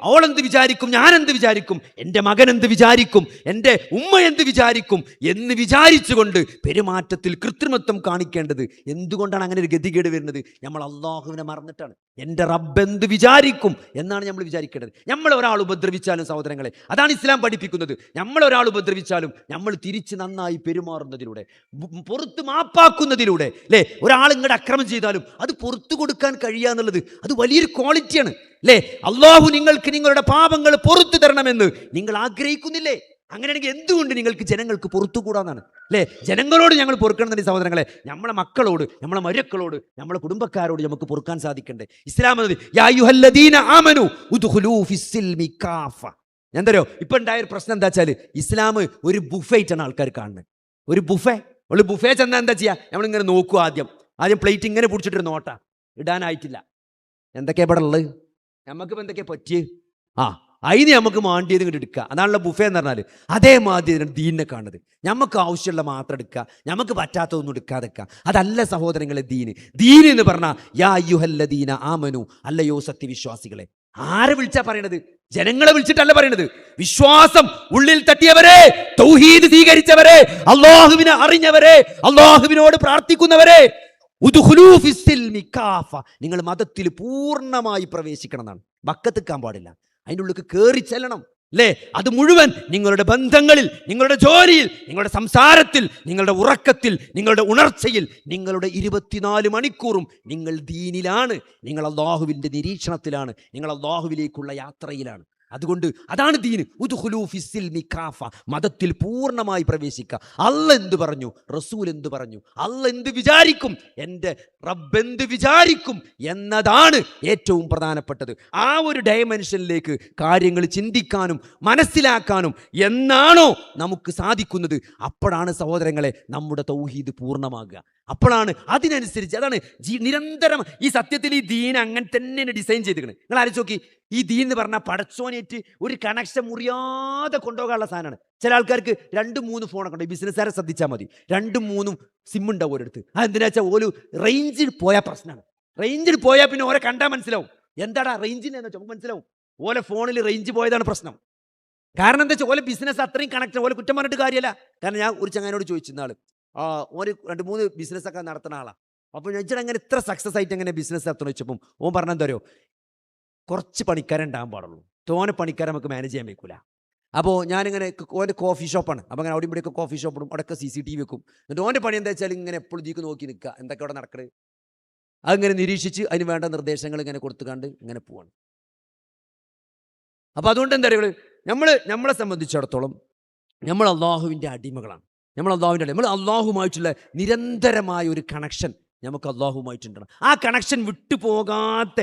അവളെന്ത് വിചാരിക്കും, ഞാൻ എന്ത് വിചാരിക്കും, എൻ്റെ മകൻ എന്ത് വിചാരിക്കും, എൻ്റെ ഉമ്മ എന്ത് വിചാരിക്കും എന്ന് വിചാരിച്ചുകൊണ്ട് പെരുമാറ്റത്തിൽ കൃത്രിമത്വം കാണിക്കേണ്ടത് എന്തുകൊണ്ടാണ് അങ്ങനെ ഒരു ഗതികേട് വരുന്നത്? നമ്മൾ അള്ളാഹുവിനെ മറന്നിട്ടാണ്. എൻ്റെ റബ്ബ് എന്ത് വിചാരിക്കും എന്നാണ് നമ്മൾ വിചാരിക്കേണ്ടത്. നമ്മൾ ഒരാൾ ഉപദ്രവിച്ചാലും സഹോദരങ്ങളെ, അതാണ് ഇസ്ലാം പഠിപ്പിക്കുന്നത്. നമ്മൾ ഒരാൾ ഉപദ്രവിച്ചാലും നമ്മൾ തിരിച്ച് നന്നായി പെരുമാറുന്നതിലൂടെ, പുറത്ത് മാപ്പാക്കുന്നതിലൂടെ അല്ലേ? ഒരാൾ ഇങ്ങോട്ട് അക്രമം ചെയ്താലും അത് പുറത്തു കൊടുക്കാൻ കഴിയുക എന്നുള്ളത് അത് വലിയൊരു ക്വാളിറ്റിയാണ് അല്ലേ? അള്ളാഹു നിങ്ങൾക്ക് നിങ്ങളുടെ പാപങ്ങൾ പുറത്തു തരണമെന്ന് നിങ്ങൾ ആഗ്രഹിക്കുന്നില്ലേ? അങ്ങനെയാണെങ്കിൽ എന്തുകൊണ്ട് നിങ്ങൾക്ക് ജനങ്ങൾക്ക് പുറത്തുകൂടാന്നാണ് അല്ലേ? ജനങ്ങളോട് ഞങ്ങൾ പൊറുക്കണമെന്ന് സഹോദരങ്ങളെ, നമ്മളെ മക്കളോട്, നമ്മളെ മരുക്കളോട്, നമ്മളെ കുടുംബക്കാരോട് നമുക്ക് പൊറുക്കാൻ സാധിക്കണ്ടേ? ഇസ്ലാം എന്തോ ഇപ്പൊ ഉണ്ടായ ഒരു പ്രശ്നം എന്താ വെച്ചാൽ ഇസ്ലാം ഒരു ബുഫേറ്റാണ് ആൾക്കാർ കാണുന്നത്. ഒരു ബുഫേ ചെന്നാൽ എന്താ ചെയ്യുക? നമ്മളിങ്ങനെ നോക്കുക, ആദ്യം പ്ലേറ്റ് ഇങ്ങനെ പിടിച്ചിട്ടൊരു നോട്ടാ, ഇടാനായിട്ടില്ല. എന്തൊക്കെയാ ഇവിടെ ഉള്ളത്, നമുക്കിപ്പോൾ എന്തൊക്കെയാ പറ്റിയത്, അതിന് നമുക്ക് മാണ്ടിയത് ഇങ്ങോട്ട് എടുക്കുക. അതാണല്ലോ ബുഫേ എന്ന് പറഞ്ഞാൽ. അതേമാതിരി ദീനിനെ കാണുന്നത്. നമുക്ക് ആവശ്യമുള്ള മാത്രം എടുക്കുക, നമുക്ക് പറ്റാത്തതൊന്നും എടുക്കാതെ വെക്കുക. അതല്ല സഹോദരങ്ങളെ ദീൻ എന്ന് പറഞ്ഞാൽ യാ അയ്യുഹല്ലദീന ആമനു, അല്ലയോ സത്യവിശ്വാസികളെ. ആരെ വിളിച്ചാ പറയണത്? ജനങ്ങളെ വിളിച്ചിട്ടല്ല പറയണത്. വിശ്വാസം ഉള്ളിൽ തട്ടിയവരെ, തൗഹീദ് സ്വീകരിച്ചവരെ, അള്ളാഹുവിനെ അറിഞ്ഞവരെ, അള്ളാഹുവിനോട് പ്രാർത്ഥിക്കുന്നവരെ, നിങ്ങൾ മതത്തിൽ പൂർണ്ണമായി പ്രവേശിക്കണം എന്നാണ്. ബക്കത്തിക്കാൻ പാടില്ല, അതിൻ്റെ ഉള്ളിൽ കയറി ചെല്ലണം അല്ലേ? അത് മുഴുവൻ നിങ്ങളുടെ ബന്ധങ്ങളിൽ, നിങ്ങളുടെ ജോലിയിൽ, നിങ്ങളുടെ സംസാരത്തിൽ, നിങ്ങളുടെ ഉറക്കത്തിൽ, നിങ്ങളുടെ ഉണർച്ചയിൽ, നിങ്ങളുടെ 24 മണിക്കൂറും നിങ്ങൾ ദീനിലാണ്, നിങ്ങൾ അല്ലാഹുവിൻ്റെ നിരീക്ഷണത്തിലാണ്, നിങ്ങൾ അല്ലാഹുവിലേക്കുള്ള യാത്രയിലാണ്. അതുകൊണ്ട് അതാണ് ദീൻ. ഉദ്ഖുലൂ ഫിസ്സിൽമി കാഫ, മതത്തിൽ പൂർണ്ണമായി പ്രവേശിക്കുക. അല്ല എന്ത് പറഞ്ഞു, റസൂൽ എന്ത് പറഞ്ഞു, അല്ല എന്ത് വിചാരിക്കും, എൻ്റെ റബ്ബ് എന്ത് വിചാരിക്കും എന്നതാണ് ഏറ്റവും പ്രധാനപ്പെട്ടത്. ആ ഒരു ഡയമെൻഷനിലേക്ക് കാര്യങ്ങൾ ചിന്തിക്കാനും മനസ്സിലാക്കാനും എന്നാണോ നമുക്ക് സാധിക്കുന്നത്, അപ്പോഴാണ് സഹോദരങ്ങളെ നമ്മുടെ തൗഹീദ് പൂർണ്ണമാകുക. അപ്പോഴാണ് അതിനനുസരിച്ച്, അതാണ് നിരന്തരം ഈ സത്യത്തിൽ ഈ ദീൻ അങ്ങനെ തന്നെയാണ് ഡിസൈൻ ചെയ്തിരിക്കുന്നത്. നിങ്ങൾ ആലോചിച്ച് നോക്കി, ഈ ദീൻ എന്ന് പറഞ്ഞാൽ പടച്ചോനേറ്റ് ഒരു കണക്ഷൻ മുറിയാതെ കൊണ്ടുപോകാനുള്ള സാധനമാണ്. ചില ആൾക്കാർക്ക് 2-3 ഫോണൊക്കെ ഉണ്ട്. ബിസിനസ്സുകാരെ ശ്രദ്ധിച്ചാൽ മതി, 2-3 സിം ഉണ്ടാവും ഒരിടത്ത്. അതെന്തിനാ വെച്ചാൽ ഓല് റേഞ്ചിൽ പോയാൽ പ്രശ്നമാണ്. റേഞ്ചിൽ പോയാൽ പിന്നെ ഓരെ കണ്ടാൽ മനസ്സിലാവും എന്താടാ റേഞ്ചിന് എന്ന് വെച്ചാൽ മനസ്സിലാവും. ഓലെ ഫോണിൽ റേഞ്ച് പോയതാണ് പ്രശ്നം. കാരണം എന്താ വെച്ചാൽ ഓലെ ബിസിനസ് അത്രയും കണക്ഷൻ. ഓലെ കുറ്റം പറഞ്ഞിട്ട് കാര്യമല്ല. കാരണം ഞാൻ ഒരു ചങ്ങാനോട് ചോദിച്ചിരുന്നാൾ, ഓന് 2-3 ബിസിനസ്സൊക്കെ നടത്തുന്ന ആളാണ്. അപ്പോൾ ഞാൻ അങ്ങനെ ഇത്ര സക്സസ് ആയിട്ട് എങ്ങനെ ബിസിനസ് നടത്തണം വെച്ചപ്പം ഓൻ പറഞ്ഞെന്താ അറിയോ, കുറച്ച് പണിക്കാരുണ്ടാകാൻ പാടുള്ളൂ, തോനെ പണിക്കാരെ നമുക്ക് മാനേജ് ചെയ്യാൻ വയ്ക്കില്ല. അപ്പോൾ ഞാനിങ്ങനെ ഓൻ്റെ കോഫി ഷോപ്പാണ്. അപ്പോൾ അങ്ങനെ അവിടെ ഇവിടെയൊക്കെ കോഫി ഷോപ്പിടും, അവിടെയൊക്കെ CCTV വെക്കും. എന്നിട്ട് ഓൻ്റെ പണി എന്താ വെച്ചാൽ ഇങ്ങനെ എപ്പോഴും ഇതിക്ക് നോക്കി നിൽക്കുക, എന്തൊക്കെ അവിടെ നടക്കുന്നത് അതിങ്ങനെ നിരീക്ഷിച്ച് അതിന് വേണ്ട നിർദ്ദേശങ്ങൾ ഇങ്ങനെ കൊടുത്തുകൊണ്ട് ഇങ്ങനെ പോവാണ്. അപ്പോൾ അതുകൊണ്ട് എന്താ പറയുക, നമ്മളെ സംബന്ധിച്ചിടത്തോളം നമ്മൾ അള്ളാഹുവിൻ്റെ അടിമകളാണ്. നമ്മൾ അള്ളാഹുമായിട്ടുള്ള നിരന്തരമായ ഒരു കണക്ഷൻ നമുക്ക് അള്ളാഹുമായിട്ടുണ്ടാണ്. ആ കണക്ഷൻ വിട്ടുപോകാത്ത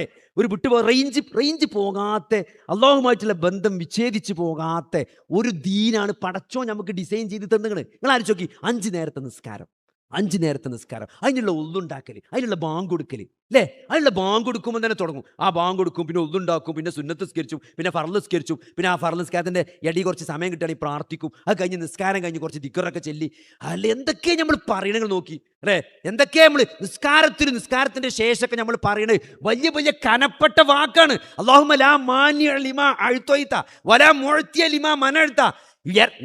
റേഞ്ച് പോകാത്ത അള്ളാഹുമായിട്ടുള്ള ബന്ധം വിച്ഛേദിച്ച് പോകാത്ത ഒരു ദീനാണ് പടച്ചോ നമുക്ക് ഡിസൈൻ ചെയ്ത് തന്നുകൾ. നിങ്ങൾ ആലോചിച്ച് നോക്കി, 5 നേരത്തെ നിസ്കാരം, അതിനുള്ള ഒന്നുണ്ടാക്കൽ, അതിനുള്ള ബാങ്ക് കൊടുക്കൽ അല്ലേ? അതിനുള്ള ബാങ്ക് കൊടുക്കുമ്പോൾ തന്നെ തുടങ്ങും. ആ ബാങ്ക് കൊടുക്കും, പിന്നെ ഒന്നുണ്ടാക്കും, പിന്നെ സുന്നത്ത് നിസ്കരിച്ചും, പിന്നെ ഫർള് നിസ്കരിച്ചും, പിന്നെ ആ ഫർള് നിസ്കാരത്തിൻ്റെ ഇടയിൽ കുറച്ച് സമയം കിട്ടുകയാണെങ്കിൽ പ്രാർത്ഥിക്കും. അത് കഴിഞ്ഞ് നിസ്കാരം കഴിഞ്ഞ് കുറച്ച് ദിക്റൊക്കെ ചൊല്ലി എന്തൊക്കെയാണ് നമ്മൾ പറയണങ്ങൾ നോക്കി അല്ലേ? എന്തൊക്കെയാണ് നമ്മൾ നിസ്കാരത്തിൻ്റെ ശേഷമൊക്കെ നമ്മൾ പറയണത് വലിയ വലിയ കനപ്പെട്ട വാക്കാണ്. അല്ലാഹുമ്മ ലാ മാനിഅ ലിമാ അഅ്തൈത വലാ മുഅ്തിയ ലിമാ മനഅ്ത.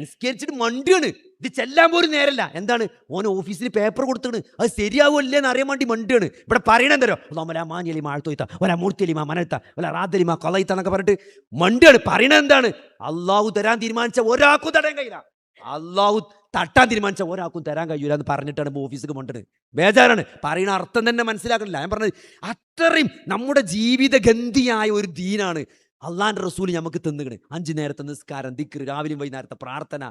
നിസ്കരിച്ചിട്ട് മണ്ടിയാണ്, ഇത് ചെല്ലാൻ പോലും നേരല്ല. എന്താണ്? ഓൻ ഓഫീസിൽ പേപ്പർ കൊടുത്തിട്ട് അത് ശരിയാവുമല്ലേ എന്ന് അറിയാൻ വേണ്ടി മണ്ടിയാണ്. ഇവിടെ പറയണെന്തരോ അല്ലാഹുമ്മ മാനിഅ ലിമാ അഅ്തൈത വലാ മുഅ്തിയ ലിമാ മനഅ്ത വലാ റാദ ലിമാ ഖളൈത എന്നൊക്കെ പറഞ്ഞിട്ട് മണ്ടിയാണ്. പറയണത് എന്താണ്? അള്ളാഹു തരാൻ തീരുമാനിച്ച ഒരാൾക്കും തരാൻ കഴിയില്ല, അള്ളാഹു തട്ടാൻ തീരുമാനിച്ച ഒരാൾക്കും തരാൻ കഴിയൂല എന്ന് പറഞ്ഞിട്ടാണ് ഓഫീസിലേക്ക് കൊണ്ടുവരുന്നത്. ബേജാറാണ്. പറയുന്ന അർത്ഥം തന്നെ മനസ്സിലാക്കണില്ല. ഞാൻ പറഞ്ഞത് അത്രയും നമ്മുടെ ജീവിതഗന്ധിയായ ഒരു ദീനാണ് അള്ളാന്റെ റസൂൽ നമുക്ക് തന്നുകണ്. 5 നേരത്തെ നിസ്കാരം, ദിക്ർ, രാവിലെയും വൈകുന്നേരത്തെ പ്രാർത്ഥന,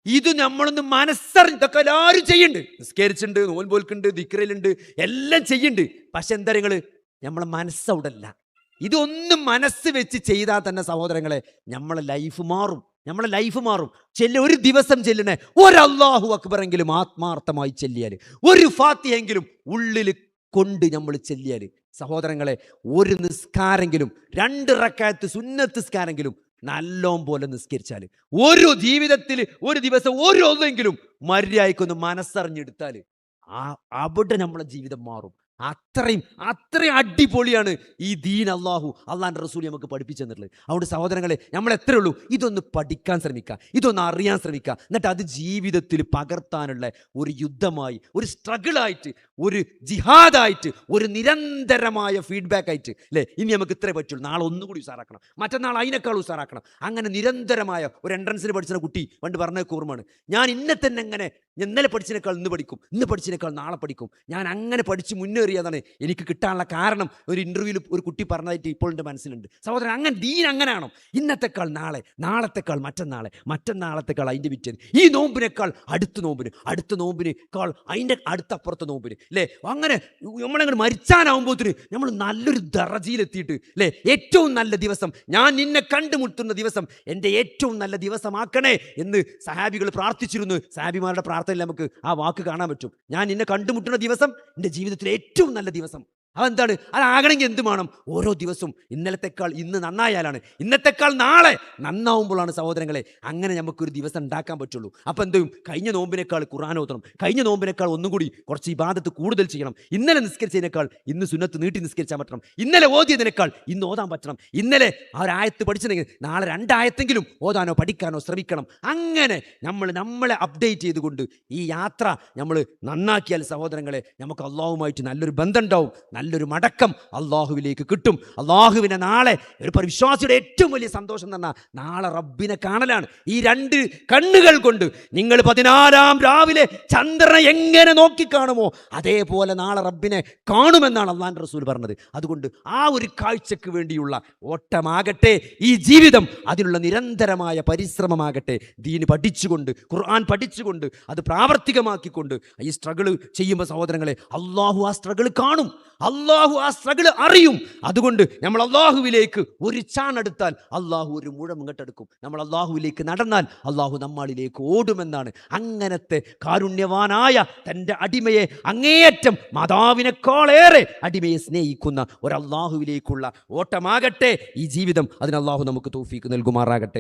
ഇത് നമ്മളൊന്ന് മനസ്സറിഞ്ഞ് ഇതൊക്കെ എല്ലാവരും ചെയ്യുന്നുണ്ട്. നിസ്കരിച്ചുണ്ട്, നോൻപോൽക്കുണ്ട്, ദിക്റിലുണ്ട്, എല്ലാം ചെയ്യുന്നുണ്ട്. പക്ഷെ എന്താ നിങ്ങള് നമ്മളെ മനസ്സവിടല്ല. ഇതൊന്നും മനസ്സ് വെച്ച് ചെയ്താൽ തന്നെ സഹോദരങ്ങളെ നമ്മളെ ലൈഫ് മാറും. ഒരു ദിവസം ചെല്ലണേ ഒരു അല്ലാഹു അക്ബറെങ്കിലും ആത്മാർത്ഥമായി ചെല്ലിയാൽ, ഒരു ഫാത്തിഹെങ്കിലും ഉള്ളിൽ കൊണ്ട് നമ്മൾ ചെല്ലിയാൽ സഹോദരങ്ങളെ, ഒരു നിസ്കാരെങ്കിലും 2 റക്അത്ത് സുന്നത്ത് നിസ്കാരെങ്കിലും നല്ലോം പോലെ നിസ്കരിച്ചാൽ, ഒരു ജീവിതത്തിൽ ഒരു ദിവസം ഒരു ഒന്നെങ്കിലും മര്യാദയ്ക്കൊന്ന് മനസ്സറിഞ്ഞെടുത്താൽ അവിടെ നമ്മളെ ജീവിതം മാറും. അത്രയും അടിപൊളിയാണ് ഈ ദീൻ അള്ളാന്റെ റസൂൽ നമുക്ക് പഠിപ്പിച്ചു തന്നിട്ടുള്ളത്. അതുകൊണ്ട് സഹോദരങ്ങളെ, നമ്മൾ എത്രയേ ഉള്ളൂ ഇതൊന്ന് പഠിക്കാൻ ശ്രമിക്കുക, ഇതൊന്ന് അറിയാൻ ശ്രമിക്കുക. എന്നിട്ട് അത് ജീവിതത്തിൽ പകർത്താനുള്ള ഒരു യുദ്ധമായി, ഒരു സ്ട്രഗിളായിട്ട്, ഒരു ജിഹാദായിട്ട്, ഒരു നിരന്തരമായ ഫീഡ്ബാക്ക് ആയിട്ട് അല്ലേ? ഇനി നമുക്ക് ഇത്രേ പറ്റുള്ളൂ, നാളെ ഒന്നുകൂടി ഉസാറാക്കണം, മറ്റന്നാൾ അതിനേക്കാൾ ഉസാറാക്കണം. അങ്ങനെ നിരന്തരമായ ഒരു എൻട്രൻസിന് പഠിച്ച കുട്ടി പണ്ട് പറഞ്ഞ ഓർമ്മയാണ്, ഞാൻ ഇന്നലെ പഠിച്ചതിനേക്കാൾ ഇന്ന് പഠിക്കും, ഇന്ന് പഠിച്ചതിനേക്കാൾ നാളെ പഠിക്കും. ഞാൻ അങ്ങനെ പഠിച്ച് മുന്നേറിയതാണ് എനിക്ക് കിട്ടാനുള്ള കാരണം. ഒരു ഇന്റർവ്യൂവിൽ ഒരു കുട്ടി പറഞ്ഞതായിട്ട് ഇപ്പോൾ എൻ്റെ മനസ്സിലുണ്ട്. സഹോദരൻ, അങ്ങനെ ദീൻ അങ്ങനെയാണോ? ഇന്നത്തെക്കാൾ നാളെ, നാളത്തെക്കാൾ മറ്റന്നാളത്തെക്കാൾ അതിൻ്റെ പിറ്റേന്ന്, ഈ നോമ്പിനേക്കാൾ അടുത്ത നോമ്പിനേക്കാൾ അതിൻ്റെ അടുത്തപ്പുറത്തെ നോമ്പിന് അല്ലേ? അങ്ങനെ നമ്മളങ്ങനെ മരിച്ചാനാവുമ്പോഴത്തിന് നമ്മൾ നല്ലൊരു ദറജയിലെത്തിയിട്ട് അല്ലേ, ഏറ്റവും നല്ല ദിവസം, ഞാൻ നിന്നെ കണ്ടുമുട്ടുന്ന ദിവസം എൻ്റെ ഏറ്റവും നല്ല ദിവസമാക്കണേ എന്ന് സഹാബികൾ പ്രാർത്ഥിച്ചിരുന്നു. സഹാബിമാരുടെ പ്രാർത്ഥനയിൽ നമുക്ക് ആ വാക്ക് കാണാൻ പറ്റും. ഞാൻ നിന്നെ കണ്ടുമുട്ടുന്ന ദിവസം എൻ്റെ ജീവിതത്തിലെ ഏറ്റവും നല്ല ദിവസം. അതെന്താണ്? അതാകണമെങ്കിൽ എന്ത് വേണം? ഓരോ ദിവസവും ഇന്നലത്തെക്കാൾ ഇന്ന് നന്നായാലാണ്, ഇന്നത്തെക്കാൾ നാളെ നന്നാവുമ്പോഴാണ് സഹോദരങ്ങളെ അങ്ങനെ നമുക്കൊരു ദിവസം ഉണ്ടാക്കാൻ പറ്റുള്ളൂ. അപ്പം എന്തും കഴിഞ്ഞ നോമ്പിനേക്കാൾ ഖുർആൻ ഓതണം, കഴിഞ്ഞ നോമ്പിനേക്കാൾ ഒന്നും കൂടി കുറച്ച് ഇബാദത്ത് കൂടുതൽ ചെയ്യണം, ഇന്നലെ നിസ്കരിച്ചതിനേക്കാൾ ഇന്ന് സുന്നത്ത് നീട്ടി നിസ്കരിച്ചാൽ പറ്റണം, ഇന്നലെ ഓതിയതിനേക്കാൾ ഇന്ന് ഓതാൻ പറ്റണം, ഇന്നലെ ആ ഒരു ആയത്ത് പഠിച്ചിട്ടുണ്ടെങ്കിൽ നാളെ 2 ആയത്തെങ്കിലും ഓതാനോ പഠിക്കാനോ ശ്രമിക്കണം. അങ്ങനെ നമ്മളെ അപ്ഡേറ്റ് ചെയ്തുകൊണ്ട് ഈ യാത്ര നമ്മൾ നന്നാക്കിയാൽ സഹോദരങ്ങളെ നമുക്ക് അള്ളാഹുമായിട്ട് നല്ലൊരു ബന്ധം ഉണ്ടാവും, നല്ലൊരു മടക്കം അള്ളാഹുവിലേക്ക് കിട്ടും. അള്ളാഹുവിനെ നാളെ ഒരു വിശ്വാസിയുടെ ഏറ്റവും വലിയ സന്തോഷം എന്ന് പറഞ്ഞാൽ നാളെ റബ്ബിനെ കാണലാണ്. ഈ 2 കണ്ണുകൾ കൊണ്ട് നിങ്ങൾ 14-ാം രാവിലെ ചന്ദ്രനെ എങ്ങനെ നോക്കിക്കാണുമോ അതേപോലെ നാളെ റബ്ബിനെ കാണുമെന്നാണ് അള്ളാഹുവിന്റെ റസൂൽ പറഞ്ഞത്. അതുകൊണ്ട് ആ ഒരു കാഴ്ചക്ക് വേണ്ടിയുള്ള ഓട്ടമാകട്ടെ ഈ ജീവിതം, അതിനുള്ള നിരന്തരമായ പരിശ്രമമാകട്ടെ. ദീൻ പഠിച്ചുകൊണ്ട്, ഖുർആൻ പഠിച്ചുകൊണ്ട്, അത് പ്രാവർത്തികമാക്കിക്കൊണ്ട് ഈ സ്ട്രഗിൾ ചെയ്യുമ്പോൾ സഹോദരങ്ങളെ അള്ളാഹു ആ സ്ട്രഗിൾ കാണും, അള്ളാഹു ആ സ്ട്രഗിൾ അറിയും. അതുകൊണ്ട് നമ്മൾ അള്ളാഹുവിലേക്ക് ഒരു ചാണെടുത്താൽ അള്ളാഹു ഒരു മുഴം ഇങ്ങോട്ടെടുക്കും. നമ്മൾ അള്ളാഹുവിലേക്ക് നടന്നാൽ അള്ളാഹു നമ്മളിലേക്ക് ഓടുമെന്നാണ്. അങ്ങനത്തെ കാരുണ്യവാനായ തൻ്റെ അടിമയെ അങ്ങേയറ്റം മാതാവിനേക്കാളേറെ അടിമയെ സ്നേഹിക്കുന്ന ഒരു അള്ളാഹുവിലേക്കുള്ള ഓട്ടമാകട്ടെ ഈ ജീവിതം. അതിന് അള്ളാഹു നമുക്ക് തൗഫീക്ക് നൽകുമാറാകട്ടെ.